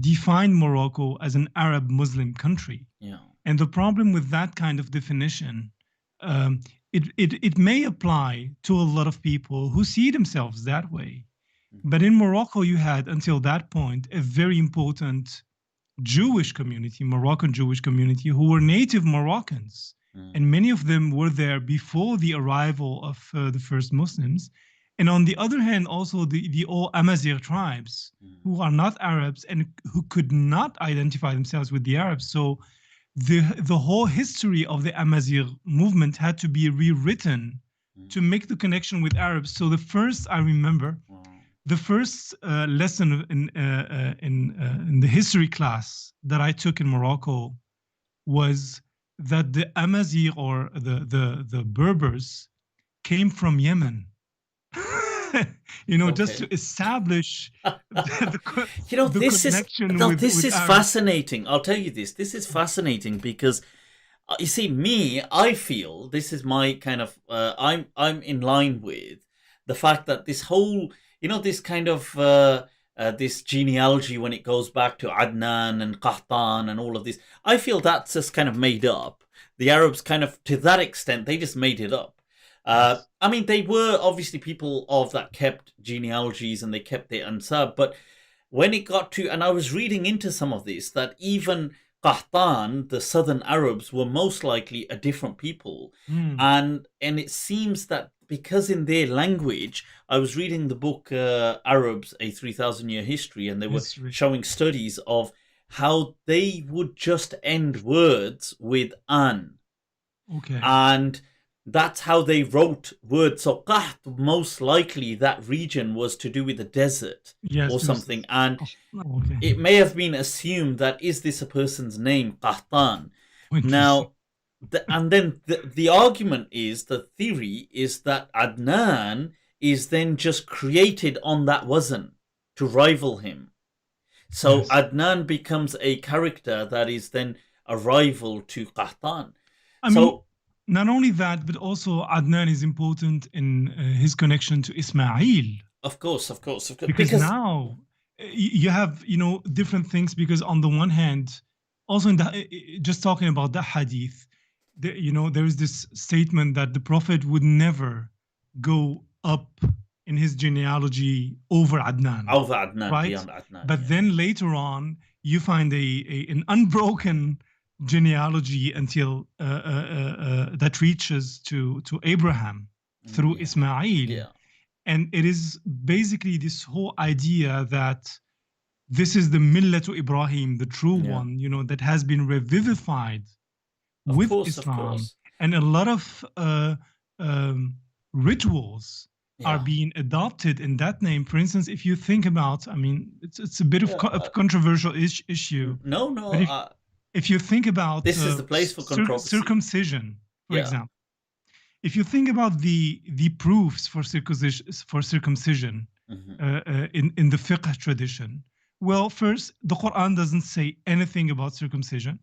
defined Morocco as an Arab Muslim country. Yeah. And the problem with that kind of definition, it may apply to a lot of people who see themselves that way. But in Morocco, you had, until that point, a very important Jewish community, Moroccan Jewish community, who were native Moroccans. And many of them were there before the arrival of the first Muslims. And on the other hand, also the old Amazigh tribes, who are not Arabs and who could not identify themselves with the Arabs. So the whole history of the Amazigh movement had to be rewritten to make the connection with Arabs. So the first, I remember, the first lesson in the history class that I took in Morocco was that the Amazigh, or the Berbers, came from Yemen. Just to establish this connection this is Arabs. fascinating. I'll tell you this. This is fascinating because you see, I feel this is my kind of I'm in line with the fact that this whole, this kind of this genealogy, when it goes back to Adnan and Qahtan and all of this, I feel that's just kind of made up. The Arabs kind of, to that extent, they just made it up. I mean, they were obviously people that kept genealogies and they kept their ansab, but when it got to, and I was reading into some of this, that even Qahtan, the southern Arabs, were most likely a different people. And it seems that because in their language, I was reading the book Arabs, A 3,000-Year History, and they were showing studies of how they would just end words with an. Okay. And that's how they wrote words. So Qaht, most likely that region was to do with the desert or something. And it may have been assumed that, is this a person's name, Qahtan? Now, and then the argument is, the theory is that Adnan is then just created on that wazn to rival him. So Adnan becomes a character that is then a rival to Qahtan. I mean, not only that, but also Adnan is important in his connection to Ismail. Of course. Because now you have, different things, because on the one hand, also just talking about the hadith, there is this statement that the Prophet would never go up in his genealogy over Adnan. Right? Beyond Adnan. But then later on, you find an unbroken genealogy until that reaches to Abraham through Ismail. Yeah. And it is basically this whole idea that this is the Millatu Ibrahim, the true one, that has been revivified with Islam. And a lot of rituals are being adopted in that name. For instance, if you think about, I mean, it's a bit of a controversial issue. No. If you think about this is the place for controversy. Circumcision, for example, if you think about the proofs for circumcision, in the fiqh tradition? Well, first, the Quran doesn't say anything about circumcision.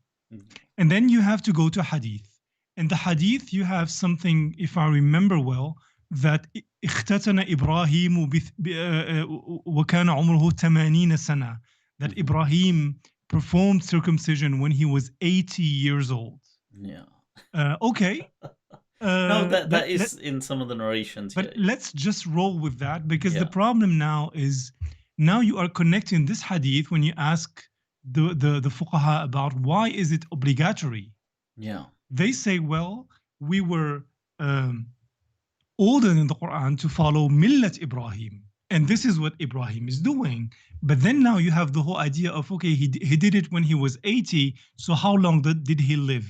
And then you have to go to hadith. In the hadith, you have something, if I remember well, that اختتن إبراهيم وكان عمره 80 سنة. That Ibrahim performed circumcision when he was 80 years old. Yeah. Okay. No, that is in some of the narrations. But let's just roll with that, because Yeah. the problem now is, now you are connecting this hadith when you ask the fuqaha about why is it obligatory. Yeah. They say, well, we were ordered in the Quran to follow Millat Ibrahim, and this is what Ibrahim is doing. But then now you have the whole idea of, okay, he did it when he was 80, so how long did he live?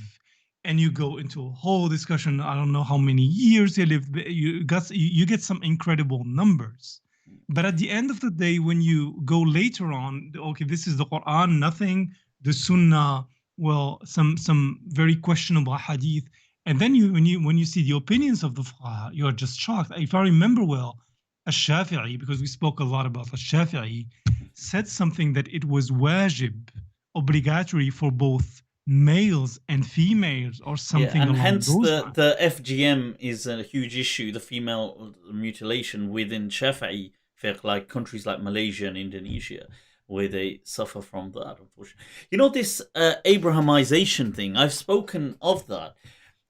And you go into a whole discussion. I don't know how many years he lived. You get some incredible numbers. But at the end of the day, when you go later on, okay, this is the Quran, nothing, the Sunnah, well, some very questionable hadith. And then when you see the opinions of the fuqaha, you are just shocked. If I remember well, Ash-Shafi'i, because we spoke a lot about Ash-Shafi'i, said something that it was wajib, obligatory for both males and females, or something and along hence those lines. the FGM is a huge issue, the female mutilation within Shafi'i fiqh, like countries like Malaysia and Indonesia, where they suffer from that, unfortunately. You know, this Abrahamization thing, I've spoken of that.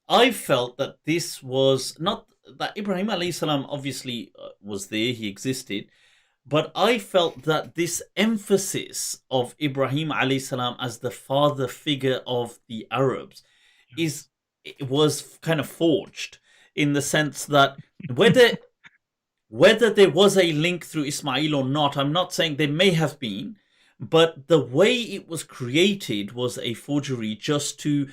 I felt that this was not, that Ibrahim alayhi salam obviously was there, he existed, but I felt that this emphasis of Ibrahim alayhi salam as the father figure of the Arabs was kind of forged, in the sense that whether there was a link through Ismail or not, I'm not saying there may have been, but the way it was created was a forgery just to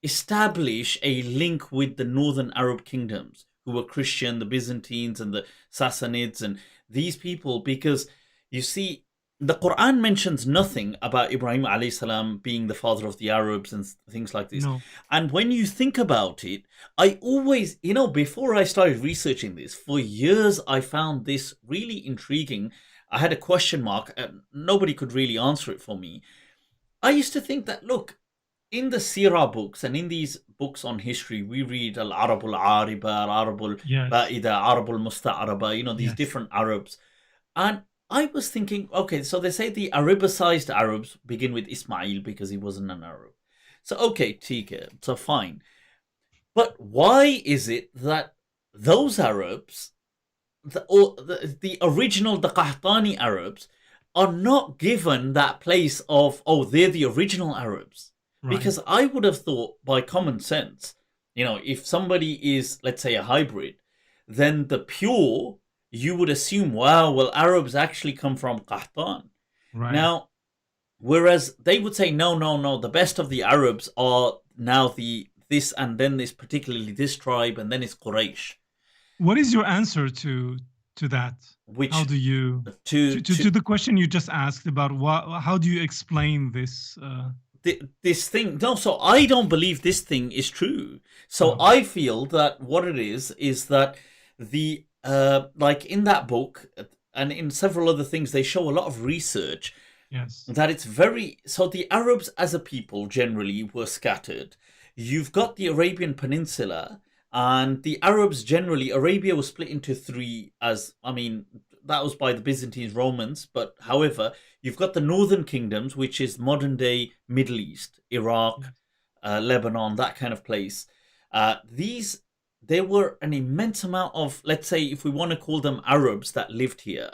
establish a link with the northern Arab kingdoms, who were Christian, the Byzantines and the Sassanids and these people, because you see, the Quran mentions nothing about Ibrahim alayhi salam being the father of the Arabs and things like this. No. And when you think about it, I always, before I started researching this, for years I found this really intriguing. I had a question mark and nobody could really answer it for me. I used to think that, look, in the Sirah books and in these books on history, we read Al-Arab al-Ariba, Al-Arab al-Ba'ida, Arab al-Musta'araba, these different Arabs. And I was thinking, okay, so they say the Arabicized Arabs begin with Ismail because he wasn't an Arab. So, okay, Tika, so fine. But why is it that those Arabs, the original, the Qahtani Arabs, are not given that place of, they're the original Arabs? Right. Because I would have thought, by common sense, if somebody is, let's say, a hybrid, then the pure, you would assume, wow, well, Arabs actually come from Qahtan. Right. Now, whereas they would say, no, the best of the Arabs are now this and then this, particularly this tribe, and then it's Quraysh. What is your answer to that? How do you, to the question you just asked about how do you explain this? This thing, no, so I don't believe this thing is true. So I feel that what it is that the like in that book and in several other things, they show a lot of research. Yes. That it's so the Arabs as a people generally were scattered. You've got the Arabian Peninsula, and the Arabs generally, Arabia was split into three, that was by the Byzantines, Romans, but however, you've got the northern kingdoms, which is modern day Middle East, Iraq, Lebanon, that kind of place. There were an immense amount of, let's say, if we want to call them Arabs that lived here.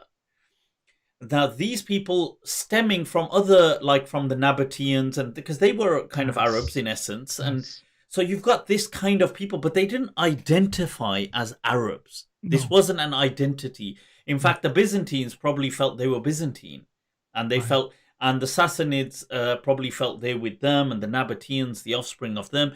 Now, these people stemming from other, like from the Nabateans, and because they were kind of Arabs in essence. And so you've got this kind of people, but they didn't identify as Arabs. No. This wasn't an identity. In fact, the Byzantines probably felt they were Byzantine, and they felt, and the Sassanids probably felt they were with them, and the Nabateans, the offspring of them.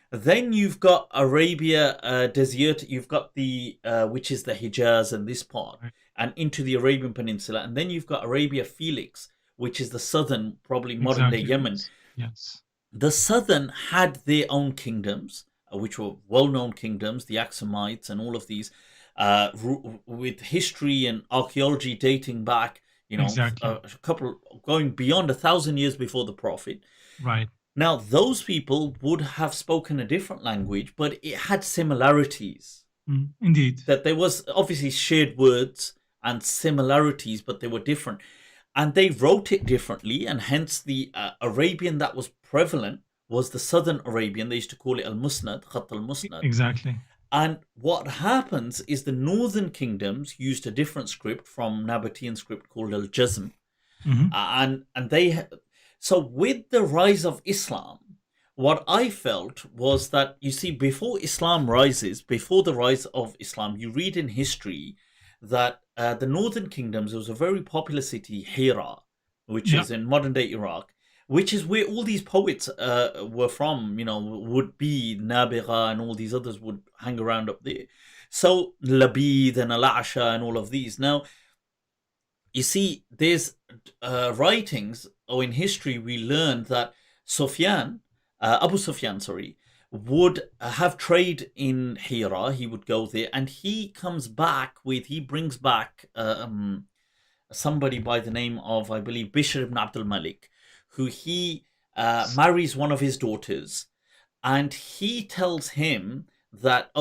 Then you've got Arabia Desert, you've got the which is the Hijaz and this part, and into the Arabian Peninsula, and then you've got Arabia Felix, which is the southern, probably modern day Yemen. Yes. The southern had their own kingdoms, which were well-known kingdoms, the Axumites and all of these. with history and archaeology dating back, Exactly. a couple going beyond 1,000 years before the Prophet. Right. Now, those people would have spoken a different language, but it had similarities. Indeed. That there was obviously shared words and similarities, but they were different. And they wrote it differently, and hence the Arabian that was prevalent was the Southern Arabian. They used to call it al-Musnad, Khat al-Musnad. Exactly. And what happens is the northern kingdoms used a different script from Nabatean script called al-Jazm. And they, so with the rise of Islam, what I felt was that, you see, before Islam rises, before the rise of Islam, you read in history that the northern kingdoms, there was a very popular city, Hira, which is in modern day Iraq, which is where all these poets were from, would be Nabigha, and all these others would hang around up there. So Labid and Al-Asha and all of these. Now, you see, there's writings, or in history, we learned that Abu Sufyan, would have trade in Hira. He would go there, and he brings back somebody by the name of, I believe, Bishr ibn Abdul Malik, who he marries one of his daughters, and he tells him that,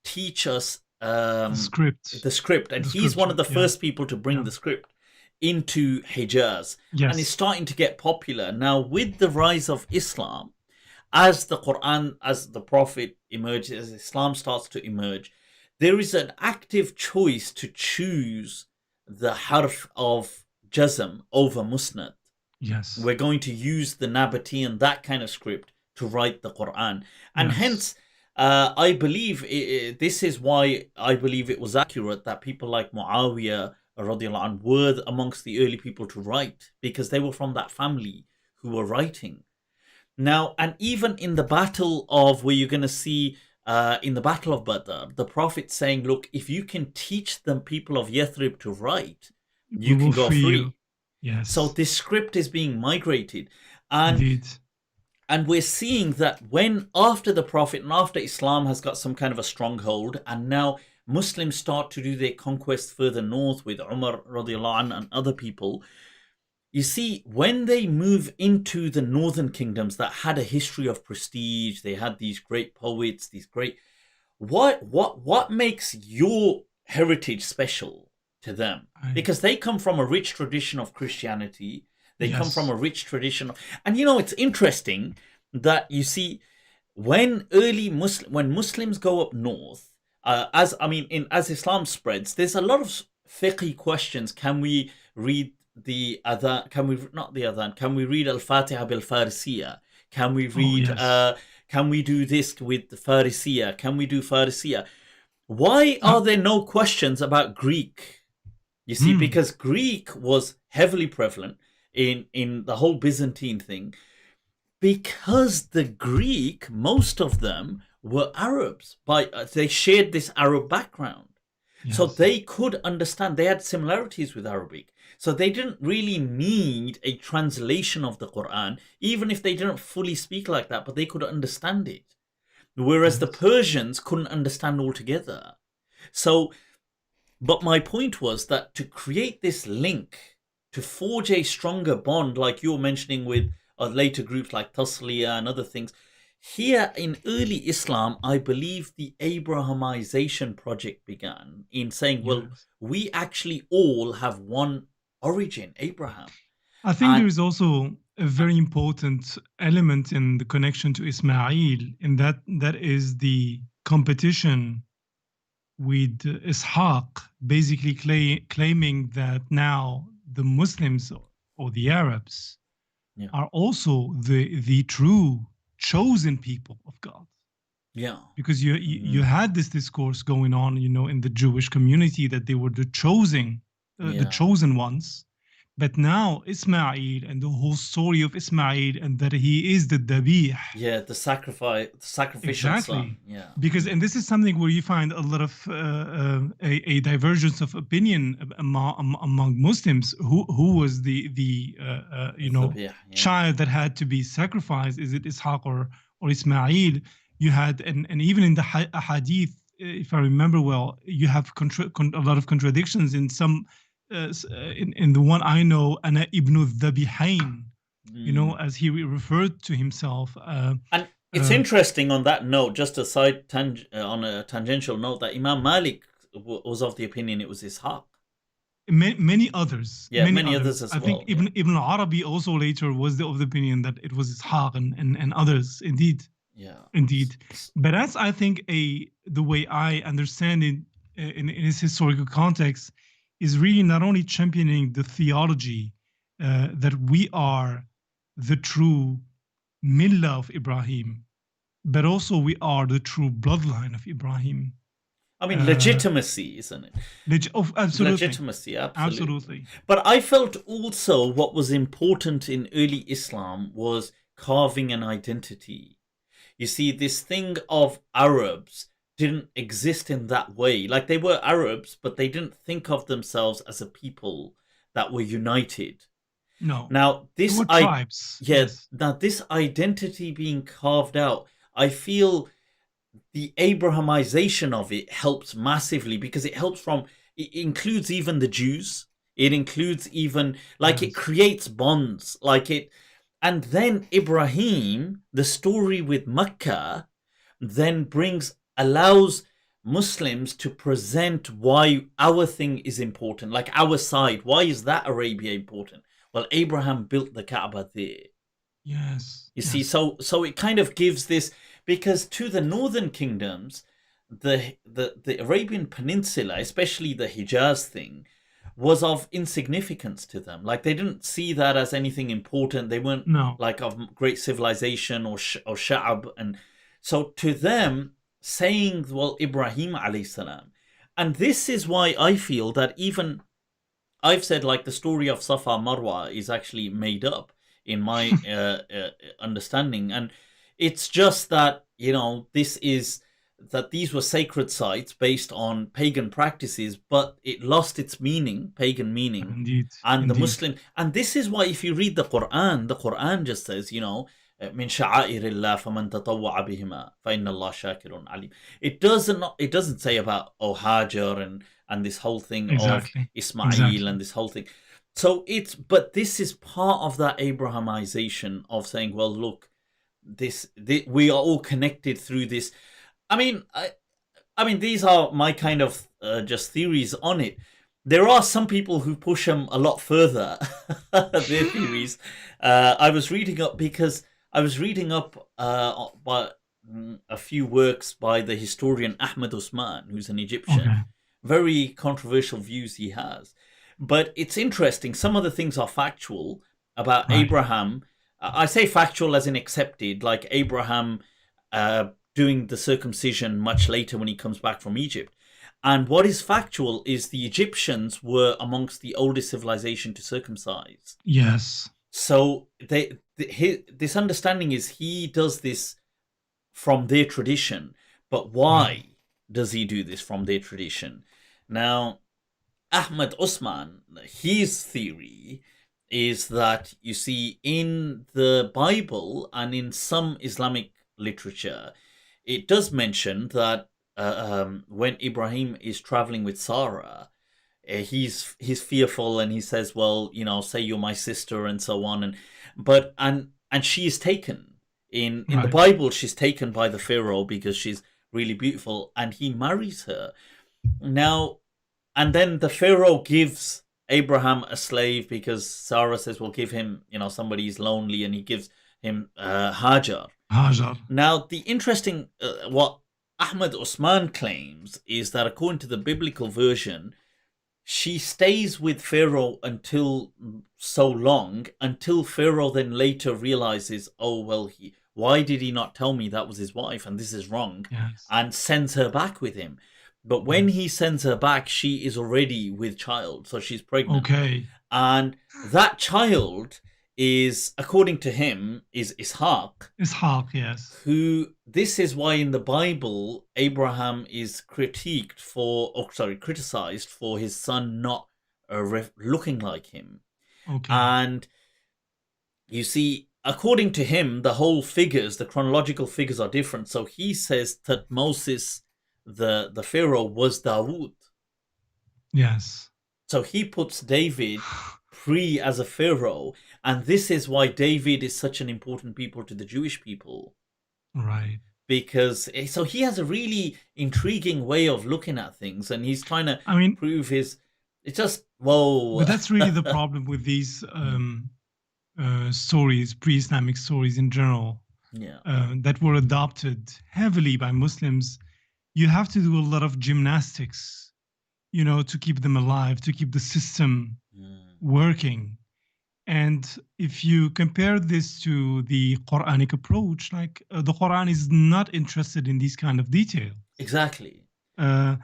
teach us the script, and he's one of the first people to bring the script into Hijaz, and it's starting to get popular. Now, with the rise of Islam, as the Quran, as the Prophet emerges, as Islam starts to emerge, there is an active choice to choose the harf of Jazm over Musnad. Yes. We're going to use the Nabatean, that kind of script, to write the Quran. And hence, I believe, this is why I believe it was accurate that people like Muawiyah radiallahu anh were amongst the early people to write, because they were from that family who were writing. Now, and even in the battle of, where you're going to see in the battle of Badr, the Prophet saying, look, if you can teach the people of Yathrib to write, you can go free. Yes. So this script is being migrated. And indeed. And we're seeing that when, after the Prophet and after Islam has got some kind of a stronghold, and now Muslims start to do their conquest further north with Umar radiallahu anh and other people, you see, when they move into the northern kingdoms that had a history of prestige, they had these great poets, these great... What makes your heritage special to them? Because they come from a rich tradition of Christianity. They come from a rich tradition. And it's interesting that, you see, when Muslims go up north, as Islam spreads, there's a lot of fiqh questions. Can we read the adhan? Can we read al-Fatiha bil-Farisiya? Can we read? Can we do this with the Farisiya? Can we do Farisiya? Why are there no questions about Greek? You see, because Greek was heavily prevalent in the whole Byzantine thing, because the Greek, most of them were Arabs. They shared this Arab background. So they could understand, they had similarities with Arabic. So they didn't really need a translation of the Quran, even if they didn't fully speak like that, but they could understand it. Whereas the Persians couldn't understand altogether. So, but my point was that to create this link, to forge a stronger bond, like you were mentioning with later groups like Tasliya and other things, here in early Islam, I believe the Abrahamization project began in saying, well, we actually all have one origin, Abraham. I think there is also a very important element in the connection to Ismail, in that is the competition with Ishaq, basically claiming that now the Muslims or the Arabs are also the true chosen people of God. Because you had this discourse going on, in the Jewish community, that they were the chosen ones. But now Ismail and the whole story of Ismail, and that he is the Dabih. The sacrificial son. Because, and this is something where you find a lot of a divergence of opinion among Muslims. Who was the child that had to be sacrificed? Is it Ishaq or Ismail? You had, and even in the hadith, if I remember well, you have a lot of contradictions in some. In the one I know, Ana ibn Dhabihain, as he referred to himself. And it's interesting on that note, just a side on a tangential note, that Imam Malik was of the opinion it was Ishaq. Many others. Yeah, many others as I think Ibn Arabi also later was of the opinion that it was Ishaq and others, indeed. Yeah. Indeed. But that's, I think, the way I understand it in its historical context is really not only championing the theology that we are the true millah of Ibrahim, but also we are the true bloodline of Ibrahim. I mean, legitimacy, isn't it? Absolutely. Legitimacy, absolutely. But I felt also what was important in early Islam was carving an identity. You see, this thing of Arabs didn't exist in that way. Like, they were Arabs, but they didn't think of themselves as a people that were united. No. Now, this tribes. Yes. Now, this identity being carved out, I feel the Abrahamization of it helps massively, because it includes even the Jews. It includes even, it creates bonds, and then Ibrahim, the story with Mecca, then allows Muslims to present why our thing is important, like our side. Why is that Arabia important? Well, Abraham built the Kaaba there. Yes. You see, so it kind of gives this, because to the northern kingdoms, the Arabian Peninsula, especially the Hijaz thing, was of insignificance to them. Like, they didn't see that as anything important. They weren't of great civilization or sha'ab. And so to them, saying, well, Ibrahim alayhi salam. And this is why I feel that even I've said, the story of Safa Marwa is actually made up in my understanding. And it's just that, these were sacred sites based on pagan practices, but it lost its pagan meaning. Indeed. And the Muslim, and this is why if you read the Quran just says, من شعائر الله فمن تطوع بهما فإن الله شاكر عليم. It doesn't say about Hajar and this whole thing of Ismail and this whole thing. So but this is part of that Abrahamization of saying, well, look, this we are all connected through this. I mean, these are my kind of just theories on it. There are some people who push them a lot further, their theories. I was reading up by a few works by the historian Ahmed Osman, who's an Egyptian. Okay. Very controversial views he has. But it's interesting. Some of the things are factual about Abraham. I say factual as in accepted, like Abraham doing the circumcision much later when he comes back from Egypt. And what is factual is the Egyptians were amongst the oldest civilization to circumcise. Yes. So this understanding is he does this from their tradition. But why does he do this from their tradition? Now, Ahmed Osman, his theory is that, you see, in the Bible and in some Islamic literature, it does mention that when Ibrahim is traveling with Sarah, he's fearful and he says, well, say you're my sister and so on, and she is taken in the Bible. She's taken by the Pharaoh because she's really beautiful, and he marries her. Now, and then the Pharaoh gives Abraham a slave because Sarah says, well, give him, somebody is lonely, and he gives him Hajar. Now, the interesting, what Ahmed Osman claims is that according to the biblical version, she stays with Pharaoh until Pharaoh then later realizes, oh, well, why did he not tell me that was his wife and this is wrong? Yes. And sends her back with him. But when he sends her back, she is already with child, so she's pregnant. Okay. And that child is, according to him, is Ishaq. Ishaq, yes. This is why in the Bible, Abraham is criticized for his son not looking like him. Okay. And you see, according to him, the chronological figures are different. So he says that Moses the Pharaoh was Dawood. Yes. So he puts David pre as a Pharaoh, and this is why David is such an important people to the Jewish people. Right. Because so he has a really intriguing way of looking at things, and he's trying to I mean, prove his. It's just whoa. but that's really the problem with these stories, pre-Islamic stories in general, Yeah. that were adopted heavily by Muslims. You have to do a lot of gymnastics, to keep them alive, to keep the system working. And if you compare this to the Quranic approach, like the Quran is not interested in these kind of details. Exactly. I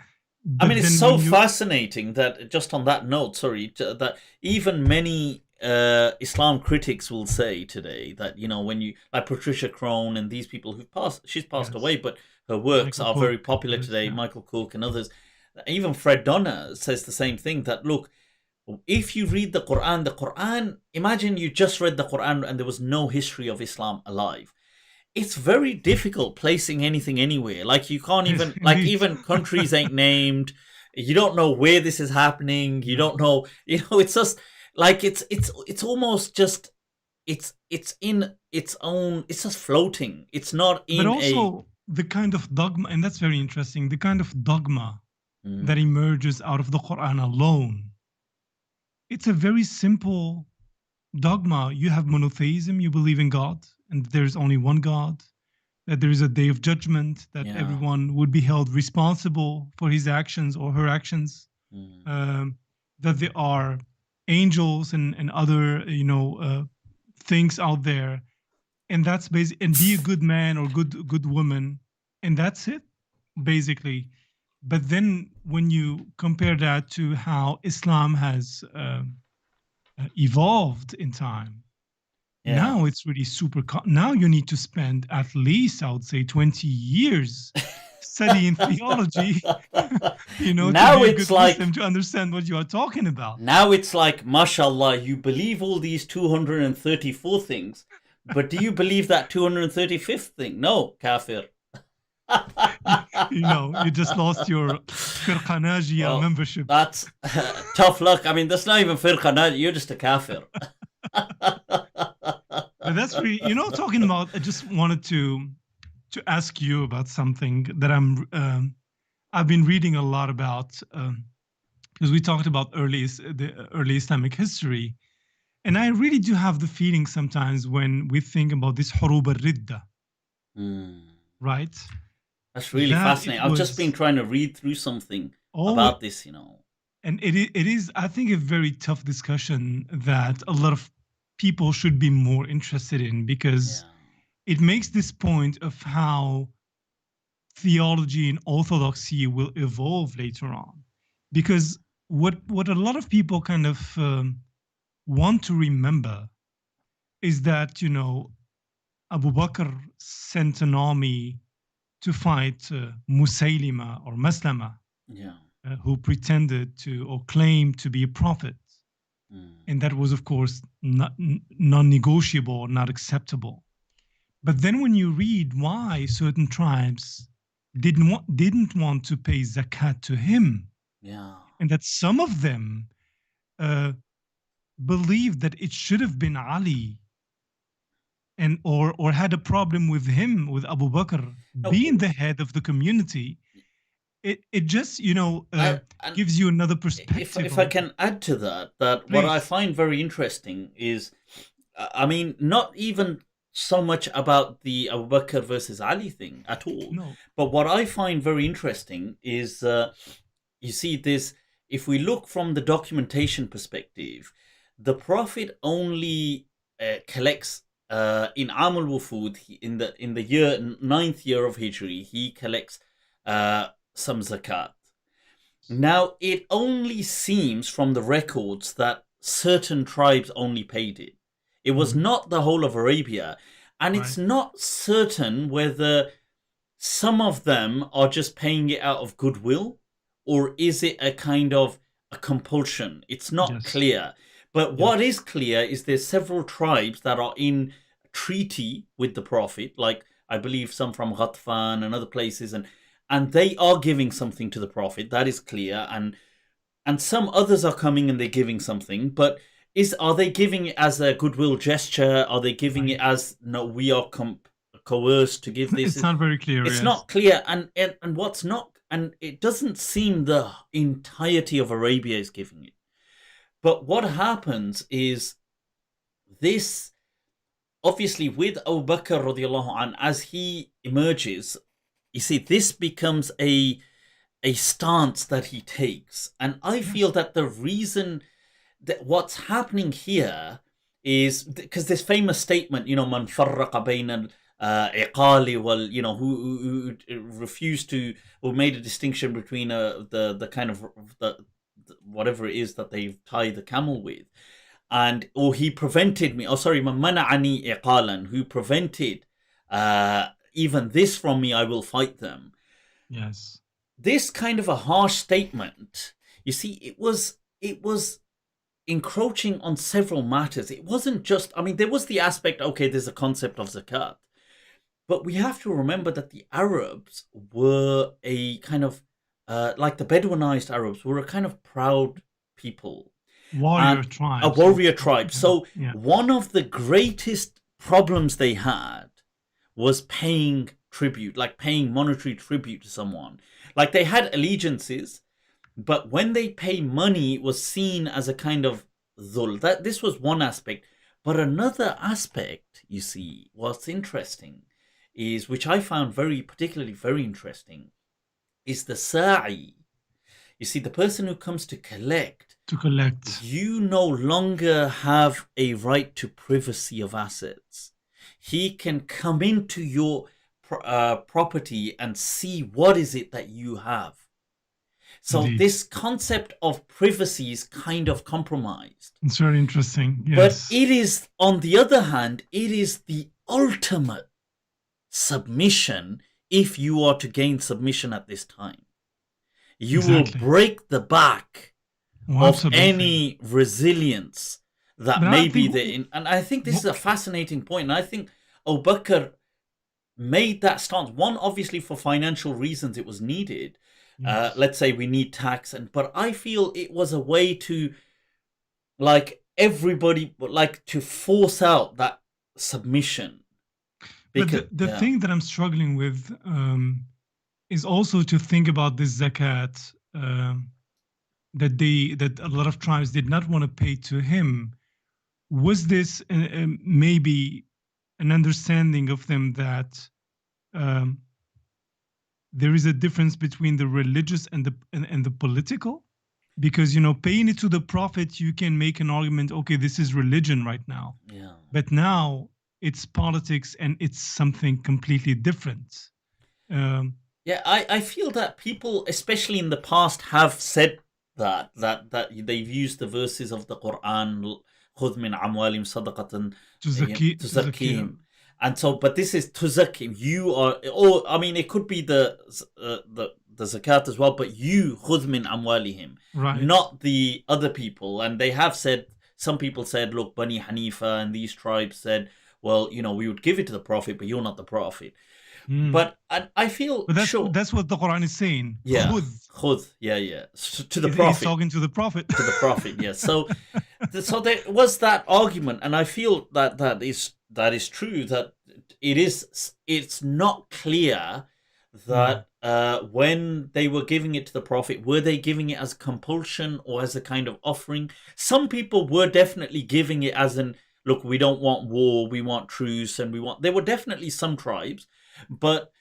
mean, it's so fascinating that, just on that note, that even many Islam critics will say today that, when you, like Patricia Crone and these people she's passed away, but her works are very popular today, Michael Cook and others. Even Fred Donner says the same thing, that look, if you read the Quran, imagine you just read the Quran and there was no history of Islam alive. It's very difficult placing anything anywhere. Like you can't even, like even countries ain't named. You don't know where this is happening. You don't know, it's just like, it's almost just, it's in its own, it's just floating. It's not in But also the kind of dogma, and that's very interesting, the kind of dogma that emerges out of the Quran alone. It's a very simple dogma. You have monotheism, you believe in God, and there's only one God, that there is a day of judgment, that everyone would be held responsible for his actions or her actions, that there are angels and other, things out there. And that's basically, and be a good man or good woman, and that's it, basically. But then when you compare that to how Islam has evolved in time, now it's really super. Now you need to spend at least, I would say, 20 years studying theology, now to be it's a good like Muslim, to understand what you are talking about. Now it's like, mashallah, you believe all these 234 things, but do you believe that 235th thing? No, kafir. You just lost your Firqa Najiyah membership. That's tough luck. I mean, that's not even Firqa Najiyah, you're just a kafir. But that's really, talking about, I just wanted to ask you about something that I've been reading a lot about, because we talked about the early Islamic history, and I really do have the feeling sometimes when we think about this hurub al-ridda, right? That's really fascinating. I've just been trying to read through something about this, And it is, I think, a very tough discussion that a lot of people should be more interested in, because it makes this point of how theology and orthodoxy will evolve later on. Because what a lot of people kind of want to remember is that, Abu Bakr sent an army to fight Musaylima or Maslama, who pretended to or claimed to be a prophet. And that was, of course, non-negotiable, not acceptable. But then when you read why certain tribes didn't want to pay zakat to him, and that some of them believed that it should have been Ali, and or had a problem with him, with Abu Bakr being the head of the community, it just gives you another perspective. If I can add to that, Please. What I find very interesting is, I mean, not even so much about the Abu Bakr versus Ali thing at all. No. But what I find very interesting is, you see this, if we look from the documentation perspective, the Prophet only collects in Am al-Wufud, in the year 9th year of Hijri, he collects some zakat. Now, it only seems from the records that certain tribes only paid it. It was not the whole of Arabia, and it's not certain whether some of them are just paying it out of goodwill, or is it a kind of a compulsion. It's not clear. But what is clear is there's several tribes that are in treaty with the Prophet, like I believe some from Ghatfan and other places, and they are giving something to the Prophet. That is clear, and some others are coming and they're giving something, but are they giving it as a goodwill gesture? Are they giving it as, no, we are coerced to give this? It's not very clear. It's yes. not clear, and what's not, and it doesn't seem the entirety of Arabia is giving it. But what happens is this, obviously, with Abu Bakr radiallahu anh, as he emerges, you see, this becomes a stance that he takes. And I feel that the reason that what's happening here is because this famous statement, man farraqa bayna iqali wal, who refused to, or made a distinction between the kind of the whatever it is that they tie the camel with, or he prevented me, man mana'ani iqalan, who prevented even this from me, I will fight them. Yes. This kind of a harsh statement, you see, it was encroaching on several matters. It wasn't just, there was the aspect, okay, there's a concept of zakat, but we have to remember that the Arabs were a kind of, like the Bedouinized Arabs, were a kind of proud people. Warrior tribe. A warrior tribe. So one of the greatest problems they had was paying tribute, like paying monetary tribute to someone. Like they had allegiances, but when they pay money, it was seen as a kind of dhul. This was one aspect. But another aspect, you see, what's interesting is, which I found particularly very interesting, is the sa'i. You see, the person who comes to collect. You no longer have a right to privacy of assets. He can come into your property and see what is it that you have. So Indeed. This concept of privacy is kind of compromised. It's very interesting. Yes. But it is, on the other hand, it is the ultimate submission if you are to gain submission at this time. You will break the back of any resilience that may be there. And I think this is a fascinating point. And I think Abu Bakr made that stance. One, obviously, for financial reasons, it was needed. Yes. Let's say we need tax, but I feel it was a way to, like, everybody, like, to force out that submission. Because, but the thing that I'm struggling with is also to think about this zakat that a lot of tribes did not want to pay to him. Was this maybe an understanding of them that there is a difference between the religious and the political? Because, paying it to the Prophet, you can make an argument, okay, this is religion right now. Yeah. But now it's politics and it's something completely different. I feel that people, especially in the past, have said that they've used the verses of the Quran, خُذْ مِنْ أَمْوَالِهِمْ صَدَقَةً تُزَكِّيهِمْ. And so, but this is tuzakim. You are, it could be the zakat as well, but you, khudh min amwalihim, right, not the other people. And they have said, some people said, look, Bani Hanifa and these tribes said, well, we would give it to the Prophet, but you're not the Prophet. But I feel that's what the Quran is saying. Yeah, khudh. Yeah. To the Prophet. He's talking to the Prophet. To the Prophet, yes. So there was that argument, and I feel that is true. That it's not clear that when they were giving it to the Prophet, were they giving it as compulsion or as a kind of offering? Some people were definitely giving it as look, we don't want war, we want truce, and there were definitely some tribes. But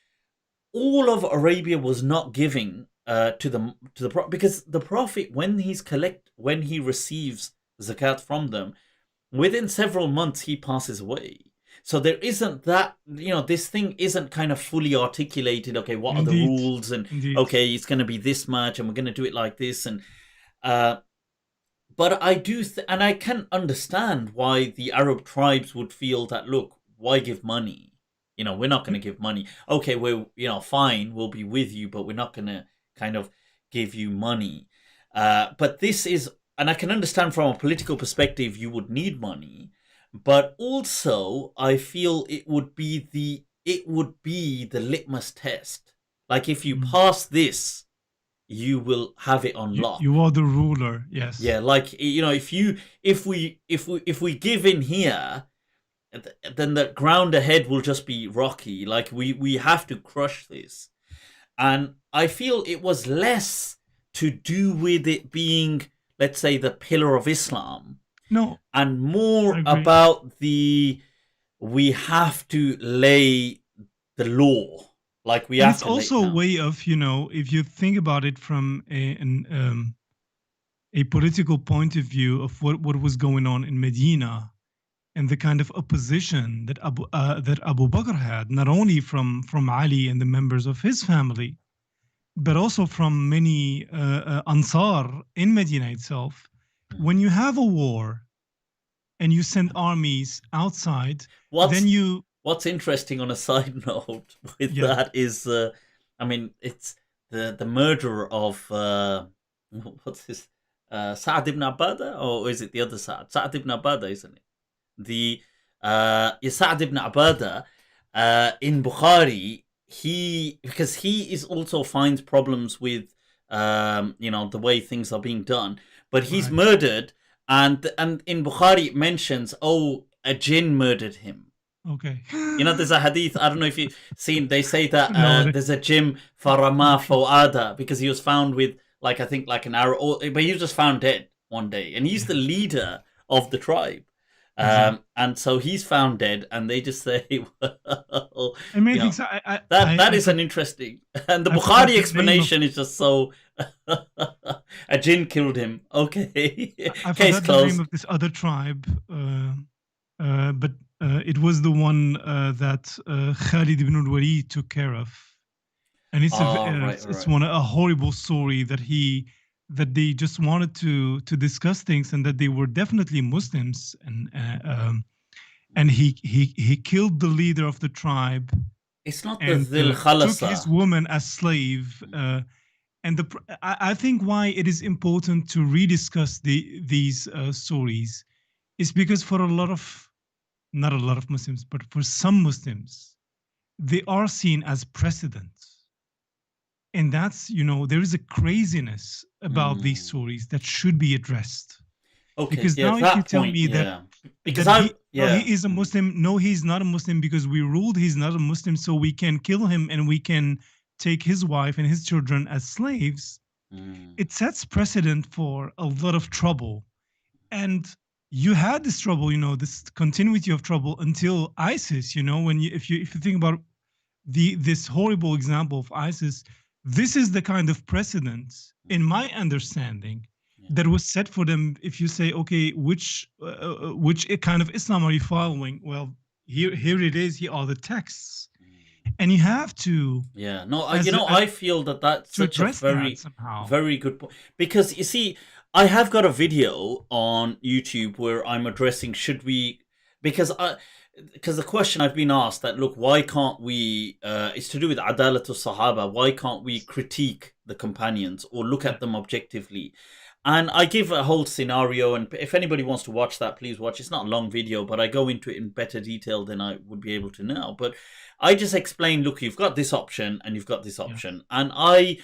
all of Arabia was not giving to the Prophet, because the Prophet, when he receives zakat from them, within several months he passes away. So there isn't that, this thing isn't kind of fully articulated. Okay, what Indeed. Are the rules? And Indeed. Okay, it's going to be this much, and we're going to do it like this. And but I do, and I can understand why the Arab tribes would feel that, look, why give money? We're not going to give money. Okay, we're, fine, we'll be with you, but we're not going to kind of give you money. But this is, and I can understand from a political perspective, you would need money, but also I feel it would be the litmus test Like if you pass this, you will have it on lock. You are the ruler. Yes. Yeah, like if we give in here, then the ground ahead will just be rocky. Like we have to crush this. And I feel it was less to do with it being, let's say, the pillar of Islam. No. And more about we have to lay the law. Like we and have it's to also a way of, if you think about it from a political point of view of what was going on in Medina, and the kind of opposition that Abu Bakr had, not only from Ali and the members of his family, but also from many Ansar in Medina itself. When you have a war and you send armies outside, then you... What's interesting on a side note with that is, I mean, it's the murder of, what's his, Sa'd ibn Abada, or is it the other Sa'd? Sa'd ibn Abada, isn't it? The Sa'd ibn Abada in Bukhari, because he is also finds problems with the way things are being done, but he's murdered, and in Bukhari it mentions, a jinn murdered him. Okay. There's a hadith, I don't know if you've seen, they say that there's a jinn farama fawada, because he was found with I think an arrow, but he was just found dead one day, and he's the leader of the tribe. And so he's found dead, and they just say, well, that is an interesting, and the Bukhari explanation is just so, a jinn killed him. Okay, I case forgot closed. the name of this other tribe, but it was the one that Khalid ibn al-Walid took care of, and it's a horrible story that they just wanted to discuss things, and that they were definitely Muslims, and he killed the leader of the tribe. It's not the Dhil Khalasa. Took his woman as slave. And I think why it is important to rediscuss these stories is because for not a lot of Muslims, but for some Muslims, they are seen as precedent. And that's, there is a craziness about these stories that should be addressed. Okay, because now if you tell me that he is a Muslim, no, he's not a Muslim because we ruled he's not a Muslim, so we can kill him and we can take his wife and his children as slaves, it sets precedent for a lot of trouble. And you had this trouble, this continuity of trouble until ISIS, when if you think about this horrible example of ISIS, this is the kind of precedent, in my understanding, that was set for them. If you say, okay, which kind of Islam are you following? Well, here it is. Here are the texts, and you have to. Yeah, no, I feel that's such a very good point, because you see, I have got a video on YouTube where I'm addressing because the question I've been asked that, look, why can't we, it's to do with Adalatu Sahaba, why can't we critique the companions or look at them objectively? And I give a whole scenario, and if anybody wants to watch that, please watch. It's not a long video, but I go into it in better detail than I would be able to now. But I just explain, look, you've got this option and you've got this option. And I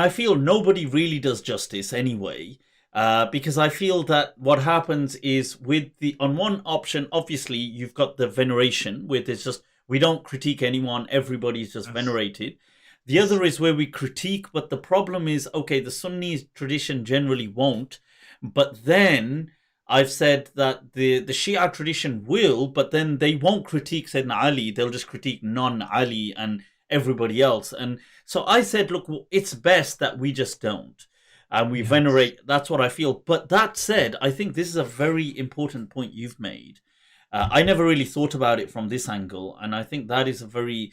feel nobody really does justice anyway. Because I feel that what happens is on one option, obviously you've got the veneration, where there's just, we don't critique anyone, everybody's just venerated. The other is where we critique, but the problem is, okay, the Sunni tradition generally won't, but then I've said that the Shia tradition will, but then they won't critique Sayyidina Ali, they'll just critique non-Ali and everybody else. And so I said, look, it's best that we just don't. And we venerate, that's what I feel. But that said, I think this is a very important point you've made. I never really thought about it from this angle, and I think that is a very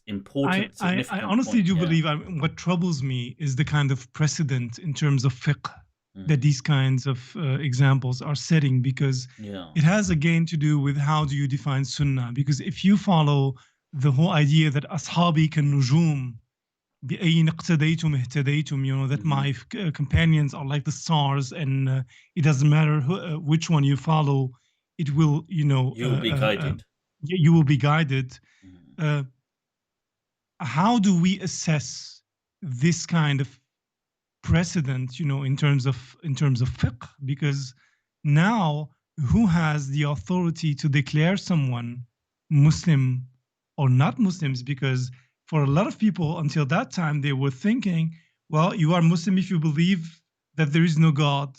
important, significant I honestly point, do believe, what troubles me is the kind of precedent in terms of fiqh that these kinds of examples are setting, because it has again to do with how do you define sunnah. Because if you follow the whole idea that ashabi kan nujum, that my companions are like the stars, and it doesn't matter which one you follow, it will, you will be guided. You will be guided. how do we assess this kind of precedent, in terms of fiqh? Because now, who has the authority to declare someone Muslim or not Muslims? Because for a lot of people until that time, they were thinking, well, you are Muslim if you believe that there is no God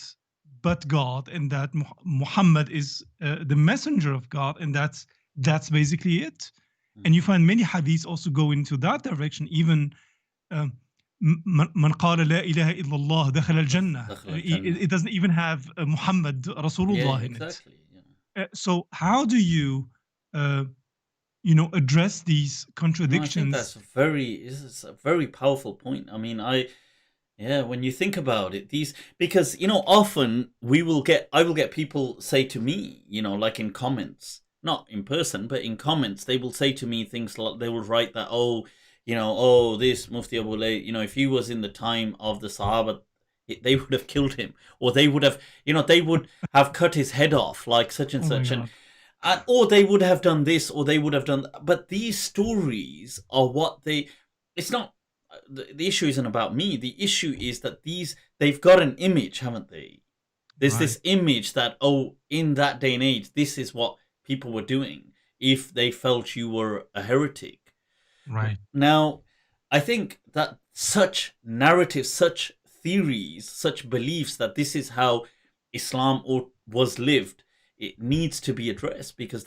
but God, and that Muhammad is the messenger of God, and that's basically it. And you find many hadiths also go into that direction. Even من قال لا إله إلا الله دخل الجنة. It doesn't even have Muhammad Rasulullah in exactly, it. So how do you, address these contradictions? No, I think it's a very powerful point. I mean, when you think about it, because often I will get people say to me, like in comments, not in person, but in comments, they will say to me things like, they will write that, this Mufti Abu Layth, if he was in the time of the Sahaba, they would have killed him, or they would have, they would have cut his head off, like such and such, or they would have done this, or they would have done. But these stories are it's not. The issue isn't about me. The issue is that they've got an image, haven't they? There's this image that, in that day and age, this is what people were doing if they felt you were a heretic. Right. Now, I think that such narratives, such theories, such beliefs that this is how Islam was lived, it needs to be addressed, because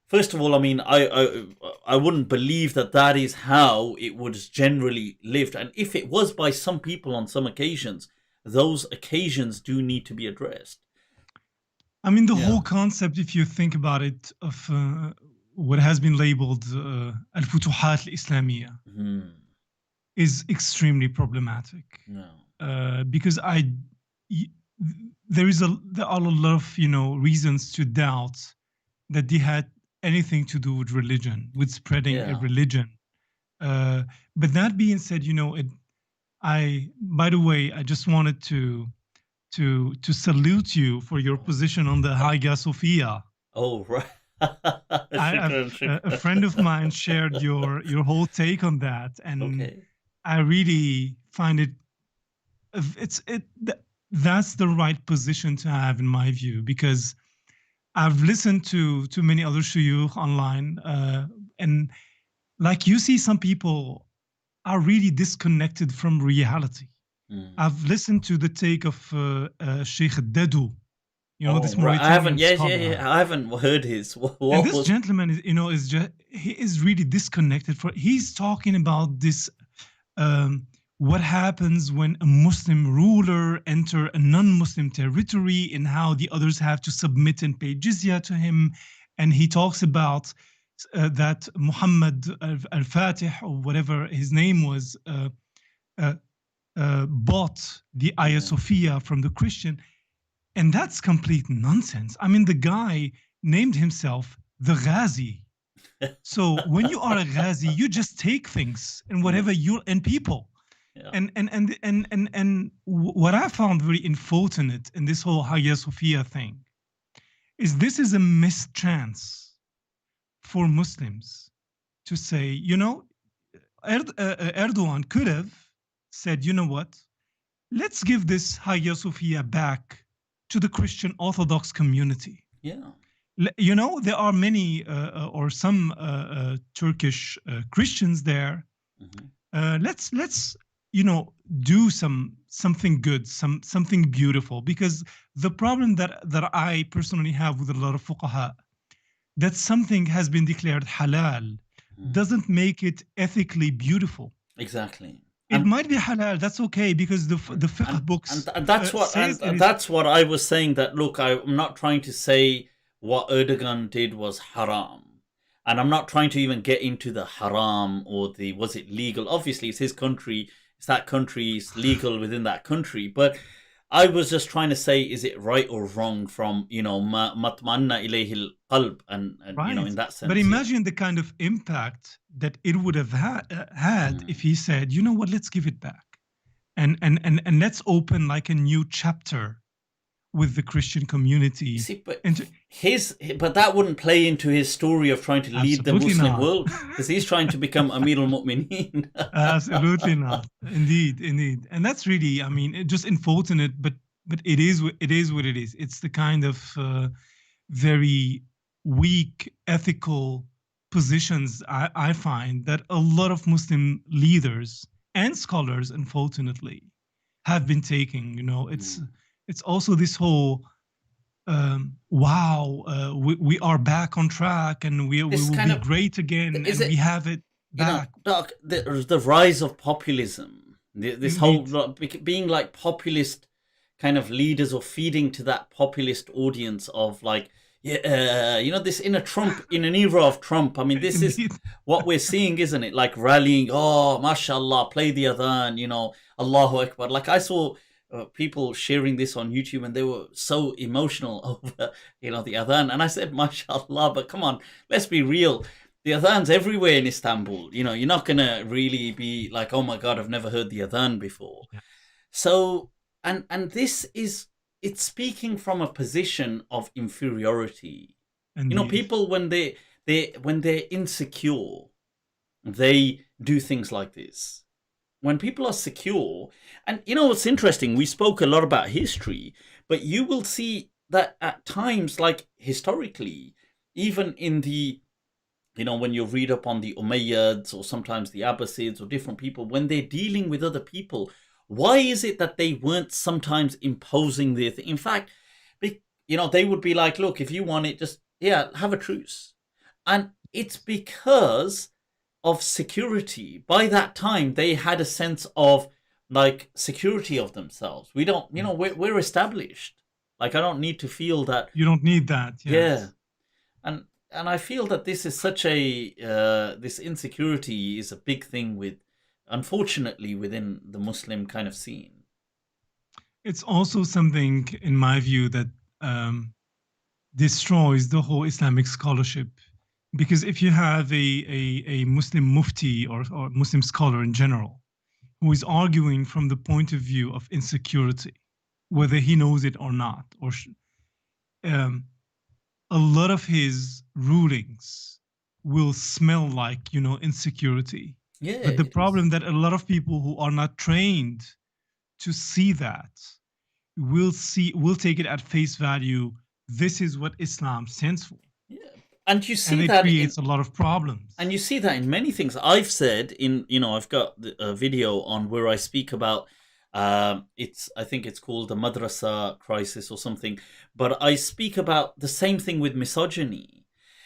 first of all, I mean, I wouldn't believe that is how it was generally lived. And if it was by some people on some occasions, those occasions do need to be addressed. I mean, the whole concept, if you think about it, of what has been labeled al-Futuhat al-Islamiyya is extremely problematic. Because there are a lot of reasons to doubt that they had anything to do with religion, with spreading a religion. But that being said, by the way, I just wanted to salute you for your position on the Hagia Sophia. Oh, right. A friend of mine shared your whole take on that, and I really find that's the right position to have, in my view, because I've listened to many other shuyukh online, and like you see, some people are really disconnected from reality. I've listened to the take of Sheikh Dedu, this Mauritanian scholar. I haven't heard his. And this gentleman he is really disconnected. He's talking about this, what happens when a Muslim ruler enter a non-Muslim territory, and how the others have to submit and pay jizya to him. And he talks about that Muhammad al-Fatih, or whatever his name was, bought the Hagia Sophia from the Christian. And that's complete nonsense. I mean, the guy named himself the Ghazi. So when you are a Ghazi, you just take things and whatever and people. And what I found very unfortunate in this whole Hagia Sophia thing is this is a missed chance for Muslims to say, Erdogan could have said, what, let's give this Hagia Sophia back to the Christian Orthodox community. There are many or some Turkish Christians there. Let's do something good, something beautiful. Because the problem that I personally have with a lot of fuqaha, that something has been declared halal doesn't make it ethically beautiful. Exactly. It might be halal. That's okay, because the fiqh books. And that's what I was saying. That look, I'm not trying to say what Erdogan did was haram, and I'm not trying to even get into the haram or was it legal. Obviously, it's his country. It's that country. It's legal within that country. But I was just trying to say, is it right or wrong from matmanna ilayhi al-qalb, and right. In that sense. But imagine the kind of impact that it would have had if he said, you know what, let's give it back, and let's open like a new chapter with the Christian community. See, but and but that wouldn't play into his story of trying to lead the Absolutely Muslim not. world, because he's trying to become Amir al-Mu'mineen. Absolutely not. Indeed, indeed. And that's really, I mean, just unfortunate, but it is what it is. It's the kind of very weak ethical positions I find that a lot of Muslim leaders and scholars, unfortunately, have been taking. You know, it's also this whole wow, we are back on track, and we This will kind be of, great again, is and it, we have it you know, back. Doc, the rise of populism, this whole Indeed. being like populist kind of leaders, or feeding to that populist audience of like, yeah, you know, this in an era of Trump. I mean, this is Indeed. what we're seeing, isn't it? Like rallying, oh, mashallah, play the adhan, you know, Allahu Akbar. Like I saw people sharing this on YouTube, and they were so emotional over, you know, the adhan. And I said, mashallah, but come on, let's be real. The adhan's everywhere in Istanbul. You know, you're not going to really be like, oh my God, I've never heard the adhan before. Yeah. So, and this is, it's speaking from a position of inferiority. Indeed. You know, people when they're insecure, they do things like this. When people are secure, and you know what's interesting, we spoke a lot about history, but you will see that at times, like historically, even in the, you know, when you read up on the Umayyads or sometimes the Abbasids or different people, when they're dealing with other people, why is it that they weren't sometimes imposing their thing? In fact, you know, they would be like, look, if you want it, just, yeah, have a truce. And it's because of security. By that time, they had a sense of like security of themselves. We don't, you know, we're established. Like, I don't need to feel that. You don't need that. Yes. Yeah. And I feel that this is such a, this insecurity is a big thing with, unfortunately, within the Muslim kind of scene. It's also something, in my view, that destroys the whole Islamic scholarship. Because if you have a Muslim Mufti or Muslim scholar in general who is arguing from the point of view of insecurity, whether he knows it or not, or a lot of his rulings will smell like, you know, insecurity. Yeah. But the problem that a lot of people who are not trained to see that will take it at face value. This is what Islam stands for. Yeah. And you see and that it creates a lot of problems. And you see that in many things. I've said in, you know, I've got a video on where I speak about, I think it's called the madrasa crisis or something, but I speak about the same thing with misogyny.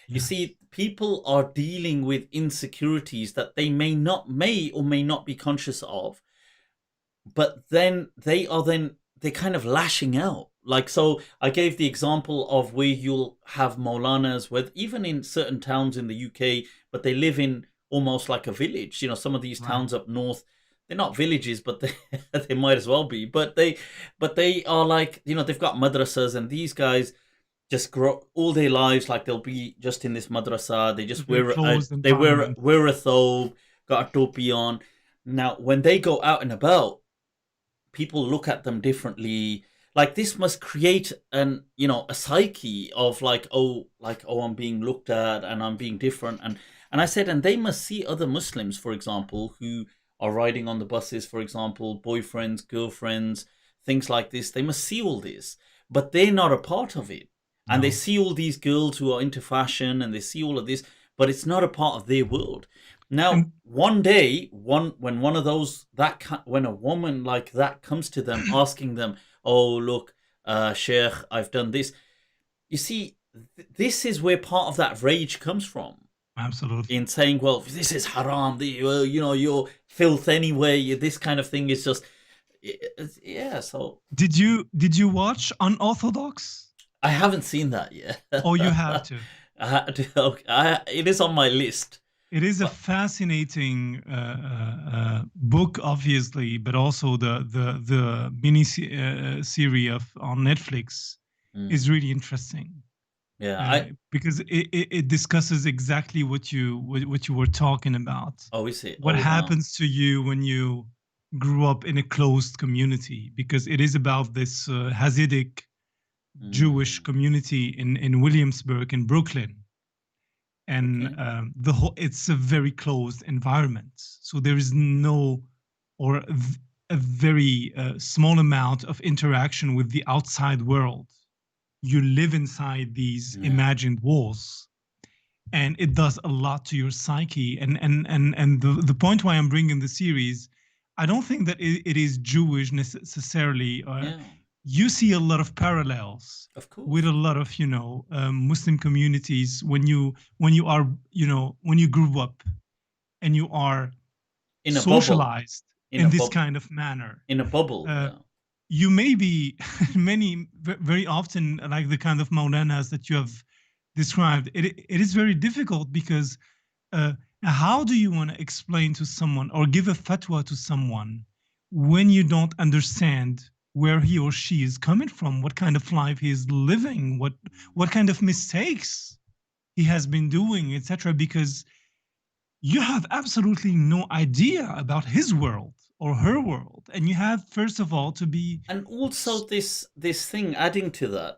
You see, people are dealing with insecurities that they may or may not be conscious of, but then they're kind of lashing out. Like, so I gave the example of where you'll have Maulanas with, even in certain towns in the UK, but they live in almost like a village. You know, some of these towns up north, they're not villages, but they might as well be. But they are like, you know, they've got madrasas, and these guys just grow all their lives like they'll be just in this madrasa. They just wear a thobe, got a topi on. Now, when they go out and about, people look at them differently. Like, this must create a psyche of like, oh, I'm being looked at and I'm being different. And I said, and they must see other Muslims, for example, who are riding on the buses, for example, boyfriends, girlfriends, things like this. They must see all this, but they're not a part of it. No. And they see all these girls who are into fashion, and they see all of this, but it's not a part of their world. Now, one day, when a woman like that comes to them asking them, oh, look, Sheikh, I've done this. You see, this is where part of that rage comes from. Absolutely. In saying, well, this is haram, you're filth anyway, this kind of thing is just, yeah, so. Did you watch Unorthodox? I haven't seen that yet. Oh, you have to. It is on my list. It is a fascinating book, obviously, but also the mini series on Netflix is really interesting. Yeah, because it discusses exactly what you were talking about. Oh, is it? What happens to you when you grew up in a closed community? Because it is about this Hasidic Jewish community in Williamsburg in Brooklyn, and Okay. the whole it's a very closed environment. So there is no or a very small amount of interaction with the outside world. You live inside these Yeah. imagined walls, and it does a lot to your psyche. And the point why I'm bringing the series, I don't think that it is Jewish necessarily. Yeah. You see a lot of parallels Of with course. a lot of Muslim communities when you are when you grew up and you are In a bubble. socialized In in a this bubble. kind of manner. In a bubble. Uh, Yeah. you may be very often like the kind of Maulanas that you have described. It is very difficult because uh, how do you want to explain to someone or give a fatwa to someone when you don't understand where he or she is coming from, what kind of life he is living, what kind of mistakes he has been doing, etc. Because you have absolutely no idea about his world or her world, and you have first of all to be And also this thing adding to that,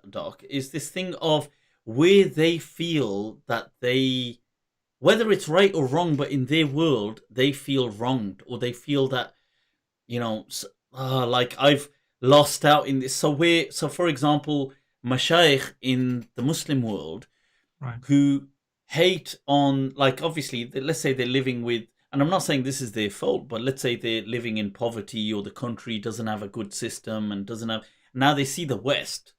Doc, is this thing of where they feel that they, whether it's right or wrong, but in their world they feel wronged, or they feel that, like I've lost out in this. So for example, mashayikh in the Muslim world right. who hate on, like, obviously, let's say they're living with, and I'm not saying this is their fault, but let's say they're living in poverty, or the country doesn't have a good system and doesn't have, now they see the West,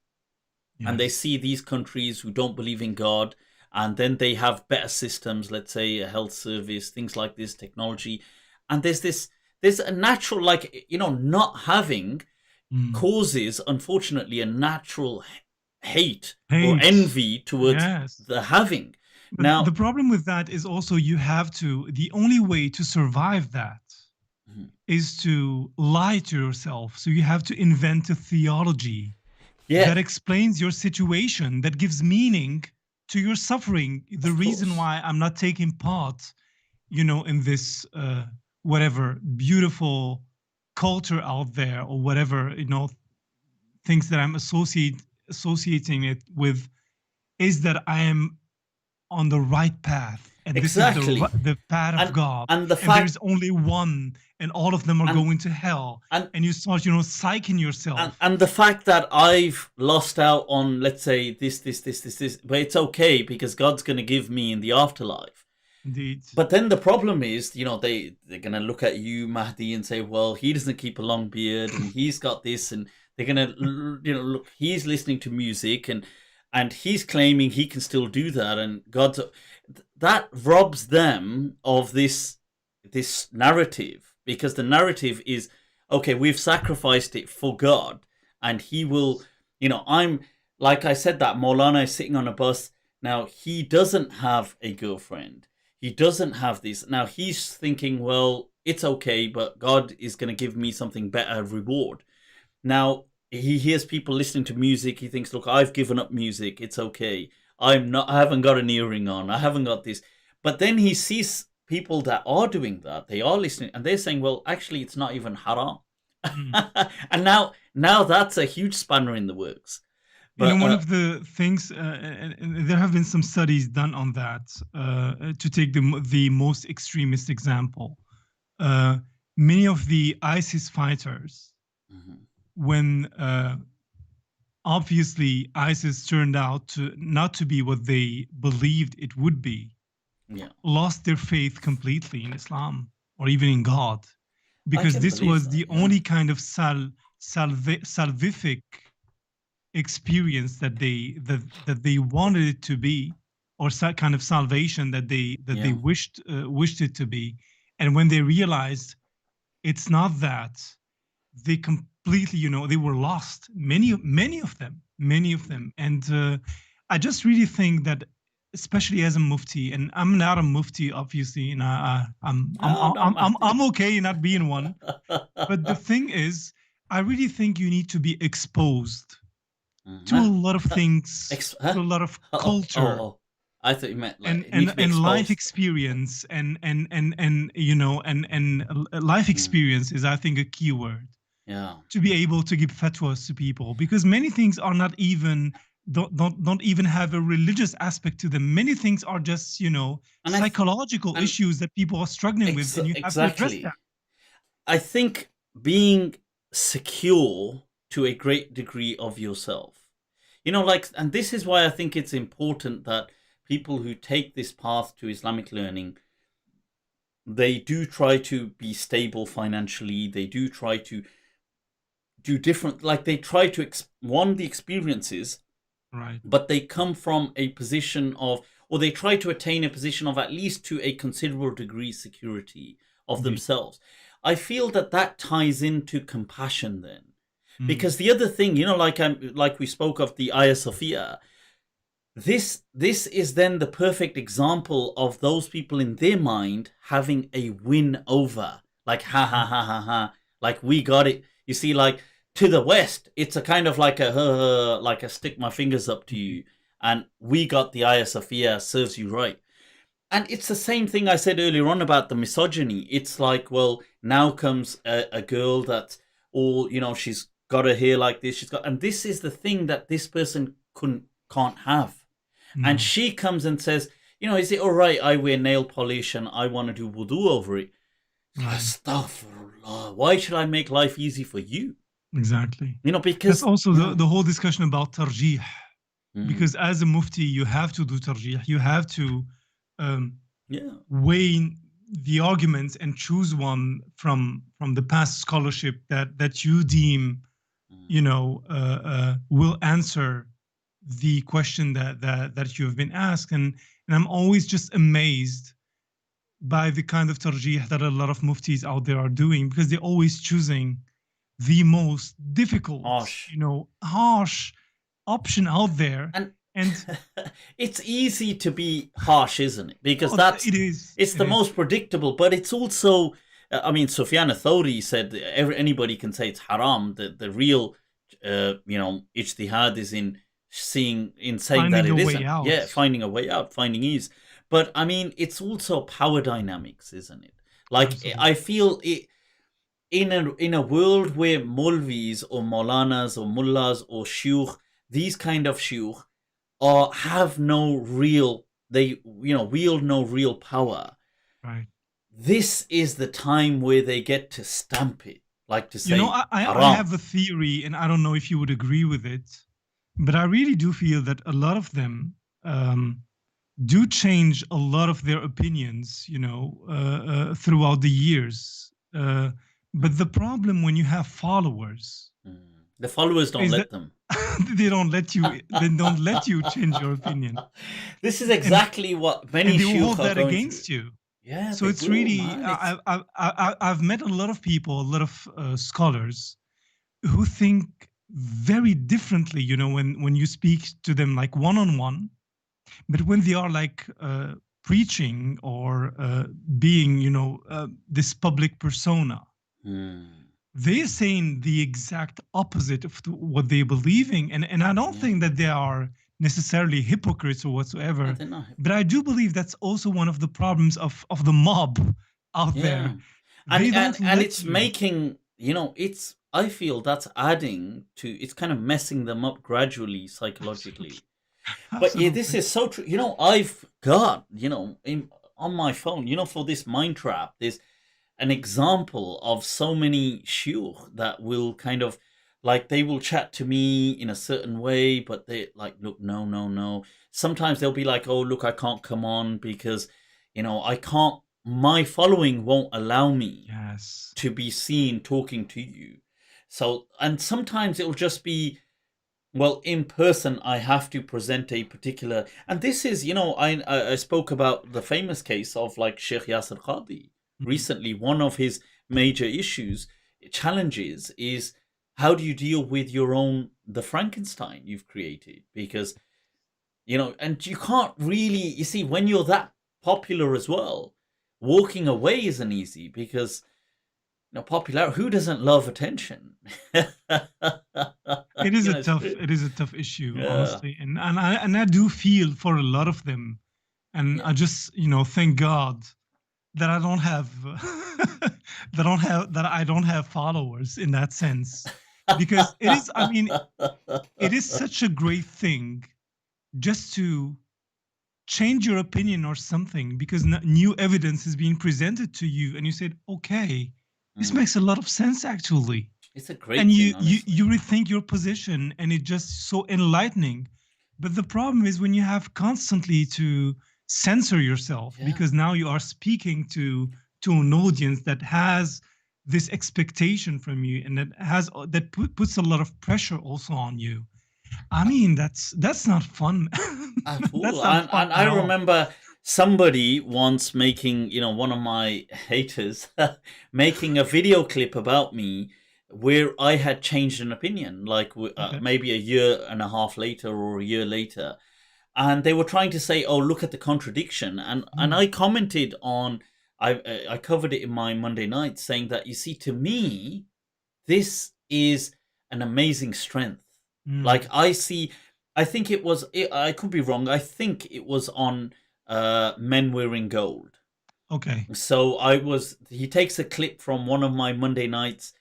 and they Yes. see these countries who don't believe in God, and then they have better systems, let's say a health service, things like this, technology, and there's a natural, like, not having Mm. causes, unfortunately, a natural hate or Hate. envy towards Yes. the having. But the Now, problem with that is also you have to, the only way to survive that is to lie to yourself. So you have to invent a theology yeah, that explains your situation, that gives meaning to your suffering. The of reason course, why I'm not taking part, in this whatever beautiful culture out there or whatever, things that I'm associating it with is that I am on the right path, and this is exactly, the path of and God, and the and there fact is only one, and all of them are and going to hell, and and you start psyching and yourself. and the fact that I've lost out on, let's say, this, but it's okay because God's going to give me in the afterlife. Indeed. But then the problem is, they're gonna look at you, Mahdi, and say, "Well, he doesn't keep a long beard, and he's got this," and they're gonna, look, he's listening to music, and he's claiming he can still do that, and God's that robs them of this narrative, because the narrative is, okay, we've sacrificed it for God, and He will, I'm, like I said, that Maulana is sitting on a bus now. He doesn't have a girlfriend, he doesn't have this. Now he's thinking, well, it's okay, but God is going to give me something better reward. Now he hears people listening to music. He thinks, look, I've given up music. It's okay. I haven't got an earring on. I haven't got this. But then he sees people that are doing that. They are listening, and they're saying, well, actually, it's not even haram. Mm. And now that's a huge spanner in the works. But One of the things, and there have been some studies done on that. To take the most extremist example, many of the ISIS fighters, when obviously ISIS turned out to not to be what they believed it would be, yeah, lost their faith completely in Islam or even in God, I because can this believe was that. the Yeah, only kind of salvific experience that they wanted it to be, or kind of salvation that they yeah, wished it to be. And when they realized it's not that, they completely, they were lost. Many of them. And I just really think that, especially as a mufti, and I'm not a mufti, obviously, and no, no, Mahdi. I'm okay not being one. But the thing is, I really think you need to be exposed to a Huh? lot of things, Huh? to a lot of Oh, oh, culture oh. I thought you meant like and it need to be life exposed. experience, and life Mm, experience is, I think, a key word. Yeah. to be able to give fatwas to people, because many things are not even don't even have a religious aspect to them. Many things are just, you know, And psychological and issues that people are struggling with, and you have to address that. exactly. I think being secure to a great degree of yourself. You know, like, and this is why I think it's important that people who take this path to Islamic learning, they do try to be stable financially. They do try to do different, like they try to want the experiences, Right. but they come from a position of, or they try to attain a position of at least to a considerable degree security of Indeed. themselves. I feel that that ties into compassion then. Mm. Because the other thing, you know, like we spoke of the Hagia Sophia, this is then the perfect example of those people in their mind having a win over, like ha ha ha ha ha, like we got it. You see, like to the West, it's a kind of like a stick my fingers up to you, and we got the Hagia Sophia, serves you right. And it's the same thing I said earlier on about the misogyny. It's like, well, now comes a girl that's all, you know, she's got her hair like this, she's got, and this is the thing that this person can't have. No. And she comes and says, you know, is it all right I wear nail polish and I want to do wudu over it? Right. Astaghfirullah. Why should I make life easy for you? Exactly. You know, because that's also the whole discussion about tarjih. Mhm. Because as a mufti, you have to do tarjih. You have to Yeah. weigh the arguments and choose one from the past scholarship that you deem, you know, will answer the question that you have been asked. And I'm always just amazed by the kind of tarjih that a lot of muftis out there are doing, because they're always choosing the most difficult, Harsh. you know, harsh option out there. And it's easy to be harsh, isn't it? Because it is. It's the most predictable, but it's also, I mean, Sufyan al-Thawri said anybody can say it's haram. The real, you know, ijtihad is in saying finding that it a way isn't. out. Yeah, finding a way out, finding ease. But I mean, it's also power dynamics, isn't it? Like, Absolutely. I feel it in a world where Molvis or Maulanas or Mullahs or Shuyukh, these kind of Shuyukh, have no real, they, you know, wield no real power. Right. This is the time where they get to stamp it, like to say, you know, I have a theory, and I don't know if you would agree with it, but I really do feel that a lot of them do change a lot of their opinions, you know, throughout the years. But the problem when you have followers, the followers don't let them. they don't let you. They don't let you change your opinion. This is exactly what many and they will shuyukh hold are that going against through. you. Yeah, So they it's will, really, man. I've met a lot of people, a lot of scholars who think very differently, you know, when you speak to them like one-on-one, but when they are like preaching or being, you know, this public persona, they're saying the exact opposite of what they're believing. And I don't think that they are necessarily hypocrites or whatsoever, but I do believe that's also one of the problems of the mob out there. And it's making, you know, it's, I feel that's adding to, it's kind of messing them up gradually psychologically. But yeah, this is so true. You know, I've got, you know, on my phone, you know, for this MindTrap, there's an example of so many shuyukh that will kind of, like, they will chat to me in a certain way, but they like, look, no. Sometimes they'll be like, oh, look, I can't come on because, you know, I can't, my following won't allow me to be seen talking to you. So, and sometimes it'll just be, well, in person, I have to present a particular, and this is, you know, I spoke about the famous case of like Sheikh Yasser Qadi recently. One of his major challenges is, how do you deal with your own, the Frankenstein you've created? Because, you know, and you can't really, you see, when you're that popular as well, walking away isn't easy because, you know, popular, who doesn't love attention? It is a tough issue, honestly, and I do feel for a lot of them, and I just, you know, thank God that I don't have that I don't have followers in that sense, because it is. I mean, it is such a great thing just to change your opinion or something because new evidence is being presented to you, and you said, "Okay, this makes a lot of sense actually." It's a And great thing, honestly. you rethink your position, and it's just so enlightening. But the problem is when you have constantly to censor yourself Yeah. because now you are speaking to an audience that has this expectation from you, and that puts a lot of pressure also on you. I mean, that's not fun. At That's all. not fun And I at all. remember somebody once making, one of my haters, making a video clip about me where I had changed an opinion, like Okay. maybe a year and a half later or a year later. And they were trying to say, "Oh, look at the contradiction," and I commented on, I covered it in my Monday night, saying that, you see, to me, this is an amazing strength. Like, Mm. I think it was, I could be wrong. I think it was on men wearing gold. Okay. So he takes a clip from one of my Monday nights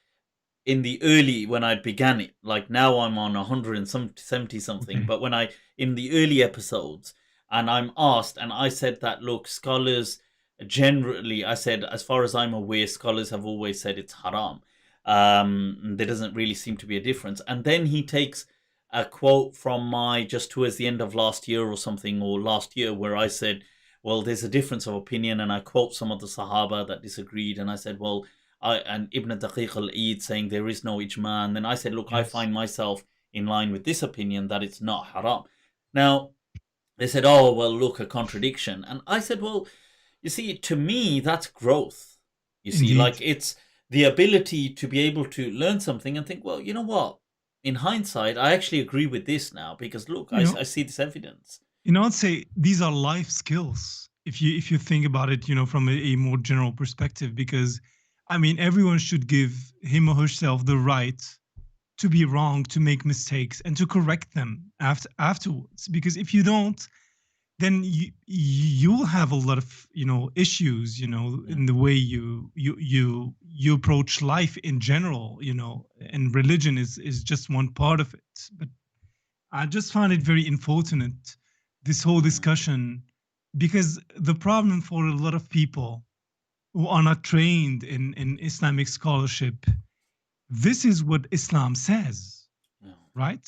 in the early, when I began it. Like, now I'm on 170 something, Okay. but in the early episodes, and I'm asked, and I said that, look, scholars generally, I said, as far as I'm aware, scholars have always said it's haram. There doesn't really seem to be a difference. And then he takes a quote from my, just towards the end of last year or something, or last year, where I said, well, there's a difference of opinion, and I quote some of the Sahaba that disagreed, and I said, well, and Ibn Daqiq al-Eid saying there is no ijma, and then I said, look, I Yes. find myself in line with this opinion, that it's not haram. Now, they said, oh, well, look, a contradiction. And I said, well, you see, to me, that's growth. You see, like, Indeed. it's the ability to be able to learn something and think, well, you know what? In hindsight, I actually agree with this now because, look, You know, I see this evidence. I'd say these are life skills if you think about it, from a more general perspective. Because, I mean, everyone should give him or herself the right to be wrong, to make mistakes, and to correct them afterwards. Because if you don't, then you'll have a lot of issues, Yeah. in the way you approach life in general, and religion is just one part of it. But I just find it very unfortunate, this whole Mm. discussion, because the problem for a lot of people who are not trained in Islamic scholarship, this is what Islam says, Yeah. right?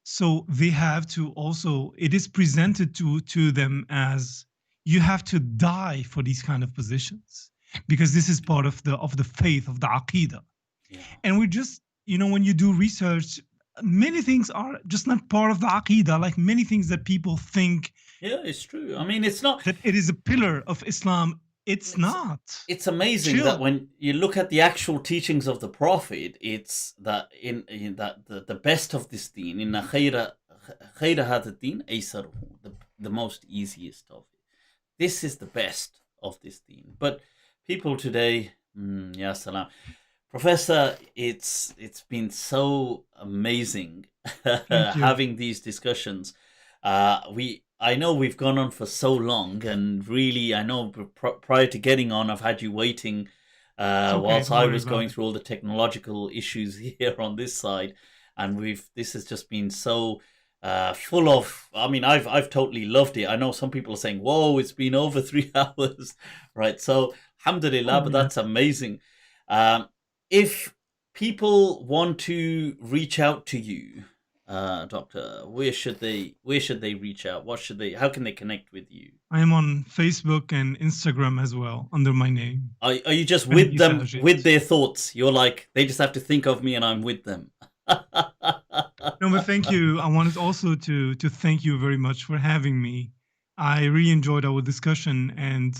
So they have to also, it is presented to them as you have to die for these kind of positions because this is part of the faith of the aqidah. Yeah. And we just, when you do research, many things are just not part of the aqidah, like many things that people think Yeah, it's true. I mean, it's not. that it is a pillar of Islam. It's It's not. it's amazing that Chill. when you look at the actual teachings of the Prophet, it's that in that the best of this deen, in khayra hada deen aysaruhu, the most easiest of it. This is the best of this deen. But people today, ya salam. Professor, it's been so amazing Thank you. having these discussions. I know we've gone on for so long, and really, I know prior to getting on, I've had you waiting It's okay. whilst Don't I worry was about going it. through all the technological issues here on this side, and this has just been so full of. I mean, I've totally loved it. I know some people are saying, "Whoa, it's been over 3 hours," right? So, alhamdulillah, Oh, but yeah. that's amazing. Um, if people want to reach out to you, Doctor, where should they reach out? How can they connect with you? I am on Facebook and Instagram as well under my name, Are you just with Mehdi them Sajid. with their thoughts? You're like, they just have to think of me and I'm with them. No, but thank you. I wanted also to thank you very much for having me. I really enjoyed our discussion, and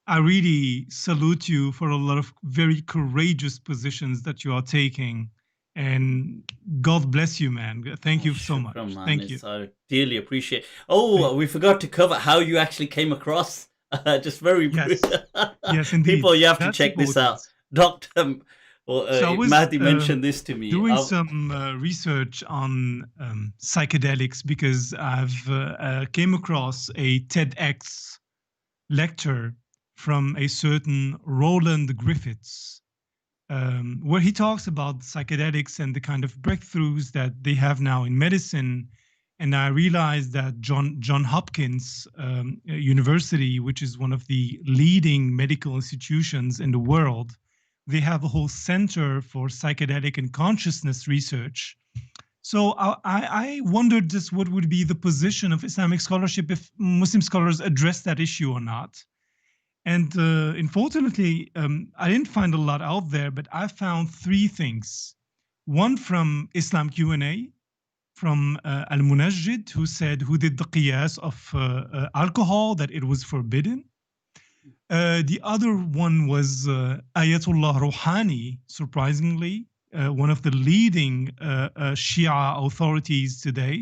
I really salute you for a lot of very courageous positions that you are taking. And God bless you, man. Thank Oh, you so shukran, much. man. Thank you. It's I dearly appreciate. Thank Oh, you. we forgot to cover how you actually came across. Just very brief. Yes, yes, indeed. People, you have to That's check this important. out. Doctor, well, So I was Mahdi mentioned this to me. doing some research on psychedelics because I've came across a TEDx lecture from a certain Roland Griffiths, where he talks about psychedelics and the kind of breakthroughs that they have now in medicine. And I realized that John Hopkins University, which is one of the leading medical institutions in the world, they have a whole center for psychedelic and consciousness research. So I wondered just what would be the position of Islamic scholarship if Muslim scholars address that issue or not. And unfortunately, I didn't find a lot out there, but I found three things. One from Islam Q&A, from al-Munajjid, who did the qiyas of alcohol, that it was forbidden. The other one was Ayatollah Rouhani, surprisingly, one of the leading Shia authorities today,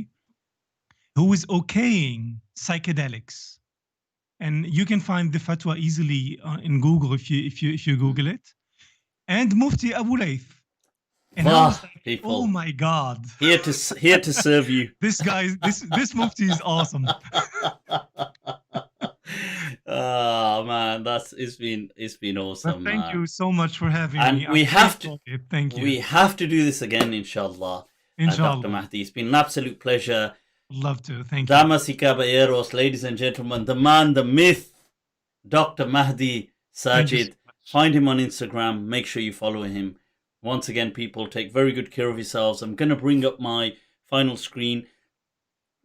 who is okaying psychedelics. And you can find the fatwa easily in Google if you Google it. And Mufti Abu Layth. And I was like, people. oh my God. Here to serve you. This Mufti is awesome. Oh man, it's been awesome. But thank you so much for having me. And we have to thank you. We have to do this again, inshallah. Inshallah. Dr. Mehdi, it's been an absolute pleasure. Love to. Thank you. Damas y caballeros, ladies and gentlemen, the man, the myth, Dr. Mehdi Sajid. Find him on Instagram. Make sure you follow him. Once again, people, take very good care of yourselves. I'm going to bring up my final screen.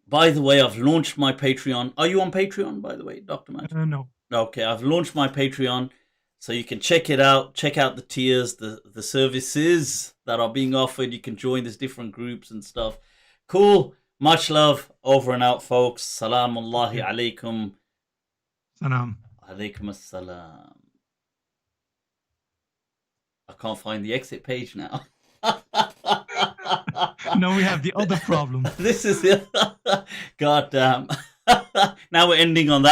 By the way, I've launched my Patreon. Are you on Patreon, by the way, Dr. Mehdi? No. Okay, I've launched my Patreon, so you can check it out. Check out the tiers, the services that are being offered. You can join these different groups and stuff. Cool. Much love. Over and out, folks. Salamullahi alaikum. Salam. Alaikum assalam. I can't find the exit page now. No, we have the other problem. This is it. God damn. Now we're ending on that.